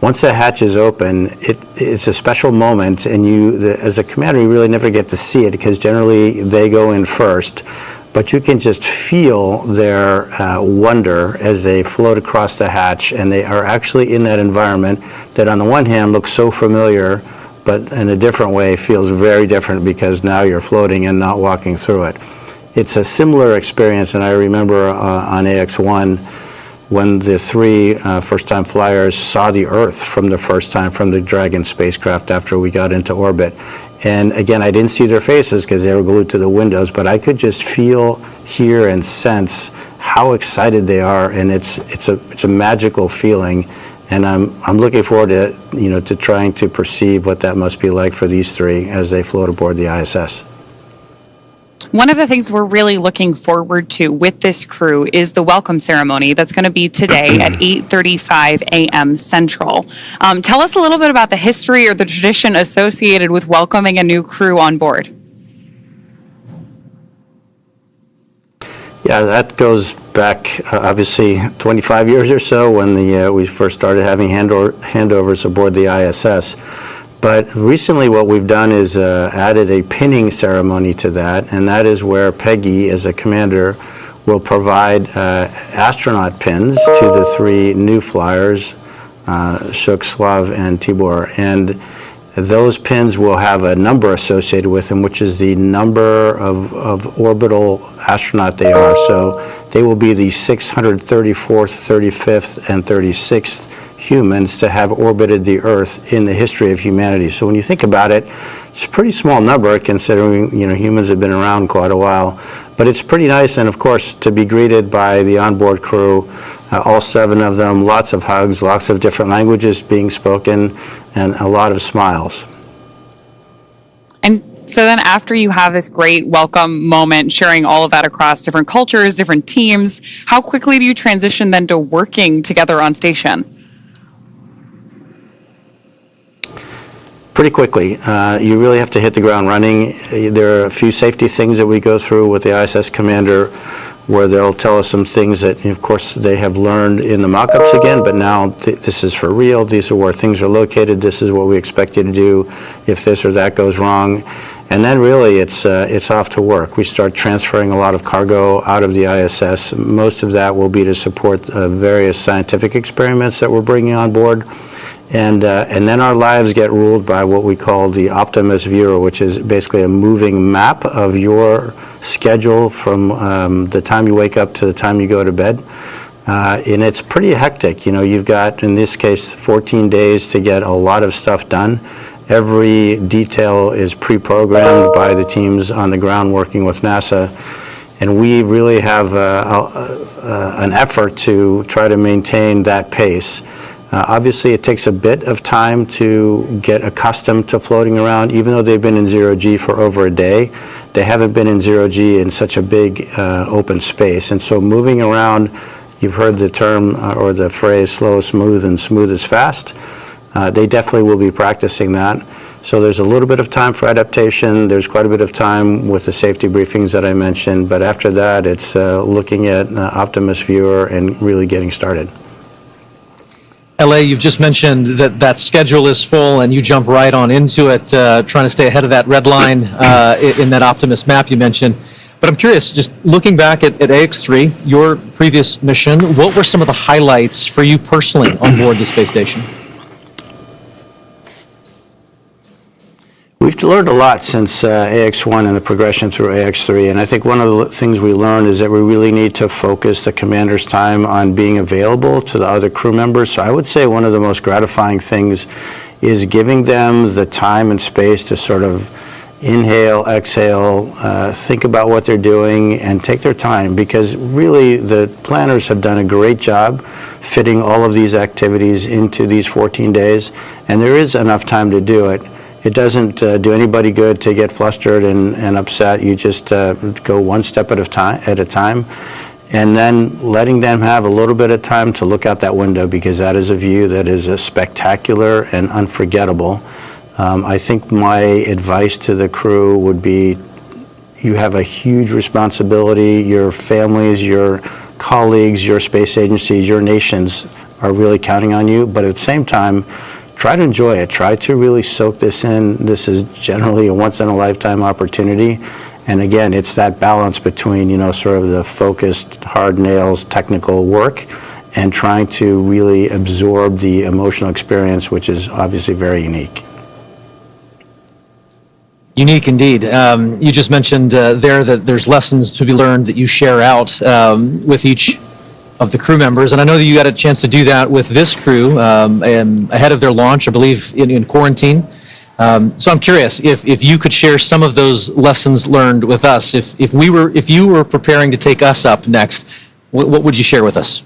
Once the hatch is open, it's a special moment, and as a commander, you really never get to see it because generally they go in first. But you can just feel their wonder as they float across the hatch, and they are actually in that environment that on the one hand looks so familiar, but in a different way feels very different because now you're floating and not walking through it. It's a similar experience, and I remember on AX-1 when the three first-time flyers saw the Earth from the first time from the Dragon spacecraft after we got into orbit. And again, I didn't see their faces because they were glued to the windows, but I could just feel, hear, and sense how excited they are, and it's a magical feeling. And I'm looking forward to trying to perceive what that must be like for these three as they float aboard the ISS. One of the things we're really looking forward to with this crew is the welcome ceremony that's going to be today at 8:35 a.m. Central. Tell us a little bit about the history or the tradition associated with welcoming a new crew on board. Yeah, that goes back obviously 25 years or so when we first started having handovers aboard the ISS. But recently what we've done is added a pinning ceremony to that, and that is where Peggy, as a commander, will provide astronaut pins to the three new flyers, Shuk, Slav, and Tibor. And those pins will have a number associated with them, which is the number of orbital astronaut they are. So they will be the 634th, 35th, and 36th humans to have orbited the Earth in the history of humanity. So when you think about it, it's a pretty small number considering humans have been around quite a while. But it's pretty nice, and of course to be greeted by the onboard crew, all 7 of them, lots of hugs, lots of different languages being spoken, and a lot of smiles. And so then after you have this great welcome moment, sharing all of that across different cultures, different teams, how quickly do you transition then to working together on station? Pretty quickly. You really have to hit the ground running. There are a few safety things that we go through with the ISS commander where they'll tell us some things that, of course, they have learned in the mock-ups again, but now this is for real. These are where things are located. This is what we expect you to do if this or that goes wrong. And then really it's off to work. We start transferring a lot of cargo out of the ISS. Most of that will be to support various scientific experiments that we're bringing on board. And then our lives get ruled by what we call the Optimus Viewer, which is basically a moving map of your schedule from the time you wake up to the time you go to bed. And it's pretty hectic. You've got, in this case, 14 days to get a lot of stuff done. Every detail is pre-programmed by the teams on the ground working with NASA. And we really have an effort to try to maintain that pace. Obviously, it takes a bit of time to get accustomed to floating around. Even though they've been in zero-G for over a day, they haven't been in zero-G in such a big open space. And so moving around, you've heard the term or the phrase slow, smooth, and smooth is fast. They definitely will be practicing that. So there's a little bit of time for adaptation. There's quite a bit of time with the safety briefings that I mentioned. But after that, it's looking at Optimus Viewer and really getting started. LA, you've just mentioned that schedule is full and you jump right on into it, trying to stay ahead of that red line in that Optimus map you mentioned. But I'm curious, just looking back at AX-3, your previous mission, what were some of the highlights for you personally on board the space station? We've learned a lot since AX-1 and the progression through AX-3, and I think one of the things we learned is that we really need to focus the commander's time on being available to the other crew members. So I would say one of the most gratifying things is giving them the time and space to sort of inhale, exhale, think about what they're doing, and take their time, because really the planners have done a great job fitting all of these activities into these 14 days, and there is enough time to do it. It doesn't do anybody good to get flustered and upset. You just go one step at a time, and then letting them have a little bit of time to look out that window, because that is a view that is spectacular and unforgettable. I think my advice to the crew would be, you have a huge responsibility. Your families, your colleagues, your space agencies, your nations are really counting on you, but at the same time, try to enjoy it. Try to really soak this in. This is generally a once-in-a-lifetime opportunity. And again, it's that balance between, sort of the focused, hard nails, technical work, and trying to really absorb the emotional experience, which is obviously very unique. Unique indeed. You just mentioned there that there's lessons to be learned that you share out with each of the crew members, and I know that you got a chance to do that with this crew ahead of their launch, I believe, in quarantine. So I'm curious if you could share some of those lessons learned with us. If you were preparing to take us up next, what would you share with us?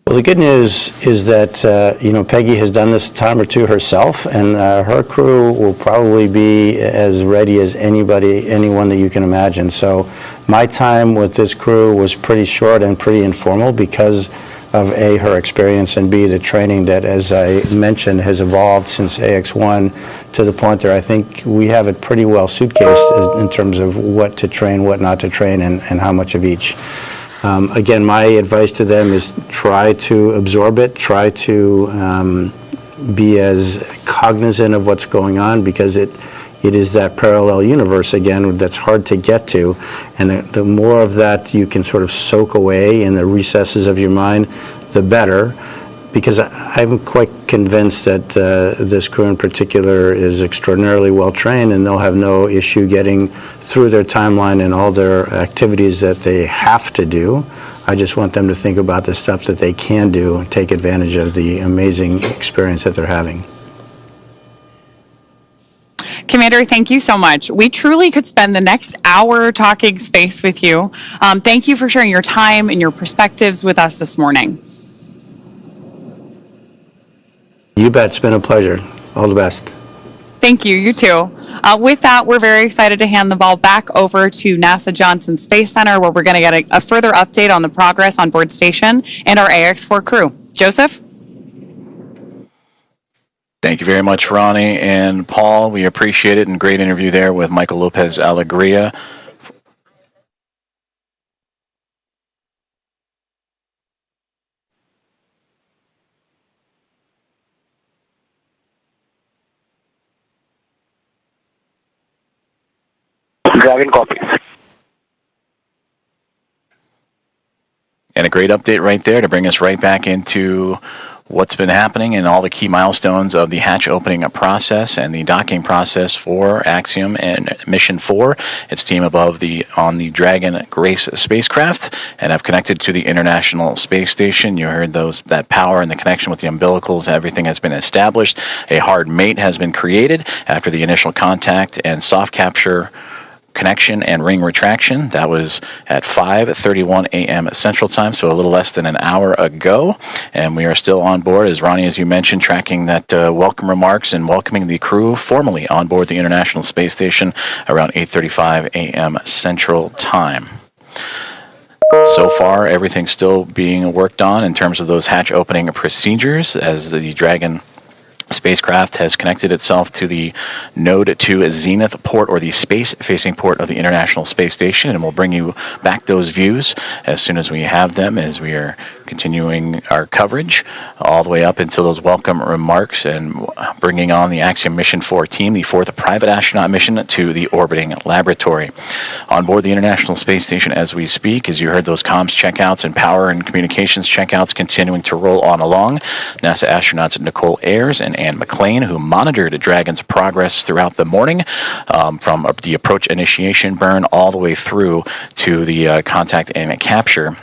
Well, the good news is that, Peggy has done this a time or two herself, and her crew will probably be as ready as anyone that you can imagine. So my time with this crew was pretty short and pretty informal because of A, her experience, and B, the training that, as I mentioned, has evolved since AX1 to the point that I think we have it pretty well suitcased in terms of what to train, what not to train, and how much of each. Again, my advice to them is try to absorb it, try to be as cognizant of what's going on, because it is that parallel universe, again, that's hard to get to. And the more of that you can sort of soak away in the recesses of your mind, the better. Because I'm quite convinced that this crew in particular is extraordinarily well trained, and they'll have no issue getting through their timeline and all their activities that they have to do. I just want them to think about the stuff that they can do and take advantage of the amazing experience that they're having. Commander, thank you so much. We truly could spend the next hour talking space with you. Thank you for sharing your time and your perspectives with us this morning. You bet. It's been a pleasure. All the best. Thank you. You too. With that, we're very excited to hand the ball back over to NASA Johnson Space Center, where we're going to get a further update on the progress on board station and our AX-4 crew. Joseph? Thank you very much, Ronnie and Paul. We appreciate it, and great interview there with Michael Lopez Alegria. Dragon copies. And a great update right there to bring us right back into what's been happening and all the key milestones of the hatch opening process and the docking process for Axiom and Mission 4. Its team on the Dragon Grace spacecraft, and have connected to the International Space Station. You heard that power and the connection with the umbilicals. Everything has been established. A hard mate has been created after the initial contact and soft capture connection and ring retraction. That was at 5:31 a.m. Central Time, so a little less than an hour ago. And we are still on board, as Ronnie, as you mentioned, tracking that welcome remarks and welcoming the crew formally on board the International Space Station around 8:35 a.m. Central Time. So far, everything's still being worked on in terms of those hatch opening procedures, as the Dragon spacecraft has connected itself to the Node 2 Zenith port, or the space-facing port of the International Space Station, and we'll bring you back those views as soon as we have them, as we are continuing our coverage all the way up until those welcome remarks and bringing on the Axiom Mission 4 team, the fourth private astronaut mission to the orbiting laboratory. On board the International Space Station as we speak, as you heard, those comms checkouts and power and communications checkouts continuing to roll on along. NASA astronauts Nicole Ayers and Anne McLean, who monitored Dragon's progress throughout the morning, from the approach initiation burn all the way through to the contact and capture,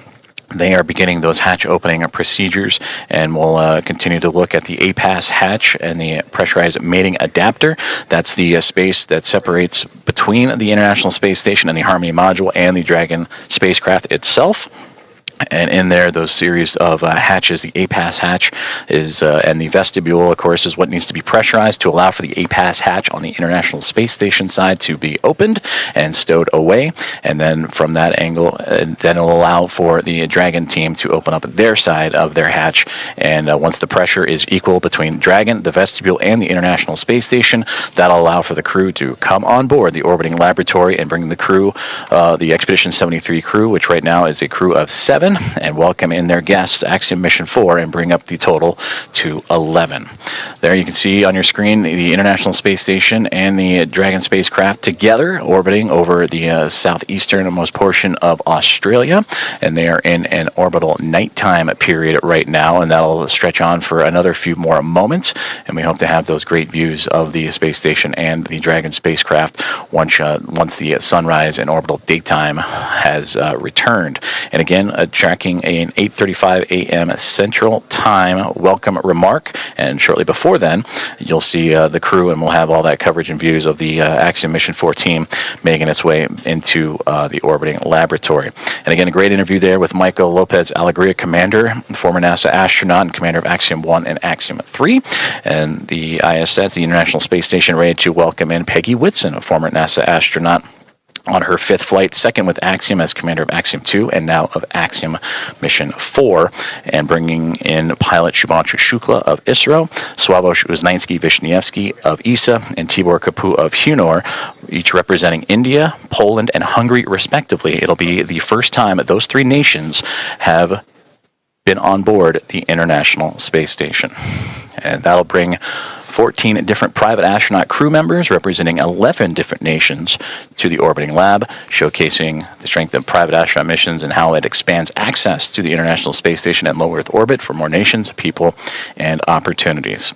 They are beginning those hatch opening procedures, and we'll continue to look at the APAS hatch and the pressurized mating adapter. That's the space that separates between the International Space Station and the Harmony module and the Dragon spacecraft itself. And in there, those series of hatches, the APAS hatch is, and the vestibule, of course, is what needs to be pressurized to allow for the APAS hatch on the International Space Station side to be opened and stowed away. And then from that angle, then it'll allow for the Dragon team to open up their side of their hatch. And once the pressure is equal between Dragon, the vestibule, and the International Space Station, that'll allow for the crew to come on board the orbiting laboratory and bring the crew, the Expedition 73 crew, which right now is a crew of 7, and welcome in their guests, Axiom Mission 4, and bring up the total to 11. There you can see on your screen the International Space Station and the Dragon spacecraft together orbiting over the southeasternmost portion of Australia, and they are in an orbital nighttime period right now, and that'll stretch on for another few more moments, and we hope to have those great views of the space station and the Dragon spacecraft once the sunrise and orbital daytime has returned. And again, tracking an 8:35 a.m. Central Time welcome remark, and shortly before then, you'll see the crew, and we'll have all that coverage and views of the Axiom Mission 4 team making its way into the orbiting laboratory. And again, a great interview there with Michael Lopez Alegria, commander, former NASA astronaut and commander of Axiom-1 and Axiom-3, and the ISS, the International Space Station, ready to welcome in Peggy Whitson, a former NASA astronaut, on her 5th flight, second with Axiom as commander of Axiom-2 and now of Axiom Mission 4, and bringing in pilot Shubhanshu Shukla of ISRO, Sławomir Uznański-Wiśniewski of ESA, and Tibor Kapu of Hunor, each representing India, Poland, and Hungary respectively. It'll be the first time that those 3 nations have been on board the International Space Station. And that'll bring 14 different private astronaut crew members representing 11 different nations to the orbiting lab, showcasing the strength of private astronaut missions and how it expands access to the International Space Station and low Earth orbit for more nations, people, and opportunities.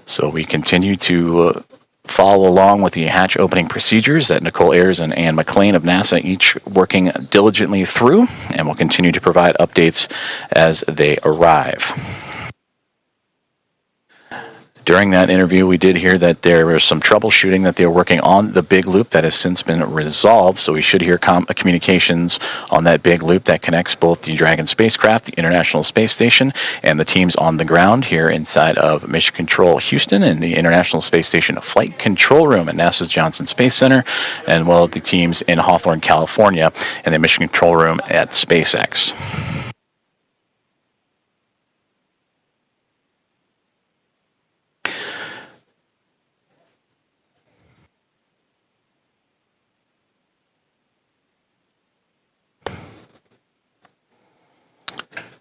So we continue to follow along with the hatch opening procedures that Nicole Ayers and Anne McLean of NASA each working diligently through, and we'll continue to provide updates as they arrive. During that interview, we did hear that there was some troubleshooting that they were working on the big loop that has since been resolved. So we should hear communications on that big loop that connects both the Dragon spacecraft, the International Space Station, and the teams on the ground here inside of Mission Control Houston and the International Space Station Flight Control Room at NASA's Johnson Space Center, and well, the teams in Hawthorne, California, and the Mission Control Room at SpaceX.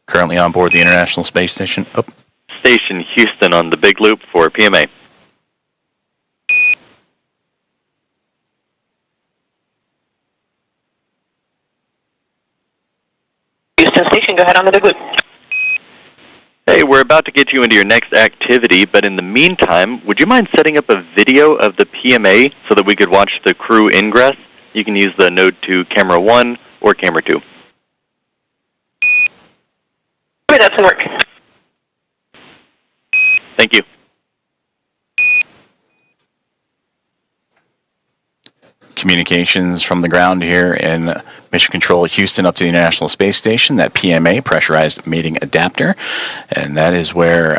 Currently on board the International Space Station. Station Houston on the big loop for PMA. Houston Station, go ahead on the big loop. Hey, we're about to get you into your next activity, but in the meantime, would you mind setting up a video of the PMA so that we could watch the crew ingress? You can use the Node 2 Camera 1 or Camera 2. That doesn't work. Thank you. Communications from the ground here in Mission Control Houston up to the International Space Station, that PMA, pressurized mating adapter, and that is where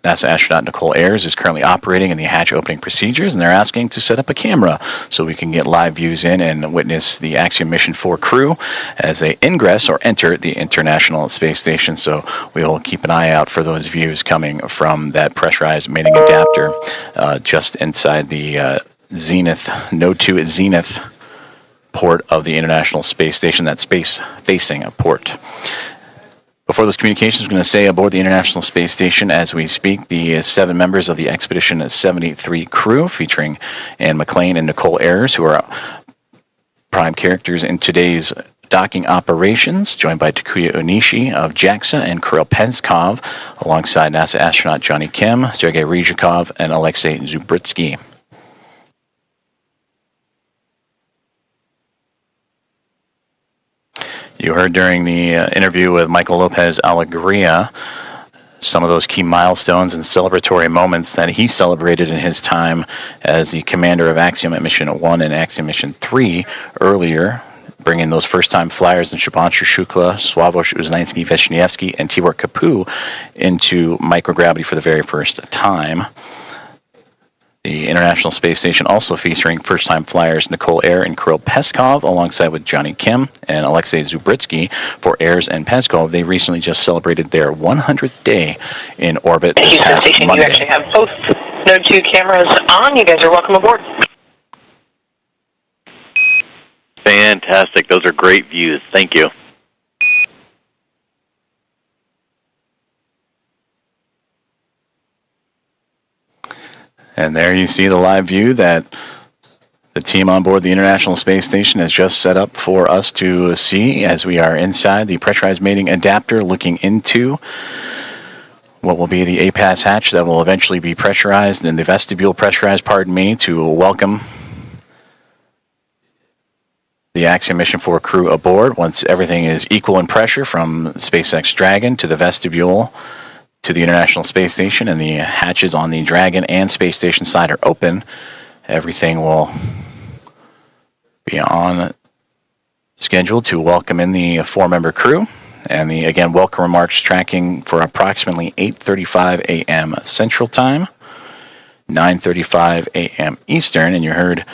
NASA astronaut Nicole Ayers is currently operating in the hatch opening procedures, and they're asking to set up a camera so we can get live views in and witness the Axiom Mission 4 crew as they ingress or enter the International Space Station. So we will keep an eye out for those views coming from that pressurized mating adapter just inside the Zenith, Node 2 Zenith port of the International Space Station, that space-facing port. Before those communications, I'm going to say aboard the International Space Station as we speak, the 7 members of the Expedition 73 crew, featuring Anne McLean and Nicole Ayers, who are prime characters in today's docking operations, joined by Takuya Onishi of JAXA and Kirill Penskov, alongside NASA astronaut Johnny Kim, Sergei Ryzhikov, and Alexei Zubritsky. You You heard during the interview with Michael Lopez Alegria some of those key milestones and celebratory moments that he celebrated in his time as the commander of Axiom Mission 1 and Axiom Mission 3 earlier, bringing those first-time flyers in Shubhanshu Shukla, Sławomir Uznański-Wiśniewski, and Tibor Kapu into microgravity for the very first time. The International Space Station also featuring first-time flyers Nicole Ayer and Kirill Peskov, alongside with Johnny Kim and Alexei Zubritsky for Ayers and Peskov. They recently just celebrated their 100th day in orbit this past Monday. You actually have both Node 2 cameras on. You guys are welcome aboard. Fantastic. Those are great views. Thank you. And there you see the live view that the team on board the International Space Station has just set up for us to see as we are inside the pressurized mating adapter looking into what will be the APAS hatch that will eventually be pressurized and the vestibule pressurized, pardon me, to welcome the Axiom Mission 4 crew aboard once everything is equal in pressure from SpaceX Dragon to the vestibule to the International Space Station, and the hatches on the Dragon and Space Station side are open. Everything will be on schedule to welcome in the 4-member crew. And the, again, welcome remarks tracking for approximately 8:35 a.m. Central Time, 9:35 a.m. Eastern, and you heard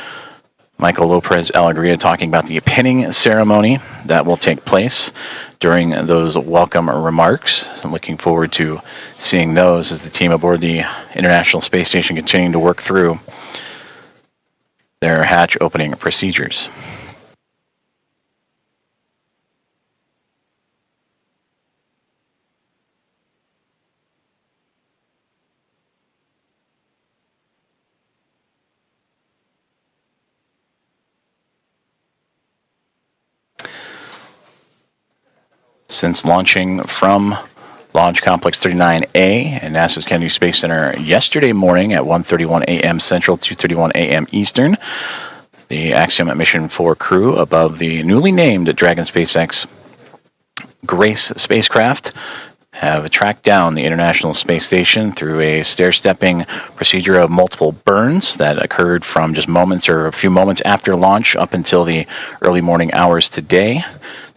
Michael Lopez Alegria talking about the pinning ceremony that will take place during those welcome remarks. I'm looking forward to seeing those as the team aboard the International Space Station continuing to work through their hatch opening procedures. Since launching from Launch Complex 39A and NASA's Kennedy Space Center yesterday morning at 1:31 a.m. Central, 2:31 a.m. Eastern, the Axiom Mission 4 crew above the newly named Dragon SpaceX Grace spacecraft have tracked down the International Space Station through a stair-stepping procedure of multiple burns that occurred from just moments or a few moments after launch up until the early morning hours today,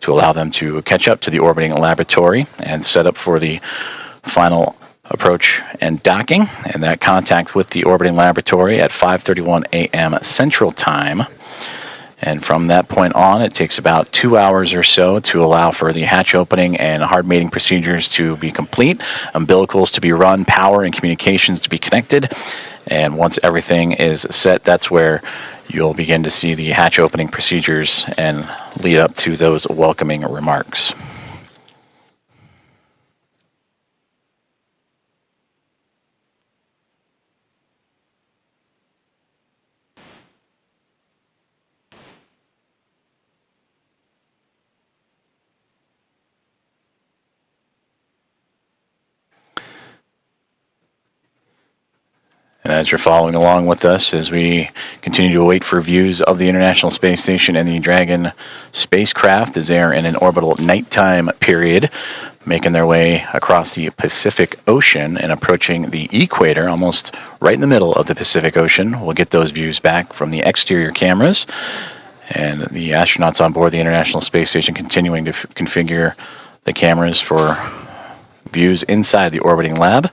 to allow them to catch up to the orbiting laboratory and set up for the final approach and docking, and that contact with the orbiting laboratory at 5:31 a.m. Central Time. And from that point on, it takes about 2 hours or so to allow for the hatch opening and hard mating procedures to be complete, umbilicals to be run, power and communications to be connected. And once everything is set, that's where you'll begin to see the hatch opening procedures and lead up to those welcoming remarks. And as you're following along with us as we continue to wait for views of the International Space Station and the Dragon spacecraft as they are in an orbital nighttime period, making their way across the Pacific Ocean and approaching the equator, almost right in the middle of the Pacific Ocean. We'll get those views back from the exterior cameras. And the astronauts on board the International Space Station continuing to configure the cameras for views inside the orbiting lab.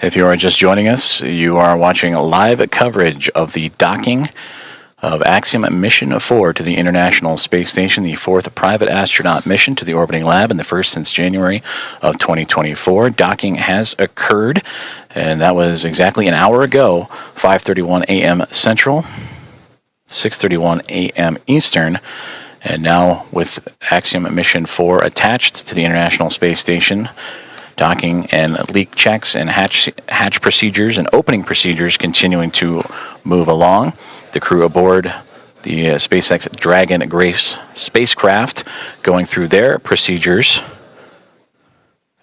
If you are just joining us, you are watching live coverage of the docking of Axiom Mission 4 to the International Space Station, the 4th private astronaut mission to the orbiting lab and the first since January of 2024. Docking has occurred And that was exactly an hour ago, 5:31 a.m. Central, 6:31 a.m. Eastern. And now with Axiom Mission 4 attached to the International Space Station, docking and leak checks and hatch procedures and opening procedures continuing to move along. The crew aboard the SpaceX Dragon Grace spacecraft going through their procedures,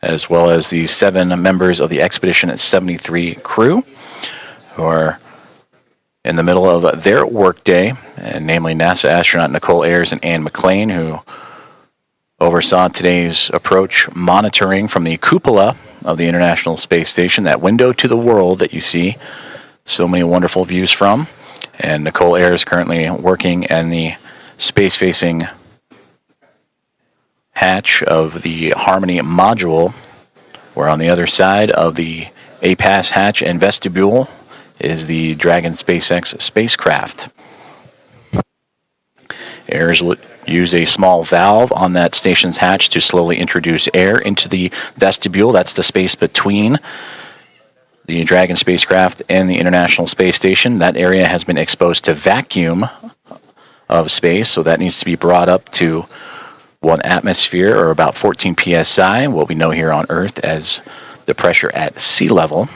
as well as the 7 members of the Expedition 73 crew who are in the middle of their workday, and namely NASA astronaut Nicole Ayers and Anne McLean, who oversaw today's approach monitoring from the cupola of the International Space Station, that window to the world that you see so many wonderful views from. And Nicole Ayers currently working in the space-facing hatch of the Harmony module, where on the other side of the APAS hatch and vestibule is the Dragon SpaceX spacecraft. Ayers will use a small valve on that station's hatch to slowly introduce air into the vestibule. That's the space between the Dragon spacecraft and the International Space Station. That area has been exposed to vacuum of space, so that needs to be brought up to 1 atmosphere, or about 14 psi, what we know here on Earth as the pressure at sea level.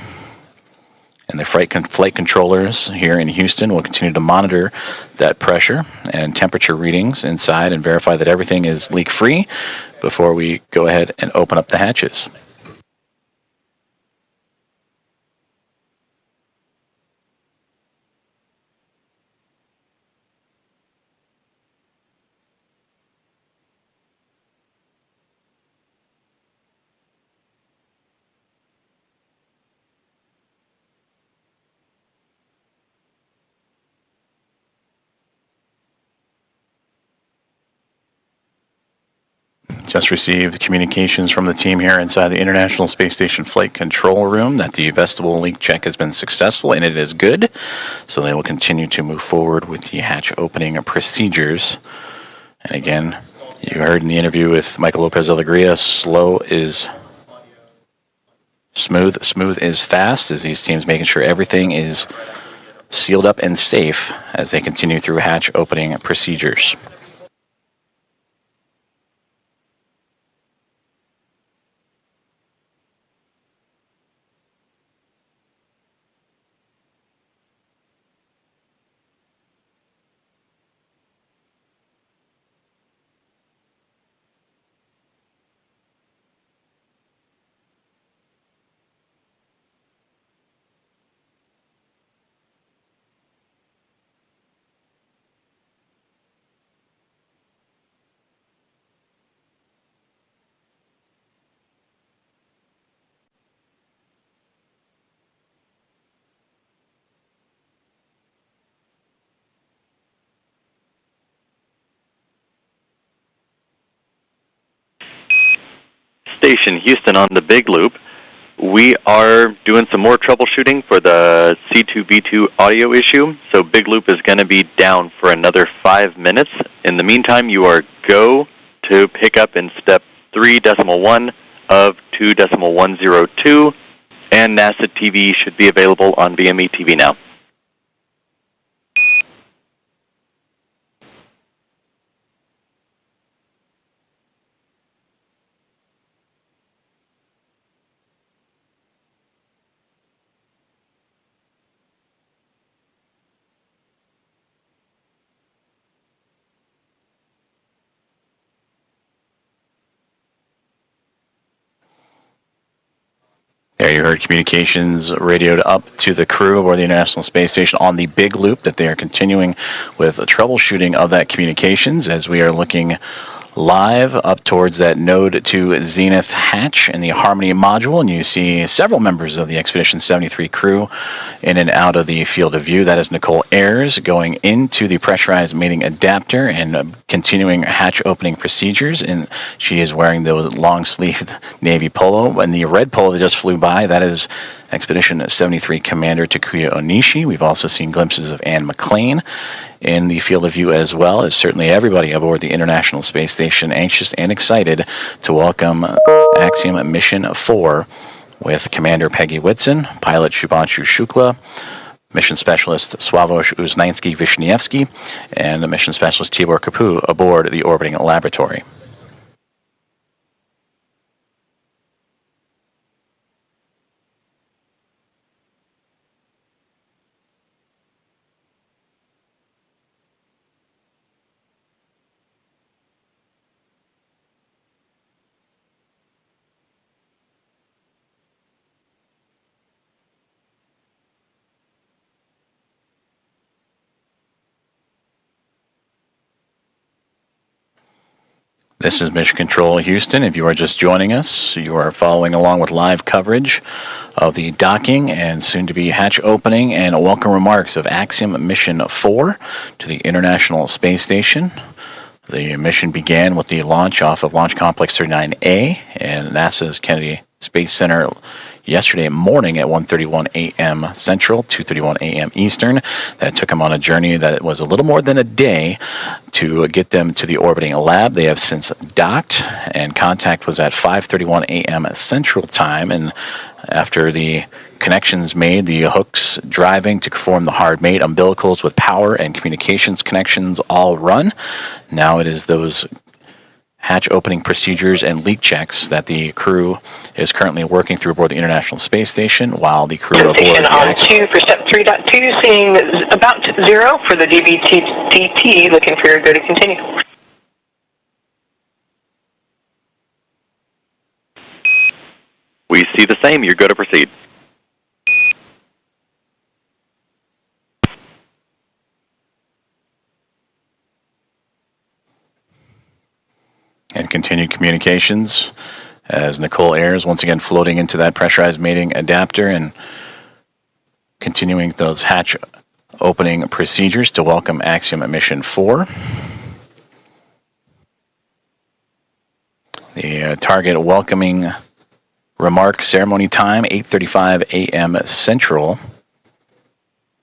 And the flight controllers here in Houston will continue to monitor that pressure and temperature readings inside and verify that everything is leak-free before we go ahead and open up the hatches. Just received communications from the team here inside the International Space Station Flight Control Room that the vestibule leak check has been successful, and it is good. So they will continue to move forward with the hatch opening procedures. And again, you heard in the interview with Michael Lopez Alegria, slow is smooth, smooth is fast, as these teams making sure everything is sealed up and safe as they continue through hatch opening procedures. Station Houston on the Big Loop. We are doing some more troubleshooting for the C2V2 audio issue, so Big Loop is going to be down for another 5 minutes. In the meantime, you are go to pick up in step 3.1 of 2.102, and NASA TV should be available on VME TV now. There you heard communications radioed up to the crew aboard the International Space Station on the Big Loop that they are continuing with troubleshooting of that communications as we are looking live up towards that node to Zenith hatch in the Harmony module, and you see several members of the Expedition 73 crew in and out of the field of view. That is Nicole Ayers going into the pressurized mating adapter and continuing hatch opening procedures, and she is wearing the long-sleeved navy polo. And the red polo that just flew by, that is Expedition 73 Commander Takuya Onishi. We've also seen glimpses of Anne McLean in the field of view, as well as certainly everybody aboard the International Space Station anxious and excited to welcome Axiom Mission 4 with Commander Peggy Whitson, pilot Shubhanshu Shukla, mission specialist Sławomir Uznański-Wiśniewski, and the mission specialist Tibor Kapu aboard the orbiting laboratory. This is Mission Control Houston. If you are just joining us, you are following along with live coverage of the docking and soon-to-be hatch opening and welcome remarks of Axiom Mission 4 to the International Space Station. The mission began with the launch off of Launch Complex 39A and NASA's Kennedy Space Center yesterday morning at 1:31 a.m. Central, 2:31 a.m. Eastern. That took them on a journey that was a little more than a day to get them to the orbiting lab. They have since docked, and contact was at 5:31 a.m. Central Time. And after the connections made, the hooks driving to form the hard mate, umbilicals with power and communications connections all run. Now it is those hatch opening procedures and leak checks that the crew is currently working through aboard the International Space Station, while the crew aboard Station on 2 for step 3.2, seeing about 0 for the DVTT, looking for your go to continue. We see the same. You're good to proceed. and continued communications as Nicole Ayers once again floating into that pressurized mating adapter and continuing those hatch opening procedures to welcome Axiom Mission 4. The target welcoming remark ceremony time, 8:35 a.m. Central.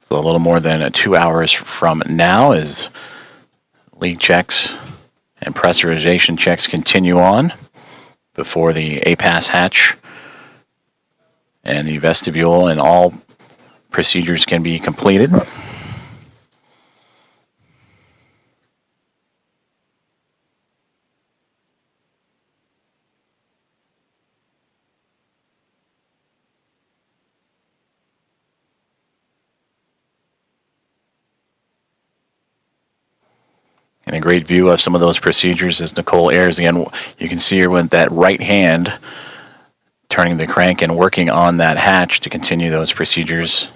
So a little more than 2 hours from now as leak checks and pressurization checks continue on before the APAS hatch and the vestibule and all procedures can be completed. And a great view of some of those procedures as Nicole Ayers, again, you can see her with that right hand turning the crank and working on that hatch to continue those procedures.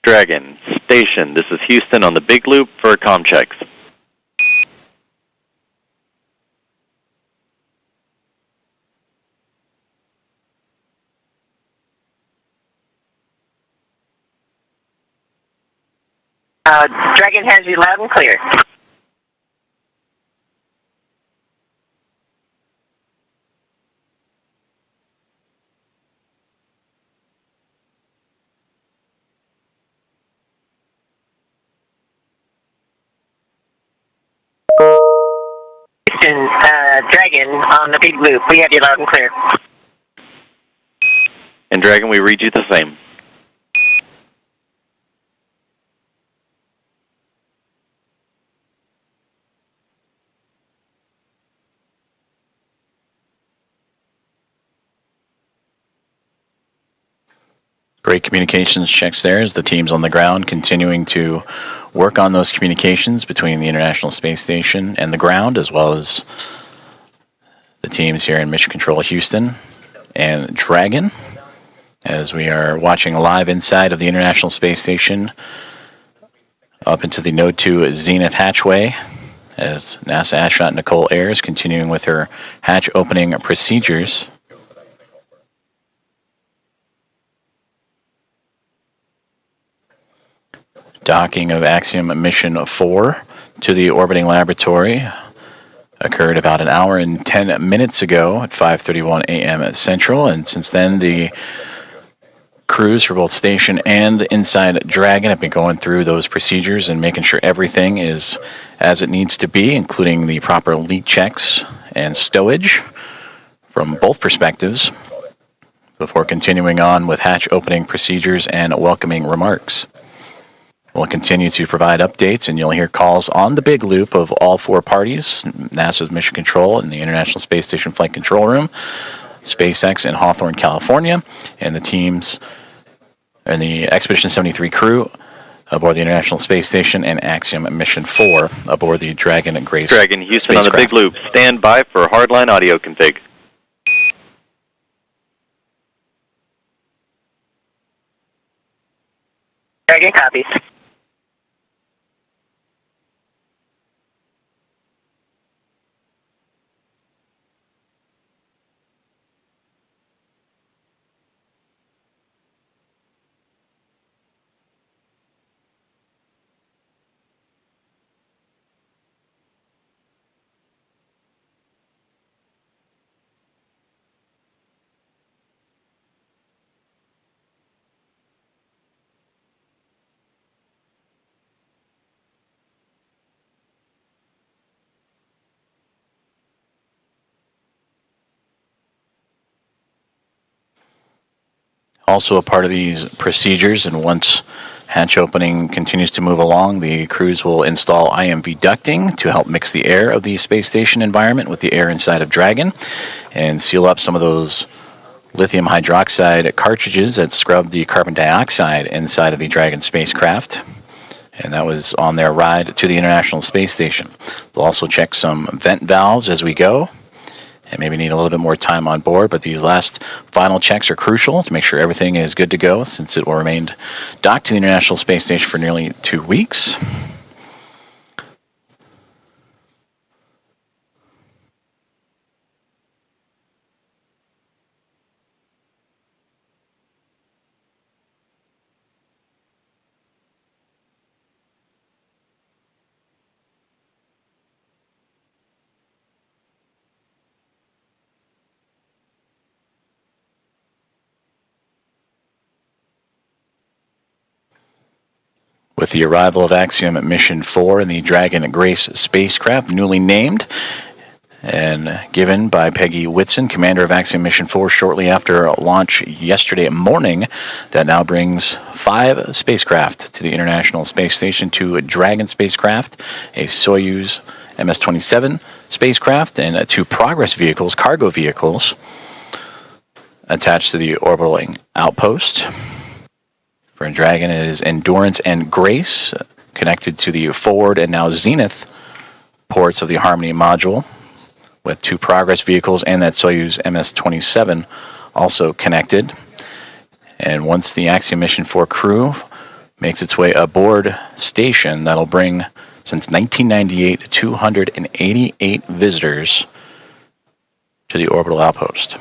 Dragon, station, this is Houston on the big loop for comm checks. Dragon has you loud and clear. Dragon on the big loop. We have you loud and clear. And Dragon, we read you the same. Great communications checks there as the teams on the ground continuing to work on those communications between the International Space Station and the ground, as well as the teams here in Mission Control Houston and Dragon, as we are watching live inside of the International Space Station up into the Node 2 Zenith hatchway as NASA astronaut Nicole Ayers continuing with her hatch opening procedures. Docking of Axiom Mission 4 to the orbiting laboratory occurred about an hour and 10 minutes ago at 5:31 a.m. at Central, and since then the crews for both station and inside Dragon have been going through those procedures and making sure everything is as it needs to be, including the proper leak checks and stowage from both perspectives, before continuing on with hatch opening procedures and welcoming remarks. We'll continue to provide updates, and you'll hear calls on the big loop of all four parties: NASA's Mission Control in the International Space Station Flight Control Room, SpaceX in Hawthorne, California, and the teams and the Expedition 73 crew aboard the International Space Station, and Axiom Mission 4 aboard the Dragon and Grace Dragon Houston spacecraft. on the big loop. Stand by for hardline audio config. Dragon copies. Also a part of these procedures, and once hatch opening continues to move along, the crews will install IMV ducting to help mix the air of the space station environment with the air inside of Dragon and seal up some of those lithium hydroxide cartridges that scrub the carbon dioxide inside of the Dragon spacecraft. And that was on their ride to the International Space Station. They'll also check some vent valves as we go, and maybe need a little bit more time on board, but these last final checks are crucial to make sure everything is good to go, since it will remain docked to the International Space Station for nearly 2 weeks. With the arrival of Axiom Mission 4 and the Dragon Grace spacecraft, newly named and given by Peggy Whitson, commander of Axiom Mission 4, shortly after launch yesterday morning, that now brings 5 spacecraft to the International Space Station: 2 Dragon spacecraft, a Soyuz MS-27 spacecraft, and 2 Progress vehicles, cargo vehicles, attached to the orbiting outpost. For Dragon, it is Endurance and Grace, connected to the forward and now zenith ports of the Harmony module, with 2 Progress vehicles and that Soyuz MS-27 also connected. And once the Axiom Mission 4 crew makes its way aboard station, that'll bring, since 1998, 288 visitors to the orbital outpost.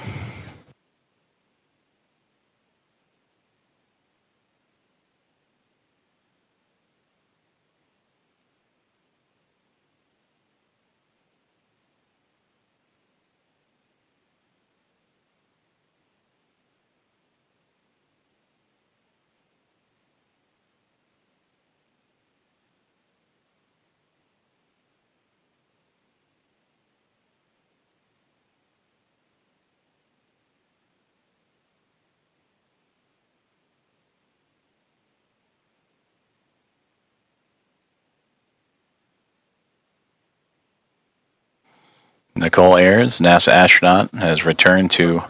Nicole Ayers, NASA astronaut, has returned to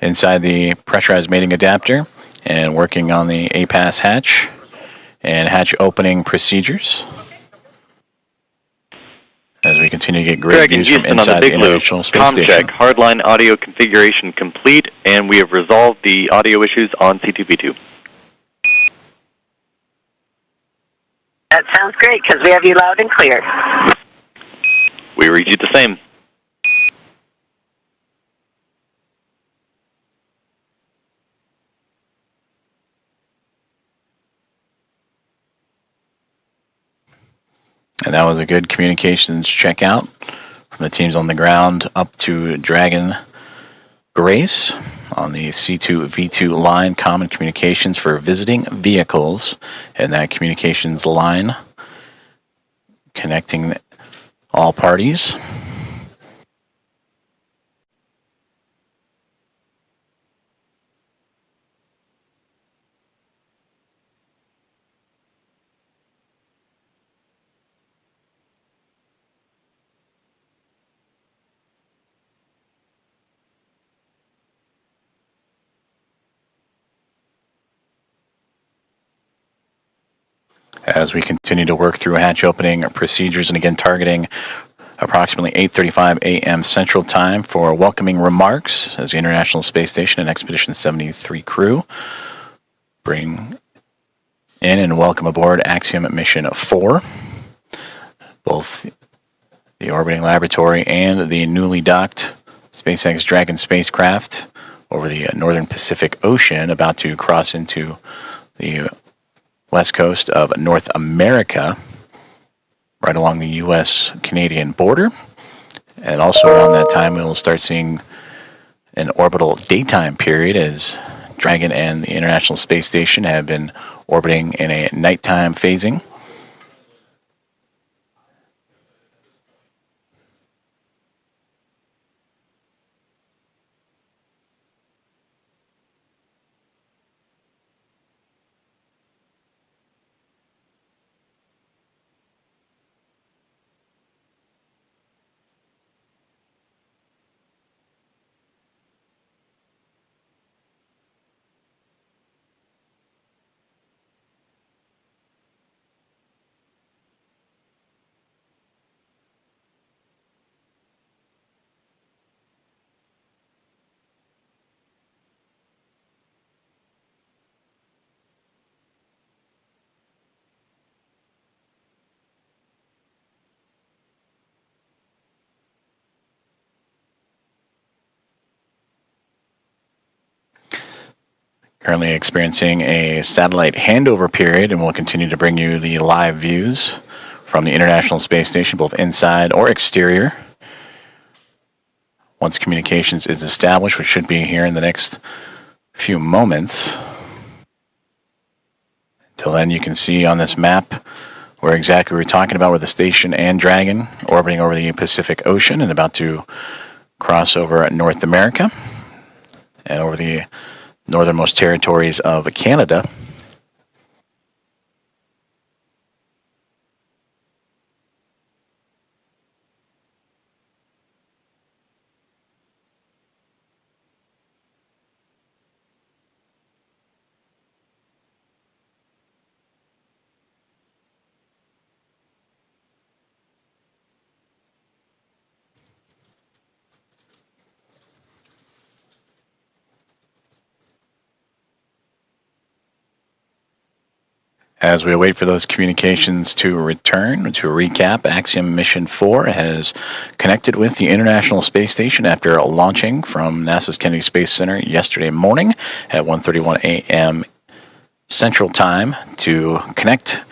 inside the pressurized mating adapter and working on the APAS hatch and hatch opening procedures, as we continue to get great Dragon views from Houston on the inside the big loop. International Space Com Station. check. Hardline audio configuration complete, and we have resolved the audio issues on C2P2. That sounds great, because we have you loud and clear. We read you the same. And that was a good communications checkout from the teams on the ground up to Dragon Grace on the C2V2 line, common communications for visiting vehicles, and that communications line connecting all parties. As we continue to work through hatch opening procedures, and again targeting approximately 8:35 a.m. Central Time for welcoming remarks as the International Space Station and Expedition 73 crew bring in and welcome aboard Axiom Mission 4. Both the orbiting laboratory and the newly docked SpaceX Dragon spacecraft over the northern Pacific Ocean, about to cross into the west coast of North America, right along the U.S.-Canadian border. And also around that time, we will start seeing an orbital daytime period as Dragon and the International Space Station have been orbiting in a nighttime phasing. Currently experiencing a satellite handover period, and we'll continue to bring you the live views from the International Space Station, both inside or exterior. Once communications is established, which should be here in the next few moments. Until then, you can see on this map where exactly we're talking about, where the station and Dragon orbiting over the Pacific Ocean and about to cross over North America and over the northernmost territories of Canada. As we wait for those communications to return, to recap, Axiom Mission 4 has connected with the International Space Station after launching from NASA's Kennedy Space Center yesterday morning at 1:31 a.m. Central Time to connect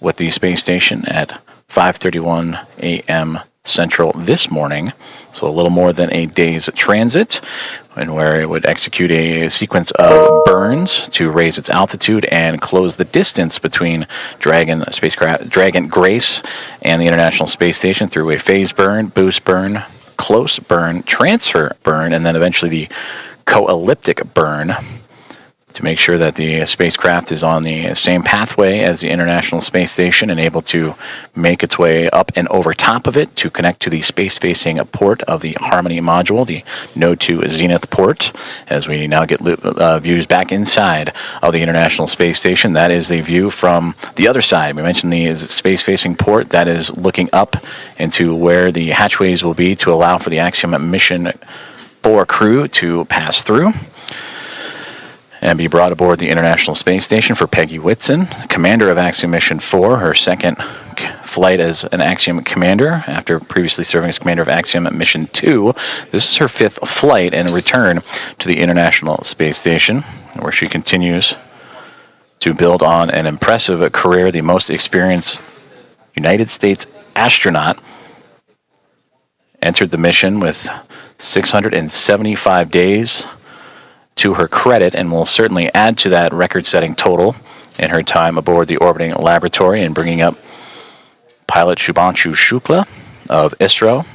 with the space station at 5:31 a.m. Central this morning. So a little more than a day's transit, and where it would execute a sequence of burns to raise its altitude and close the distance between Dragon Grace and the International Space Station through a phase burn, boost burn, close burn, transfer burn, and then eventually the co-elliptic burn, to make sure that the spacecraft is on the same pathway as the International Space Station and able to make its way up and over top of it to connect to the space-facing port of the Harmony module, the Node 2 Zenith port. As we now get views back inside of the International Space Station, that is the view from the other side. We mentioned the space-facing port. That is looking up into where the hatchways will be to allow for the Axiom Mission 4 crew to pass through and be brought aboard the International Space Station. For Peggy Whitson, commander of Axiom Mission 4, her second flight as an Axiom commander after previously serving as commander of Axiom Mission 2. This is her 5th flight and return to the International Space Station, where she continues to build on an impressive career, the most experienced United States astronaut. Entered the mission with 675 days to her credit and will certainly add to that record-setting total in her time aboard the orbiting laboratory, and bringing up pilot Shubhanshu Shukla of ISRO,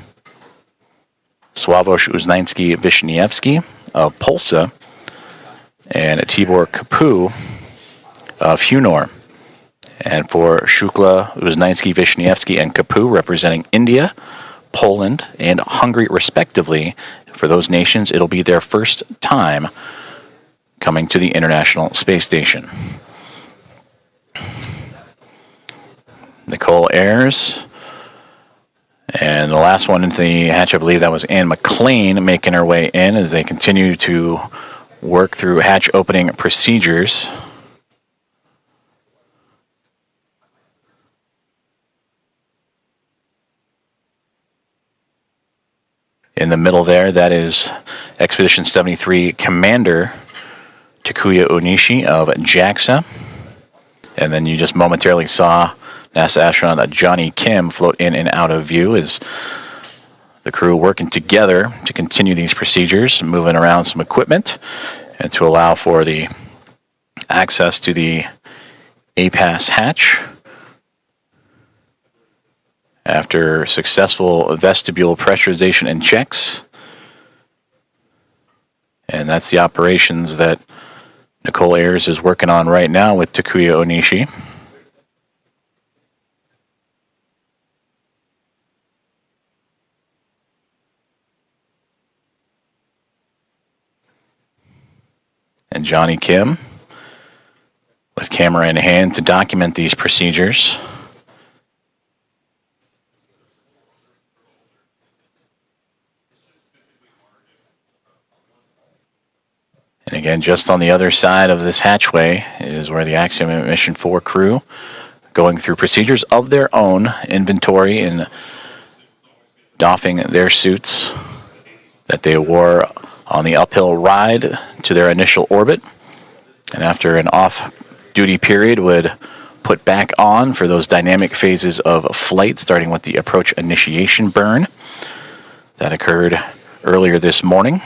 Sławosz Uznański-Wiśniewski of Polsa, and Tibor Kapu of Hunor. And for Shukla, Uznański-Wiśniewski, and Kapu, representing India, Poland, and Hungary, respectively, for those nations, it'll be their first time coming to the International Space Station. Nicole Ayers. And the last one into the hatch, I believe that was Anne McLean making her way in as they continue to work through hatch opening procedures. In the middle there, that is Expedition 73 Commander Takuya Onishi of JAXA. And then you just momentarily saw NASA astronaut Johnny Kim float in and out of view as the crew working together to continue these procedures, moving around some equipment, and to allow for the access to the APAS hatch. After successful vestibule pressurization and checks. And that's the operations that Nicole Ayers is working on right now with Takuya Onishi. And Johnny Kim, with camera in hand, to document these procedures. And again, just on the other side of this hatchway is where the Axiom-4 crew going through procedures of their own, inventory and doffing their suits that they wore on the uphill ride to their initial orbit. And after an off-duty period would put back on for those dynamic phases of flight, starting with the approach initiation burn that occurred earlier this morning.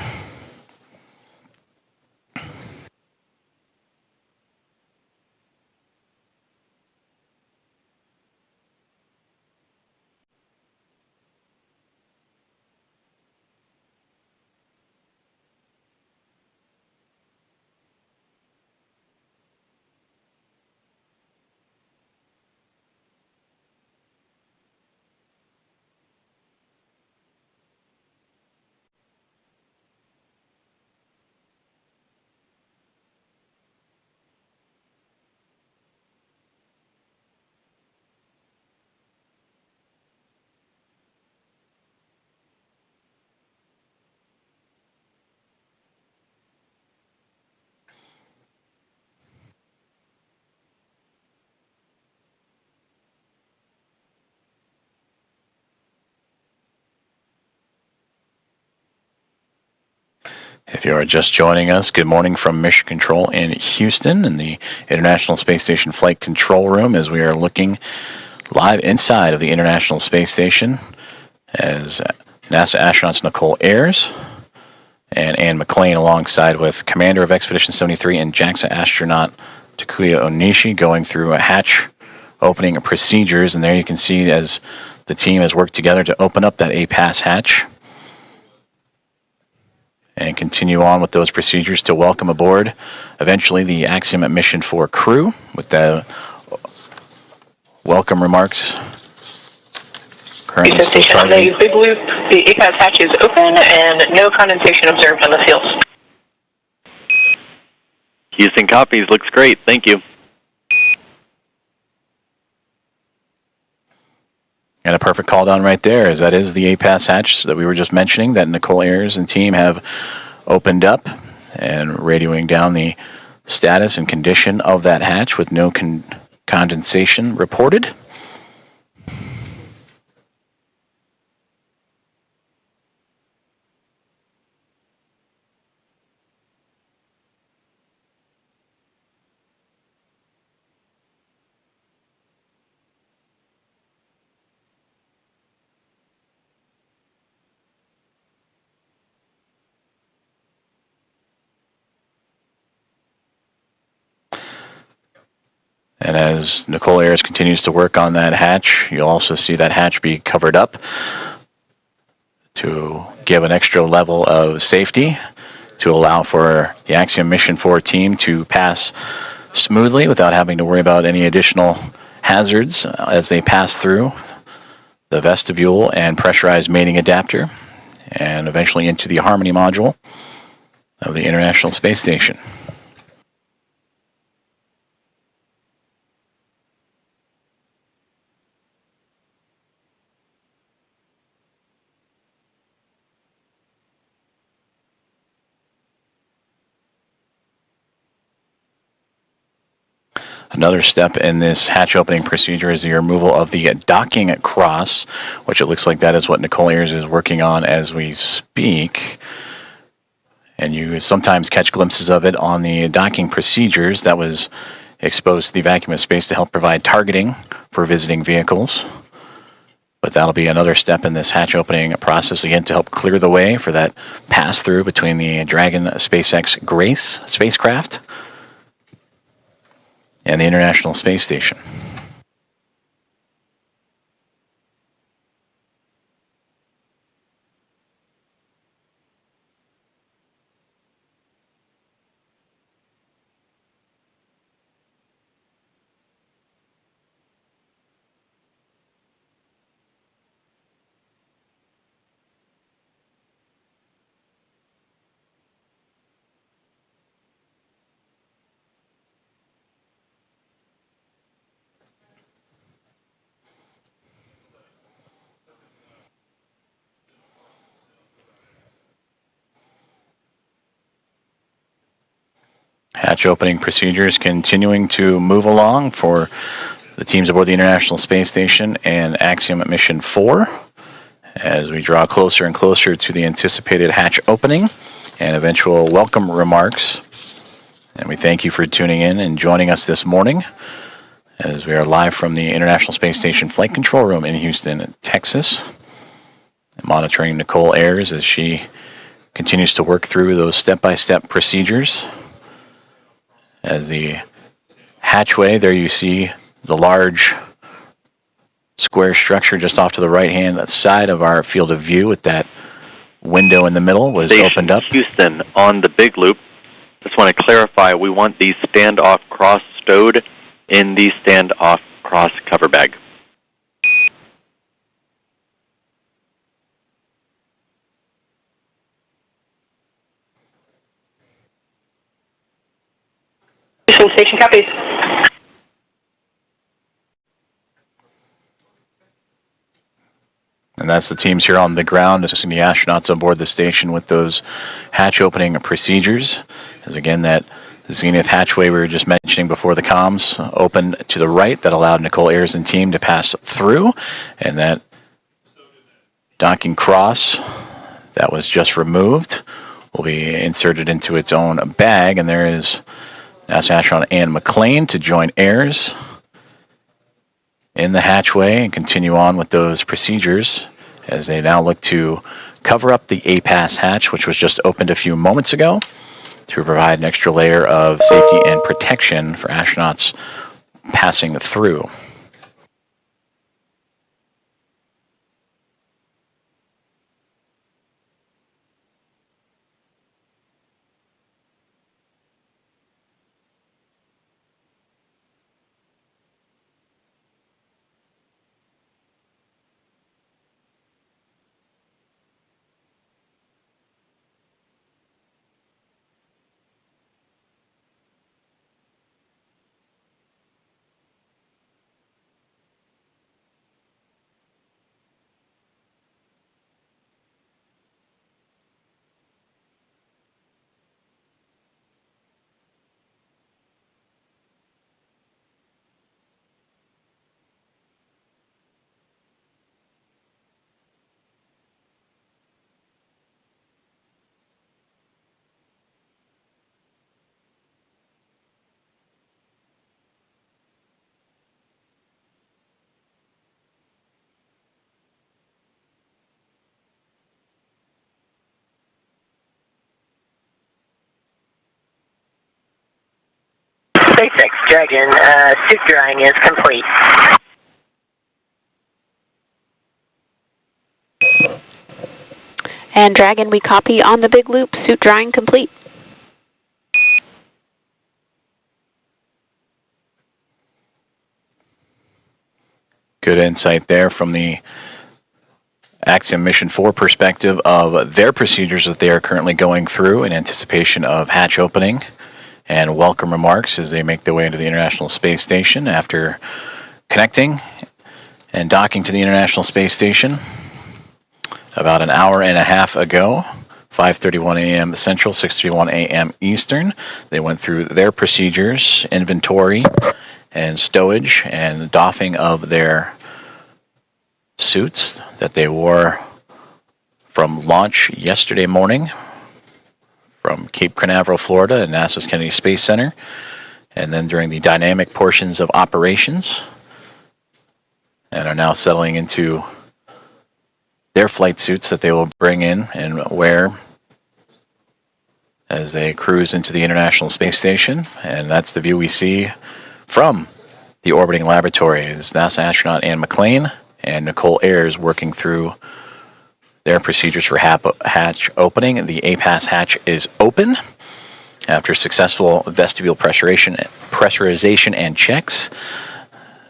If you are just joining us, good morning from Mission Control in Houston in the International Space Station Flight Control Room, as we are looking live inside of the International Space Station as NASA astronauts Nicole Ayers and Anne McLean, alongside with Commander of Expedition 73 and JAXA astronaut Takuya Onishi, going through a hatch opening procedures. And there you can see as the team has worked together to open up that APAS hatch and continue on with those procedures to welcome aboard eventually the Axiom-4 crew with the welcome remarks. Currently still On the big loop, the APAS hatch is open and no condensation observed on the seals. Houston copies. Looks great. Thank you. And a perfect call down right there, as that is the APAS hatch that we were just mentioning that Nicole Ayers and team have opened up, and radioing down the status and condition of that hatch with no condensation reported. And as Nicole Ayers continues to work on that hatch, you'll also see that hatch be covered up to give an extra level of safety to allow for the Axiom Mission 4 team to pass smoothly without having to worry about any additional hazards as they pass through the vestibule and pressurized mating adapter and eventually into the Harmony module of the International Space Station. Another step in this hatch opening procedure is the removal of the docking cross, which it looks like that is what Nicole Ayers is working on as we speak. And you sometimes catch glimpses of it on the docking procedures that was exposed to the vacuum of space to help provide targeting for visiting vehicles. But that'll be another step in this hatch opening process, again, to help clear the way for that pass-through between the Dragon SpaceX Grace spacecraft and the International Space Station. Hatch opening procedures continuing to move along for the teams aboard the International Space Station and Axiom Mission 4 as we draw closer and closer to the anticipated hatch opening and eventual welcome remarks. And we thank you for tuning in and joining us this morning as we are live from the International Space Station Flight Control Room in Houston, Texas, monitoring Nicole Ayers as she continues to work through those step-by-step procedures. As the hatchway, there you see the large square structure just off to the right-hand side of our field of view with that window in the middle was opened up. Houston on the big loop. Just want to clarify, we want the standoff cross stowed in the standoff cross cover bag. Station copies. And that's the teams here on the ground assisting the astronauts on board the station with those hatch opening procedures. As again, that zenith hatchway we were just mentioning before the comms open to the right that allowed Nicole Ayers and team to pass through. And that docking cross that was just removed will be inserted into its own bag. And there is NASA astronaut Ann McLean to join Ayers in the hatchway and continue on with those procedures as they now look to cover up the APAS hatch, which was just opened a few moments ago, to provide an extra layer of safety and protection for astronauts passing through. SpaceX Dragon, suit drying is complete. And Dragon, we copy on the big loop, suit drying complete. Good insight there from the Axiom Mission 4 perspective of their procedures that they are currently going through in anticipation of hatch opening, and welcome remarks as they make their way into the International Space Station after connecting and docking to the International Space Station about an hour and a half ago, 5:31 a.m. Central, 6:31 a.m. Eastern. They went through their procedures, inventory, and stowage, and doffing of their suits that they wore from launch yesterday morning from Cape Canaveral, Florida, at NASA's Kennedy Space Center, and then during the dynamic portions of operations, and are now settling into their flight suits that they will bring in and wear as they cruise into the International Space Station. And that's the view we see from the orbiting laboratory, is NASA astronaut Anne McClain and Nicole Ayers working through their procedures for hatch opening. The APAS hatch is open after successful vestibule pressurization and checks.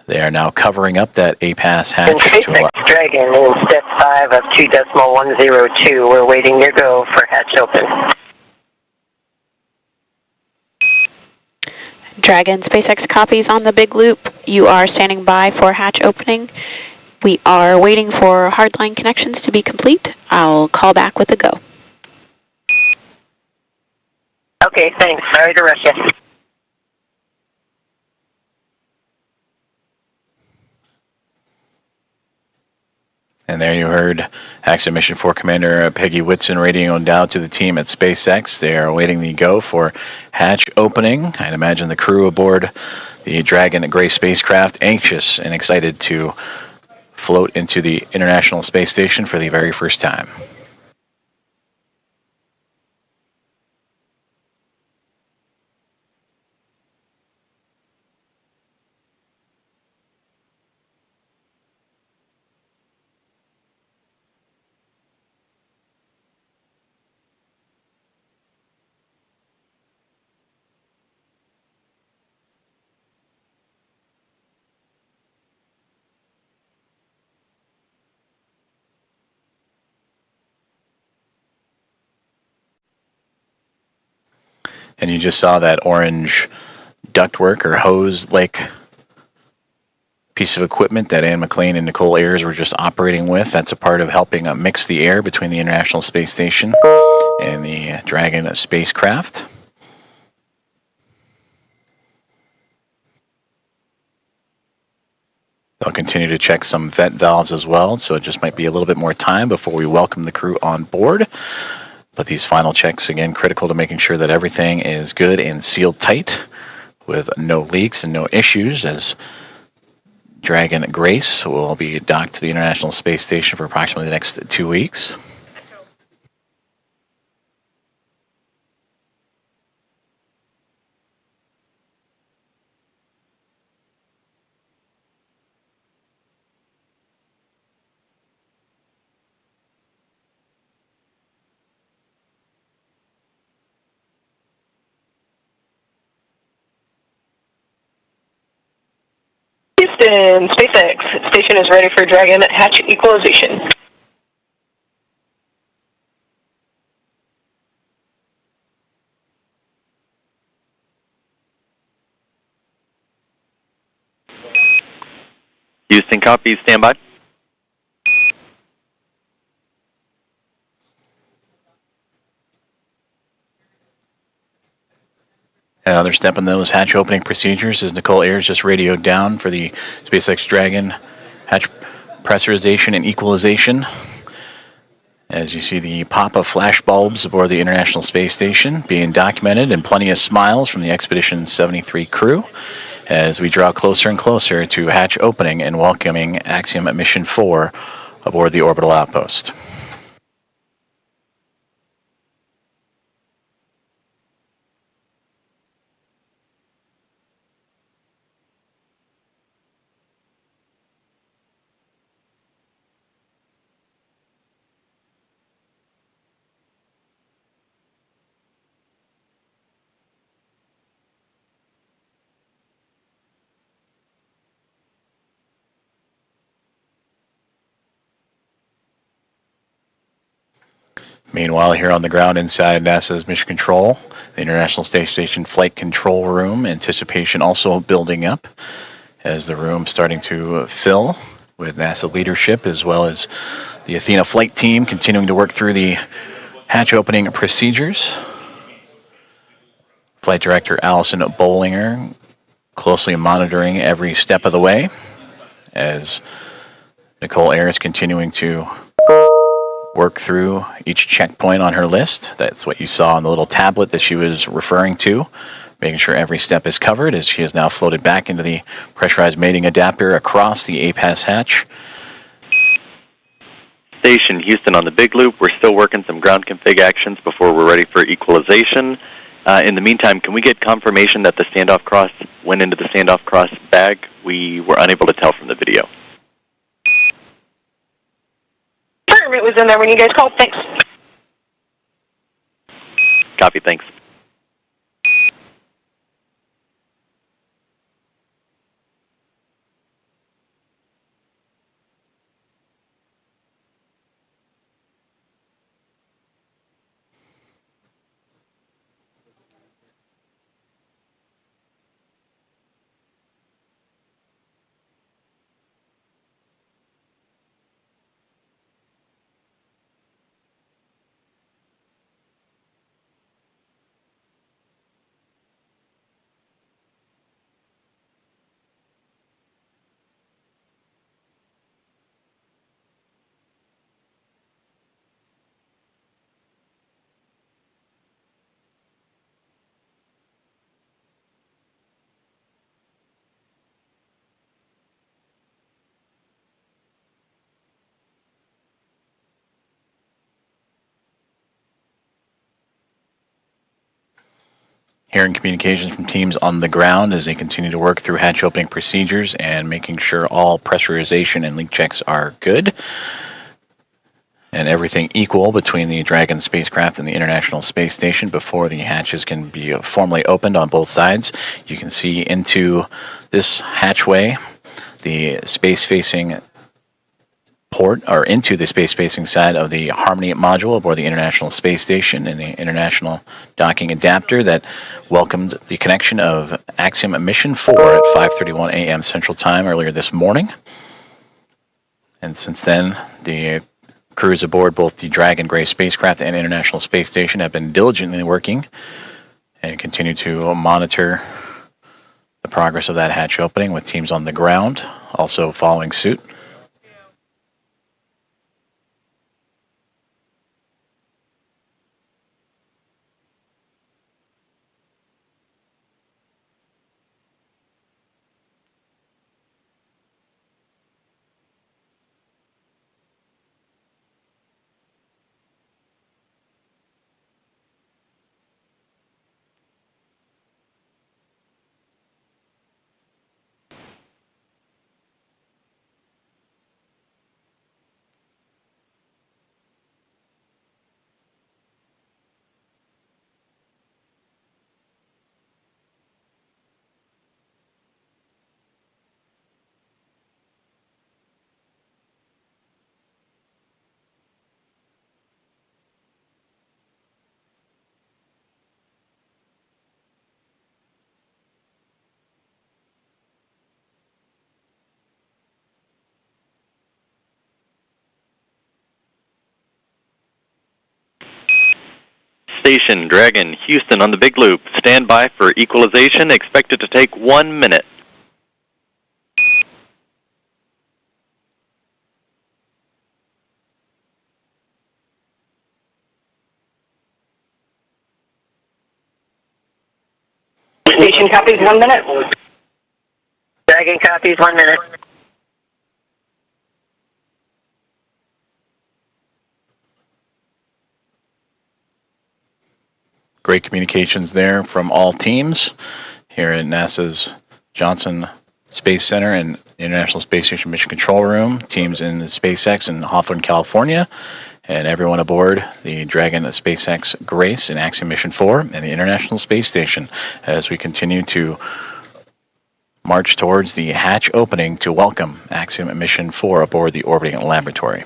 They are now covering up that APAS hatch. SpaceX Dragon in step 5 of 2.102. We're waiting your go for hatch open. Dragon, SpaceX copies on the big loop. You are standing by for hatch opening. We are waiting for hardline connections to be complete. I'll call back with a go. Okay, thanks. Sorry to rush you. And there you heard Axiom Mission 4 Commander Peggy Whitson radioing down to the team at SpaceX. They are awaiting the go for hatch opening. I'd imagine the crew aboard the Dragon Gray spacecraft anxious and excited to float into the International Space Station for the very first time. And you just saw that orange ductwork or hose-like piece of equipment that Anne McClain and Nicole Ayers were just operating with. That's a part of helping mix the air between the International Space Station and the Dragon spacecraft. They'll continue to check some vent valves as well, so it just might be a little bit more time before we welcome the crew on board. But these final checks, again, critical to making sure that everything is good and sealed tight with no leaks and no issues, as Dragon Grace will be docked to the International Space Station for approximately the next 2 weeks. Houston, SpaceX station is ready for Dragon hatch equalization. Houston, copy. Stand by. Another step in those hatch opening procedures is Nicole Ayers just radioed down for the SpaceX Dragon hatch pressurization and equalization. As you see the pop of flash bulbs aboard the International Space Station being documented, and plenty of smiles from the Expedition 73 crew as we draw closer and closer to hatch opening and welcoming Axiom Mission 4 aboard the orbital outpost. Meanwhile, here on the ground inside NASA's Mission Control, the International Space Station Flight Control Room, anticipation also building up as the room starting to fill with NASA leadership, as well as the Athena flight team continuing to work through the hatch opening procedures. Flight Director Allison Bollinger closely monitoring every step of the way as Nicole Ayers continuing to work through each checkpoint on her list. That's what you saw on the little tablet that she was referring to, making sure every step is covered as she has now floated back into the pressurized mating adapter across the APAS hatch. Station Houston on the big loop. We're still working some ground config actions before we're ready for equalization. In the meantime, can we get confirmation that the standoff cross went into the standoff cross bag? We were unable to tell from the video. It was in there when you guys called. Thanks. Copy, thanks. Hearing communications from teams on the ground as they continue to work through hatch opening procedures and making sure all pressurization and leak checks are good and everything equal between the Dragon spacecraft and the International Space Station before the hatches can be formally opened on both sides. You can see into this hatchway the space-facing port, or into the space-facing side of the Harmony module aboard the International Space Station and the International Docking Adapter that welcomed the connection of Axiom Mission 4 at 5:31 a.m. Central Time earlier this morning. And since then, the crews aboard both the Dragon Gray spacecraft and International Space Station have been diligently working and continue to monitor the progress of that hatch opening with teams on the ground also following suit. Station Dragon Houston on the big loop. Stand by for equalization. Expected to take 1 minute. Station copies 1 minute. Dragon copies 1 minute. Great communications there from all teams here at NASA's Johnson Space Center and International Space Station Mission Control Room, teams in the SpaceX in Hawthorne, California, and everyone aboard the Dragon SpaceX Grace in Axiom Mission 4 and the International Space Station as we continue to march towards the hatch opening to welcome Axiom Mission 4 aboard the orbiting laboratory.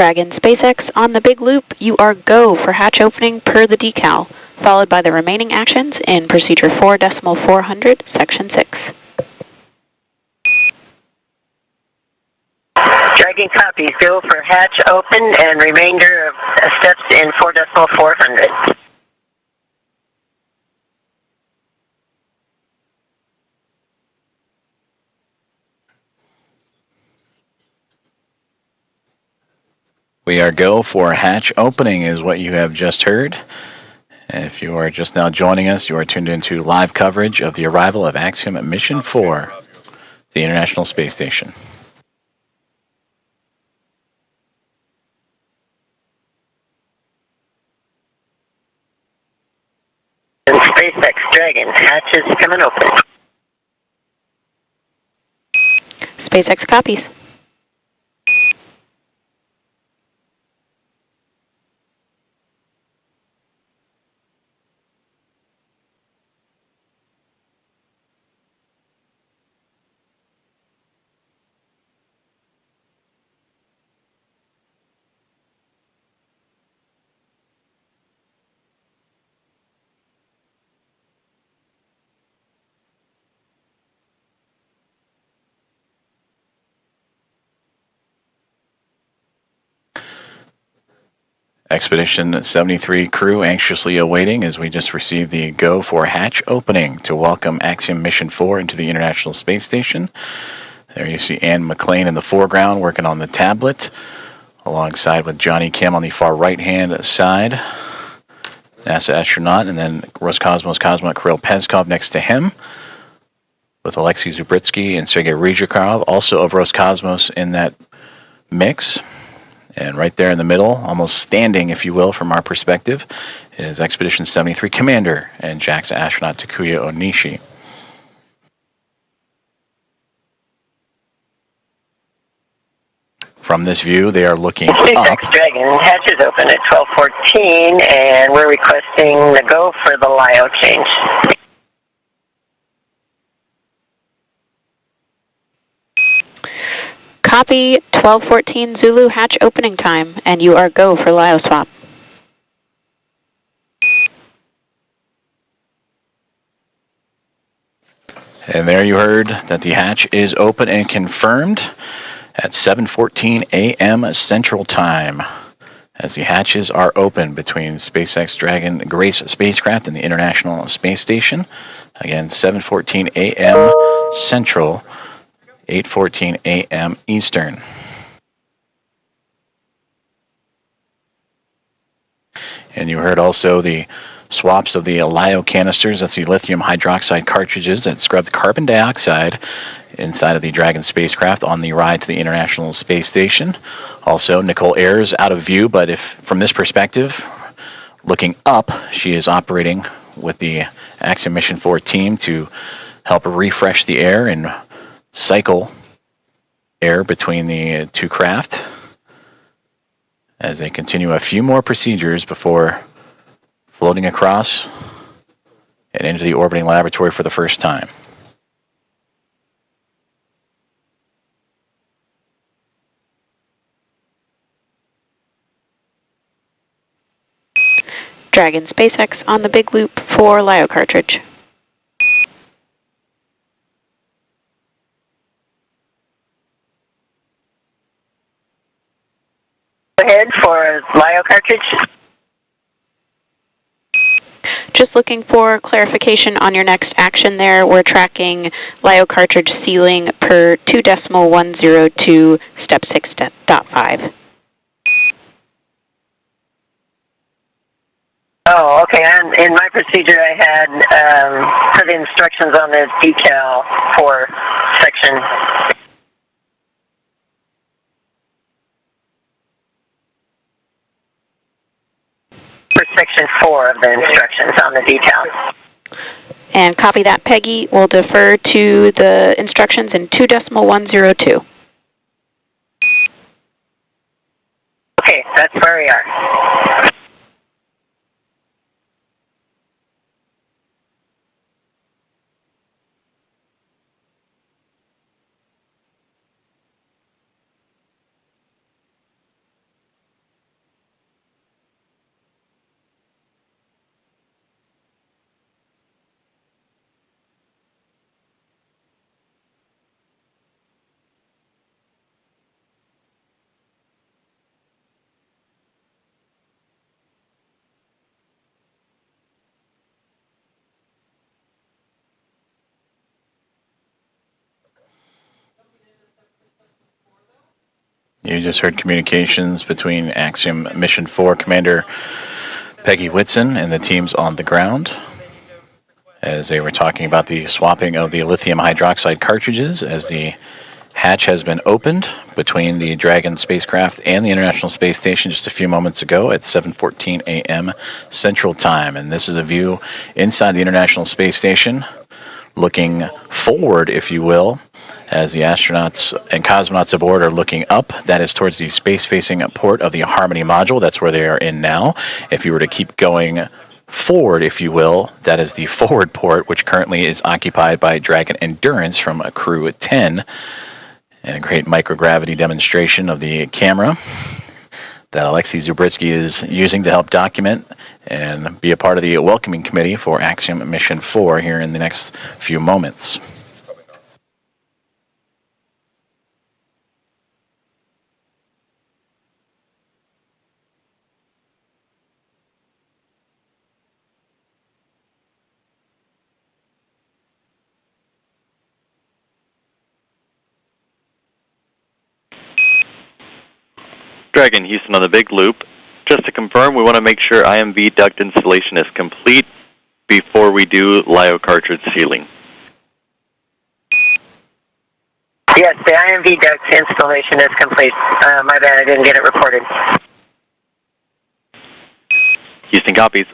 Dragon SpaceX on the big loop, you are go for hatch opening per the decal, followed by the remaining actions in Procedure 4.400, Section 6. Dragon copies. Go for hatch open and remainder of steps in 4.400. We are go for hatch opening is what you have just heard. If you are just now joining us, you are tuned into live coverage of the arrival of Axiom Mission 4, the International Space Station. SpaceX Dragon, hatch is coming open. SpaceX copies. Expedition 73 crew anxiously awaiting as we just received the go for hatch opening to welcome Axiom Mission 4 into the International Space Station. There you see Ann McLean in the foreground working on the tablet, alongside with Johnny Kim on the far right-hand side, NASA astronaut, and then Roscosmos cosmonaut Kirill Peskov next to him, with Alexei Zubritsky and Sergei Ryzhikov, also of Roscosmos in that mix. And right there in the middle, almost standing, if you will, from our perspective, is Expedition 73 Commander and JAXA astronaut Takuya Onishi. From this view, they are looking up. SpaceX Dragon, hatch is open at 12:14, and we're requesting the go for the LIO change. Copy 1214 Zulu hatch opening time, and you are go for LIO swap. And there you heard that the hatch is open and confirmed at 7:14 a.m. Central Time, as the hatches are open between SpaceX Dragon Grace spacecraft and the International Space Station. Again, 7:14 a.m. Central, 8:14 a.m. Eastern. And you heard also the swaps of the LIO canisters. That's the lithium hydroxide cartridges that scrubbed carbon dioxide inside of the Dragon spacecraft on the ride to the International Space Station. Also, Nicole Ayers out of view, but if from this perspective, looking up, she is operating with the Axiom Mission 4 team to help refresh the air and cycle air between the two craft as they continue a few more procedures before floating across and into the orbiting laboratory for the first time. Dragon SpaceX on the big loop for LIO cartridge. Go ahead for LIO cartridge. Just looking for clarification on your next action there. We're tracking LIO cartridge sealing per 2.102 step 6.5. Oh, okay. And in my procedure, I had put instructions on the decal for section. For section 4 of the instructions on the decal. And copy that, Peggy. We'll defer to the instructions in 2.102. Okay, that's where we are. You just heard communications between Axiom Mission 4 Commander Peggy Whitson and the teams on the ground as they were talking about the swapping of the lithium hydroxide cartridges as the hatch has been opened between the Dragon spacecraft and the International Space Station just a few moments ago at 7:14 a.m. Central Time. And this is a view inside the International Space Station, looking forward, if you will, as the astronauts and cosmonauts aboard are looking up. That is towards the space-facing port of the Harmony module. That's where they are in now. If you were to keep going forward, if you will, that is the forward port, which currently is occupied by Dragon Endurance from Crew 10. And a great microgravity demonstration of the camera that Alexei Zubritsky is using to help document and be a part of the welcoming committee for Axiom Mission 4 here in the next few moments. Dragon Houston on the big loop. Just to confirm, we want to make sure IMV duct installation is complete before we do LIO cartridge sealing. Yes, the IMV duct installation is complete. My bad, I didn't get it reported. Houston copies.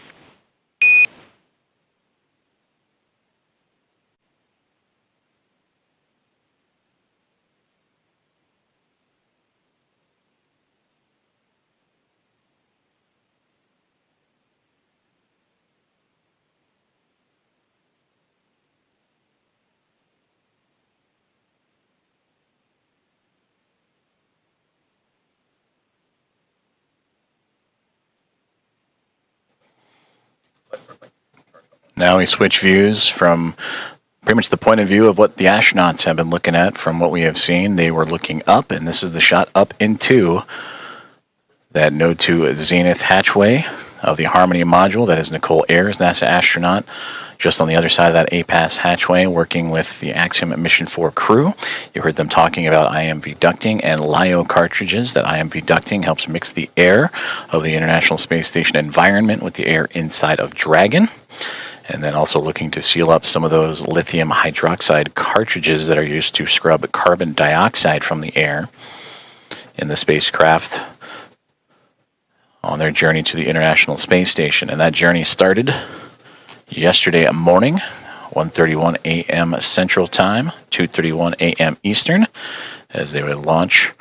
Now we switch views from pretty much the point of view of what the astronauts have been looking at from what we have seen. They were looking up, and this is the shot up into that Node 2 Zenith hatchway of the Harmony module. That is Nicole Ayers, NASA astronaut, just on the other side of that APAS hatchway, working with the Axiom Mission 4 crew. You heard them talking about IMV ducting and LIO cartridges. That IMV ducting helps mix the air of the International Space Station environment with the air inside of Dragon. And then also looking to seal up some of those lithium hydroxide cartridges that are used to scrub carbon dioxide from the air in the spacecraft on their journey to the International Space Station. And that journey started yesterday morning, 1:31 a.m. Central Time, 2:31 a.m. Eastern, as they would launch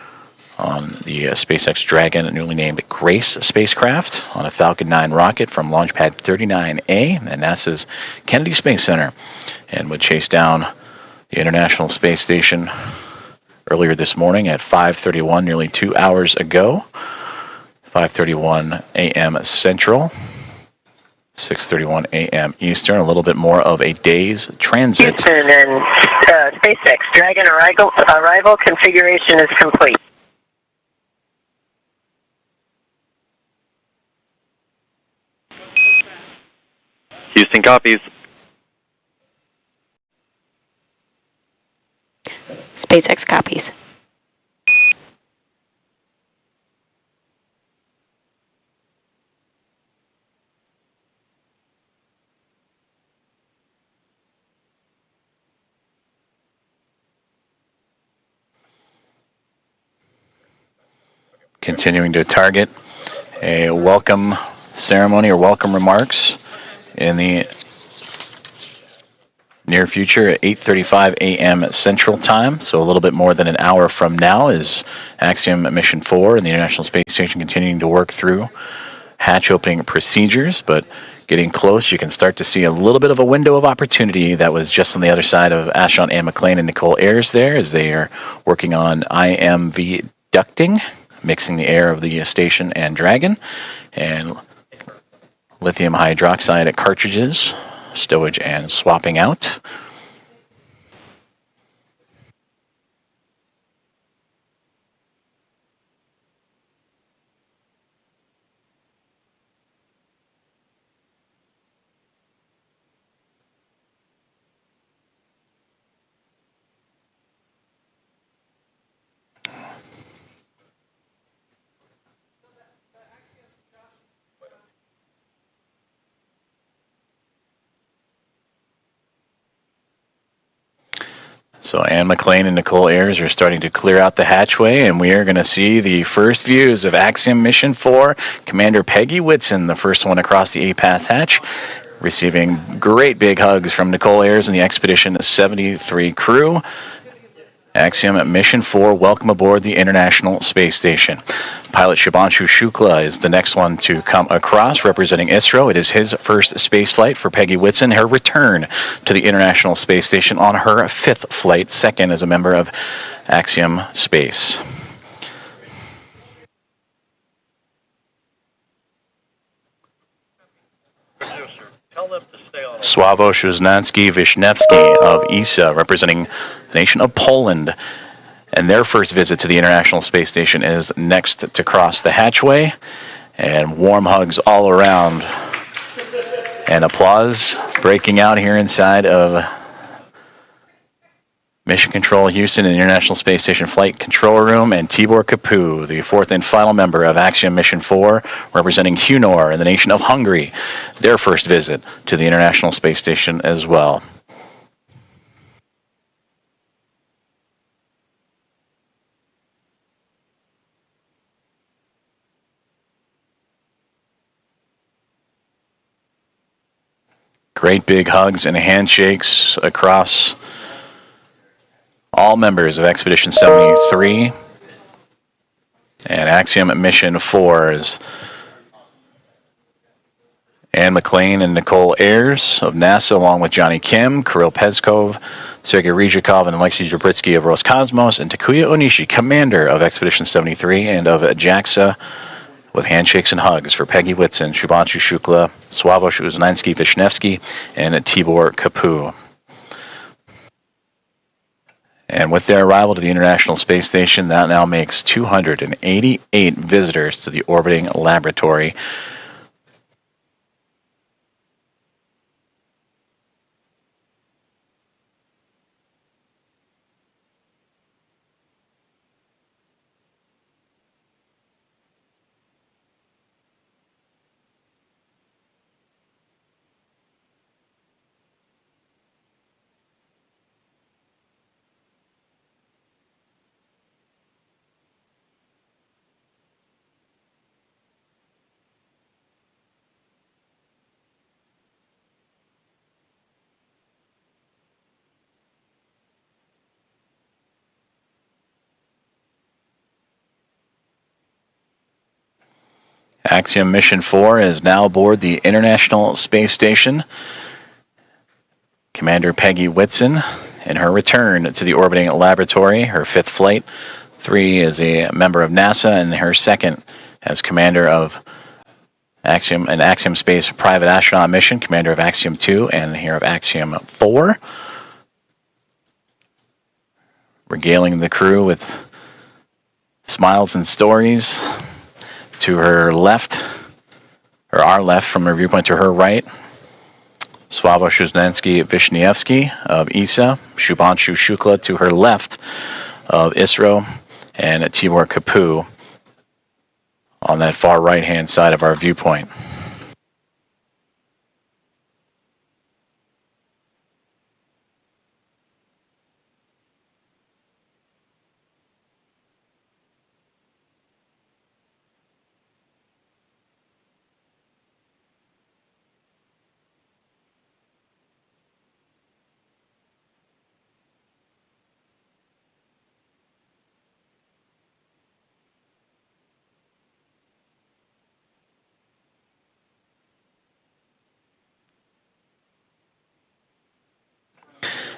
on the SpaceX Dragon, newly named Grace spacecraft, on a Falcon 9 rocket from Launch Pad 39A at NASA's Kennedy Space Center, and would chase down the International Space Station earlier this morning at 5:31, nearly 2 hours ago, 5:31 a.m. Central, 6:31 a.m. Eastern, a little bit more of a day's transit. Houston and SpaceX Dragon arrival configuration is complete. Houston copies. SpaceX copies. Continuing to target a welcome ceremony or welcome remarks in the near future at 8:35 a.m. Central Time. So a little bit more than an hour from now is Axiom Mission 4 and the International Space Station continuing to work through hatch opening procedures, but getting close, you can start to see a little bit of a window of opportunity that was just on the other side of astronaut Anne McLean and Nicole Ayers there, as they are working on IMV ducting, mixing the air of the station and Dragon, and lithium hydroxide cartridges, stowage and swapping out. So Ann McLean and Nicole Ayers are starting to clear out the hatchway, and we are going to see the first views of Axiom Mission 4. Commander Peggy Whitson, the first one across the A-Pass hatch, receiving great big hugs from Nicole Ayers and the Expedition 73 crew. Axiom Mission 4, welcome aboard the International Space Station. Pilot Shubhanshu Shukla is the next one to come across, representing ISRO. It is his first space flight for Peggy Whitson, her return to the International Space Station on her 5th flight, second as a member of Axiom Space. Sławomir Wisniewski of ESA, representing the nation of Poland. And their first visit to the International Space Station is next to cross the hatchway. And warm hugs all around. And applause breaking out here inside of Mission Control Houston and International Space Station Flight Control Room, and Tibor Kapu, the fourth and final member of Axiom Mission 4, representing Hunor in the nation of Hungary, their first visit to the International Space Station as well. Great big hugs and handshakes across all members of Expedition 73 and Axiom Mission 4's Ann McLean and Nicole Ayers of NASA, along with Johnny Kim, Kirill Peskov, Sergei Ryzhikov, and Alexei Zabritsky of Roscosmos, and Takuya Onishi, commander of Expedition 73 and of JAXA, with handshakes and hugs for Peggy Whitson, Shubhanshu Shukla, Sławomir Wisniewski, and Tibor Kapu. And with their arrival to the International Space Station, that now makes 288 visitors to the orbiting laboratory. Axiom Mission 4 is now aboard the International Space Station. Commander Peggy Whitson in her return to the orbiting laboratory, her 5th flight. 3 is a member of NASA, and her 2nd as commander of Axiom and Axiom Space private astronaut mission, commander of Axiom 2 and here of Axiom 4. Regaling the crew with smiles and stories. To her left, or our left from her viewpoint to her right, Sławomir Wisniewski of ESA, Shubhanshu Shukla to her left of ISRO, and Tibor Kapu on that far right-hand side of our viewpoint.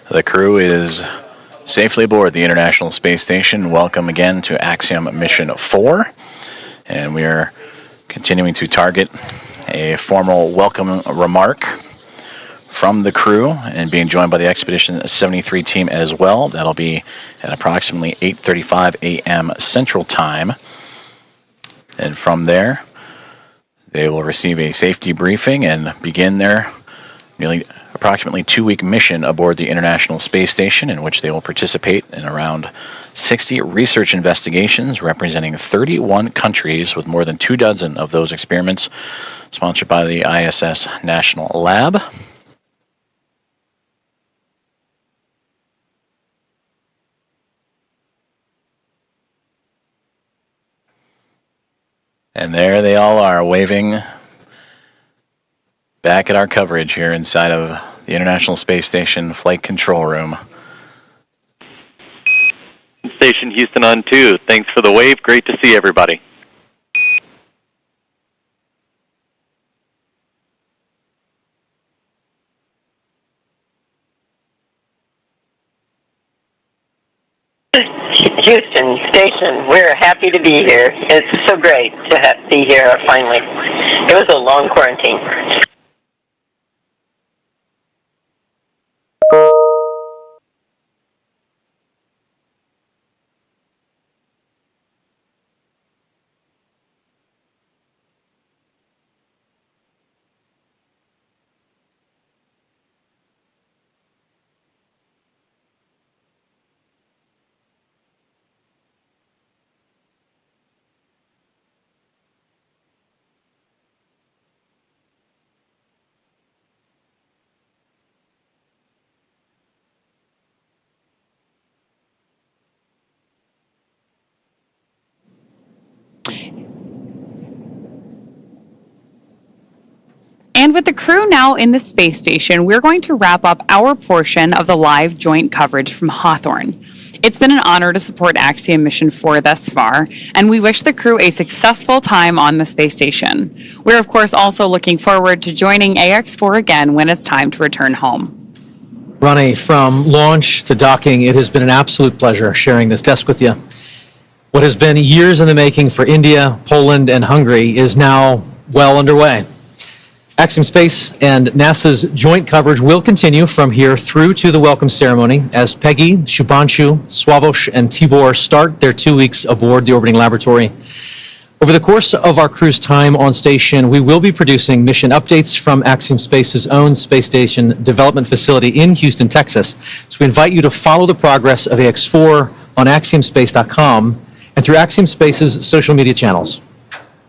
The crew is safely aboard the International Space Station. Welcome again to Axiom Mission 4. And we are continuing to target a formal welcome remark from the crew and being joined by the Expedition 73 team as well. That'll be at approximately 8:35 a.m. Central Time. And from there, they will receive a safety briefing and begin their approximately 2-week mission aboard the International Space Station, in which they will participate in around 60 research investigations representing 31 countries, with more than 24 of those experiments sponsored by the ISS National Lab. And there they all are, waving back at our coverage here inside of the International Space Station Flight Control Room. Station Houston on 2. Thanks for the wave. Great to see everybody. Houston Station, we're happy to be here. It's so great to be here finally. It was a long quarantine. And with the crew now in the space station, we're going to wrap up our portion of the live joint coverage from Hawthorne. It's been an honor to support Axiom Mission 4 thus far, and we wish the crew a successful time on the space station. We're, of course, also looking forward to joining AX4 again when it's time to return home. Ronnie, from launch to docking, it has been an absolute pleasure sharing this desk with you. What has been years in the making for India, Poland, and Hungary is now well underway. Axiom Space and NASA's joint coverage will continue from here through to the welcome ceremony as Peggy, Shubhanshu, Sławomir, and Tibor start their 2 weeks aboard the orbiting laboratory. Over the course of our crew's time on station, we will be producing mission updates from Axiom Space's own space station development facility in Houston, Texas. So we invite you to follow the progress of AX4 on axiomspace.com and through Axiom Space's social media channels.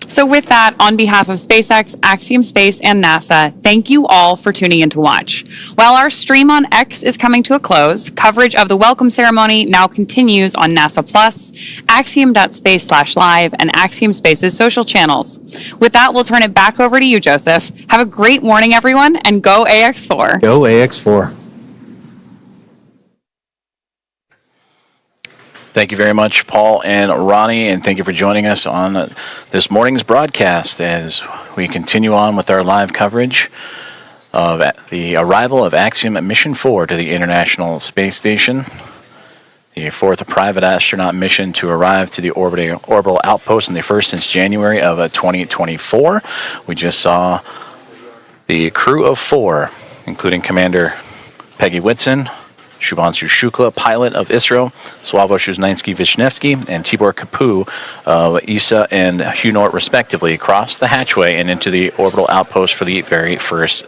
So with that, on behalf of SpaceX, Axiom Space, and NASA, thank you all for tuning in to watch. While our stream on X is coming to a close, coverage of the welcome ceremony now continues on NASA Plus, axiom.space/live, and Axiom Space's social channels. With that, we'll turn it back over to you, Joseph. Have a great morning, everyone, and go AX4. Go AX4. Thank you very much, Paul and Ronnie, and thank you for joining us on this morning's broadcast as we continue on with our live coverage of the arrival of Axiom Mission 4 to the International Space Station, the fourth private astronaut mission to arrive to the orbital outpost, and the first since January of 2024. We just saw the crew of 4, including Commander Peggy Whitson, Shubhanshu Shukla, pilot of ISRO, Sławomir Znański-Wisniewski, and Tibor Kapu of ESA and HUNORT, respectively, across the hatchway and into the orbital outpost for the very first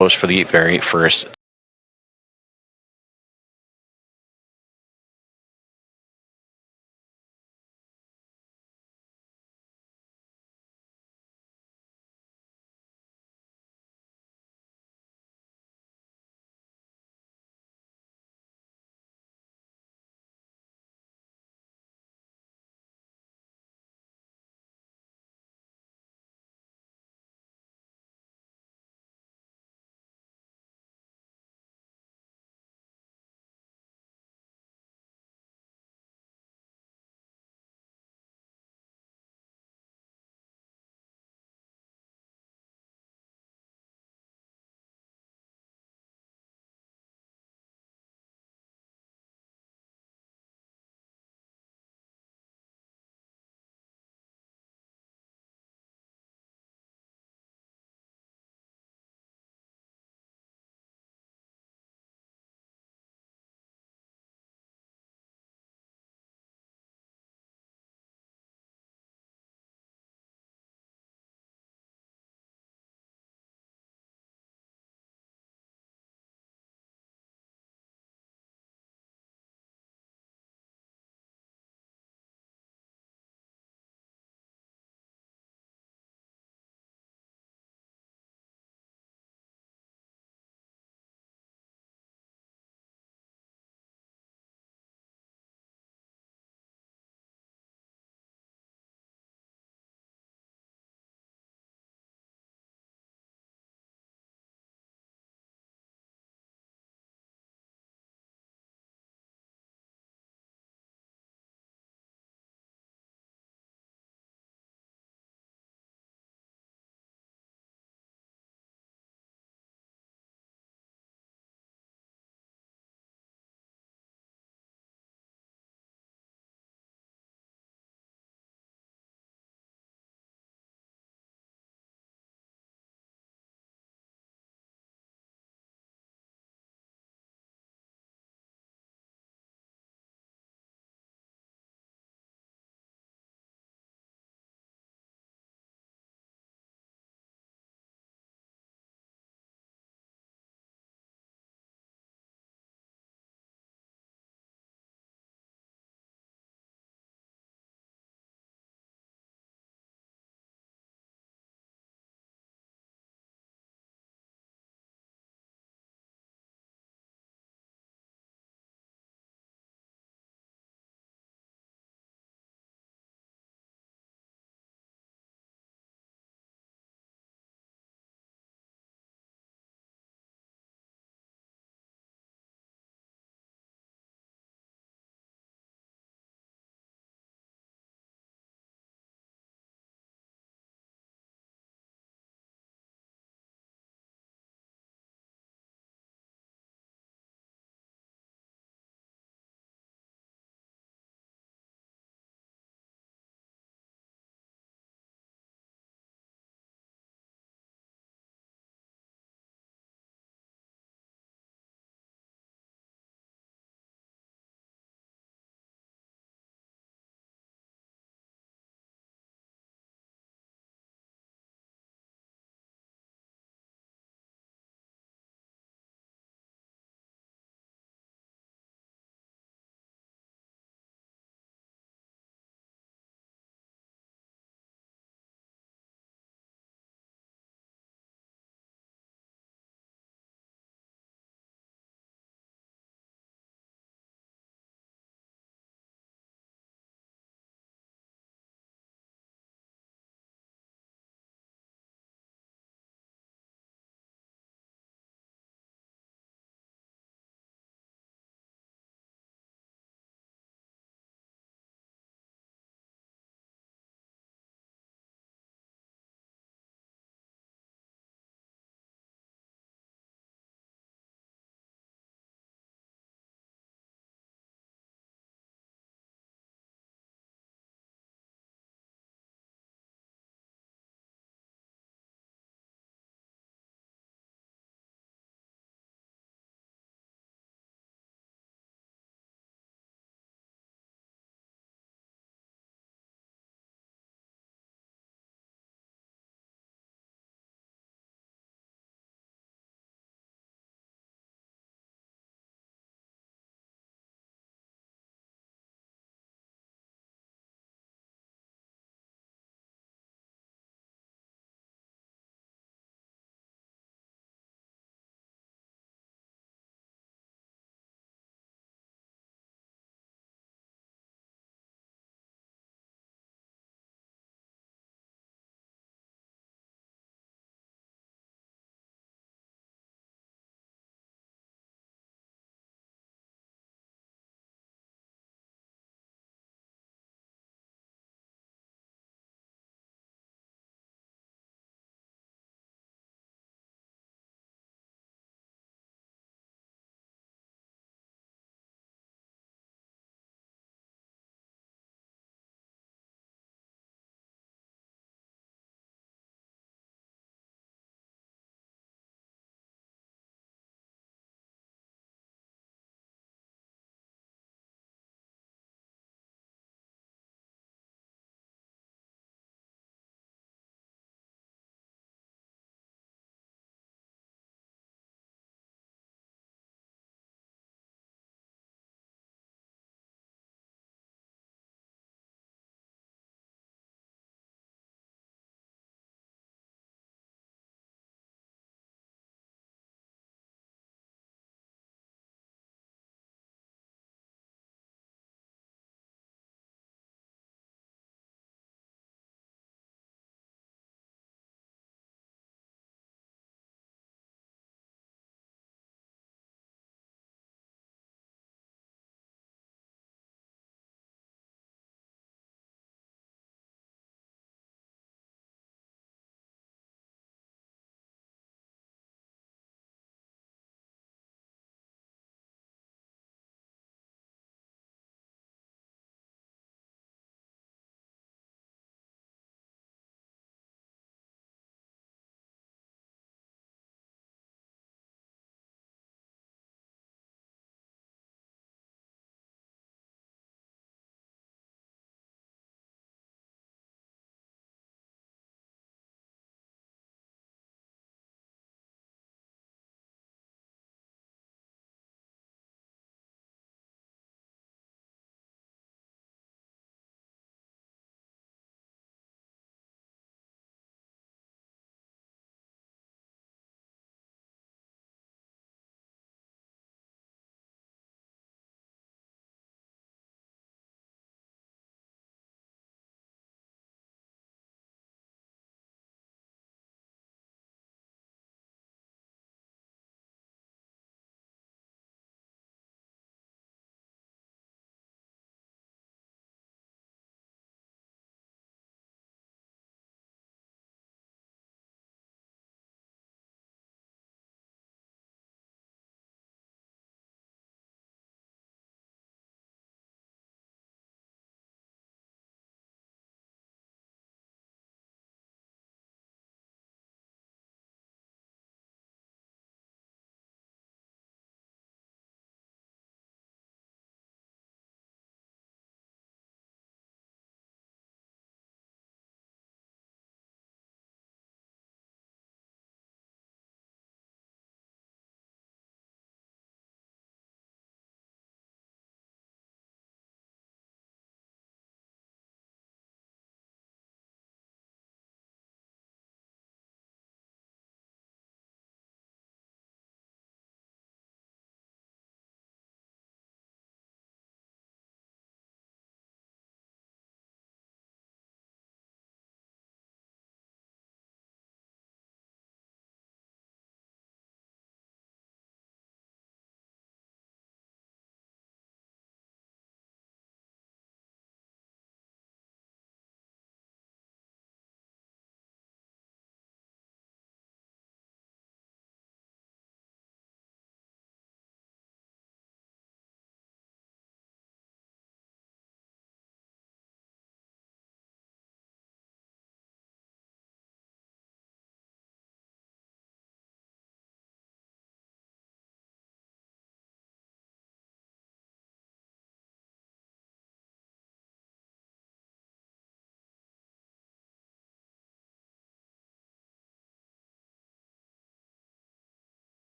for the very first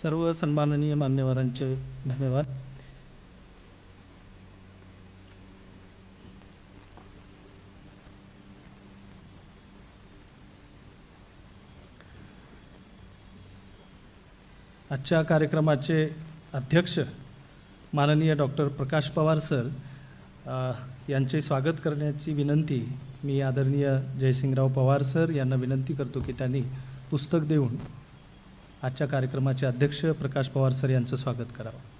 सर्व सन्माननीय मान्यवरांचे धन्यवाद. आजच्या कार्यक्रमाचे अध्यक्ष माननीय doctor प्रकाश Pawar sir यांचे स्वागत करण्याची विनंती मी आदरणीय जयसिंगराव पवार सर यांना विनंती करतो की त्यांनी पुस्तक देऊन आजच्या कार्यक्रमाचे अध्यक्ष प्रकाश पवार सर यांचं स्वागत करावं.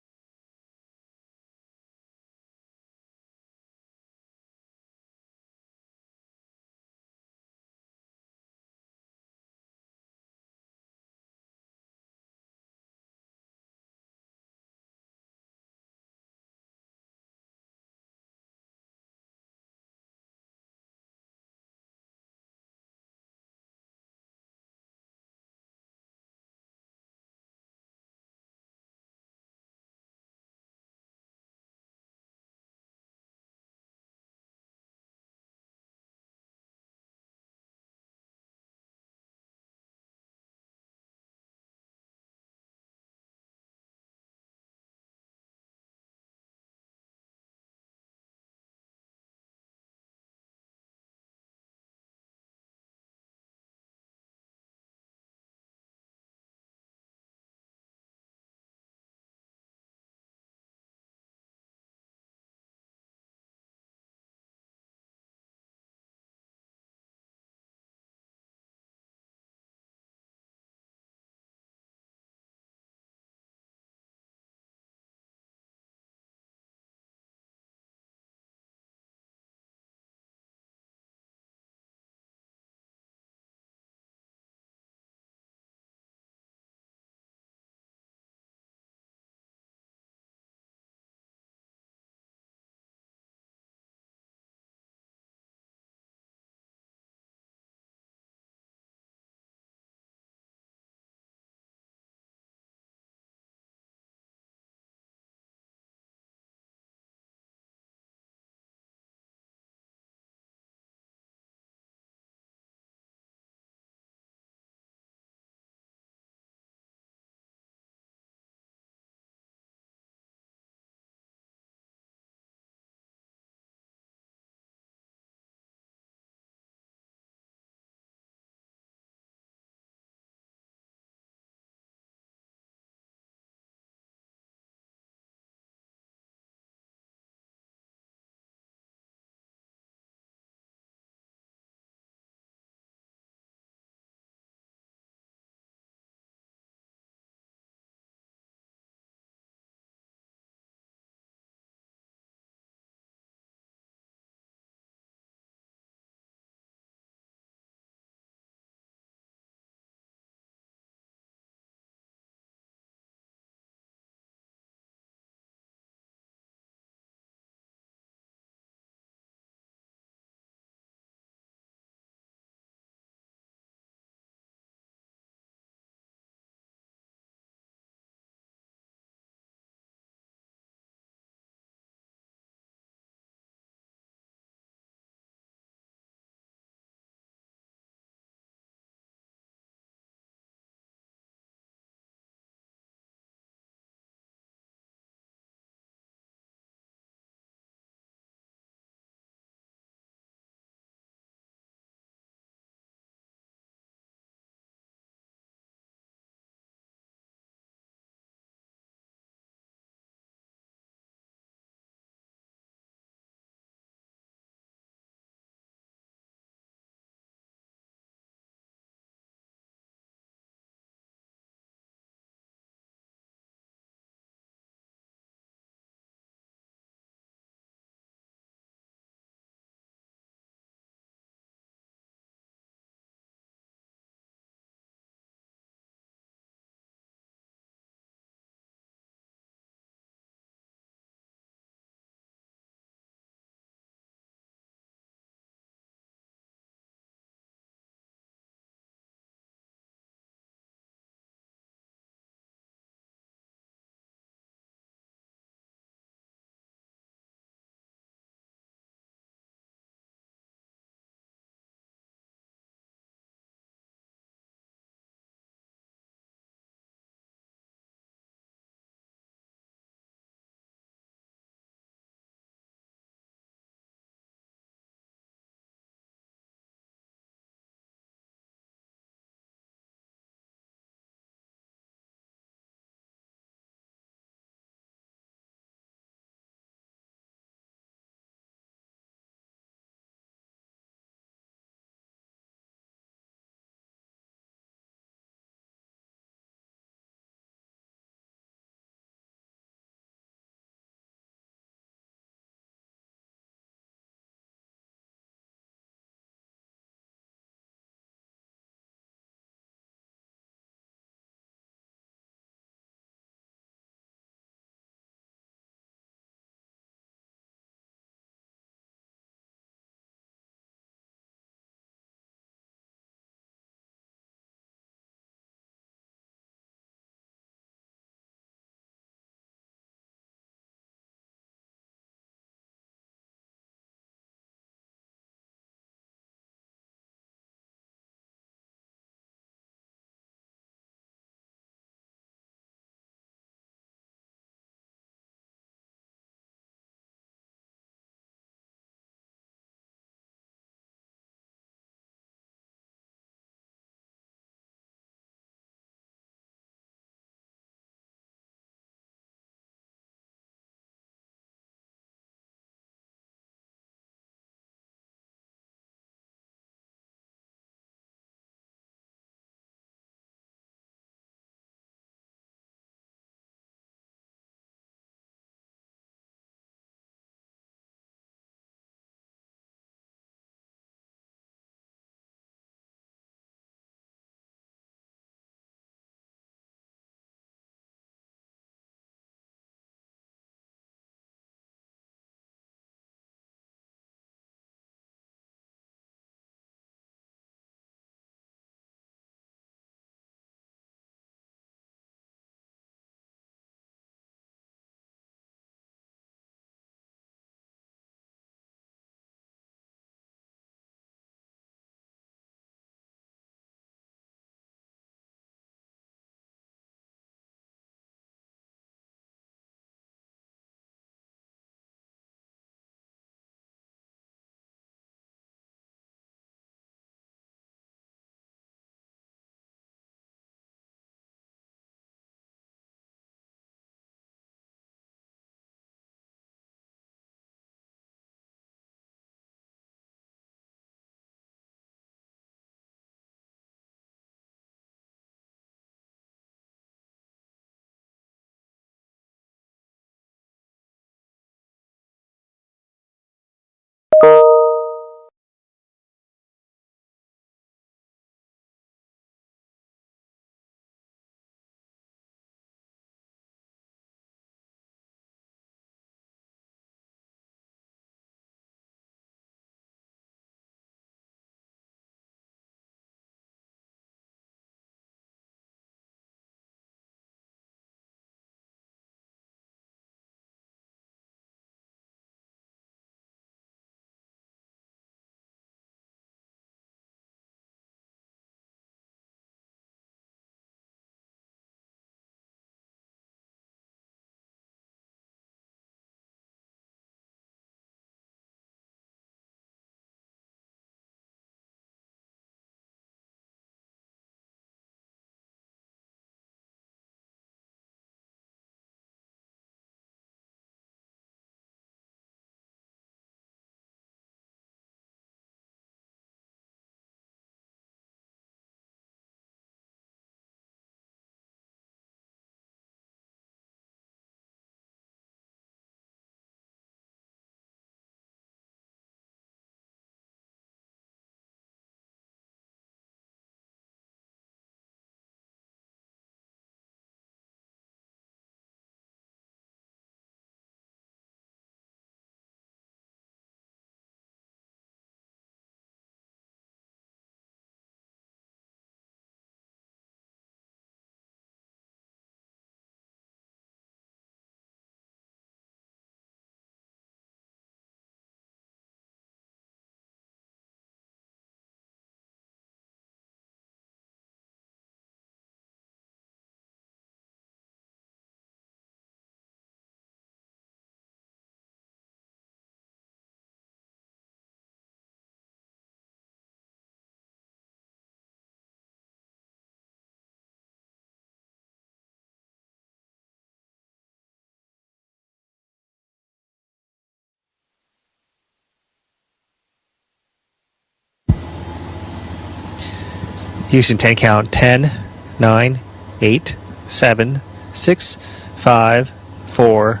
Houston 10 count 10, 9, 8, 7, 6, 5, 4,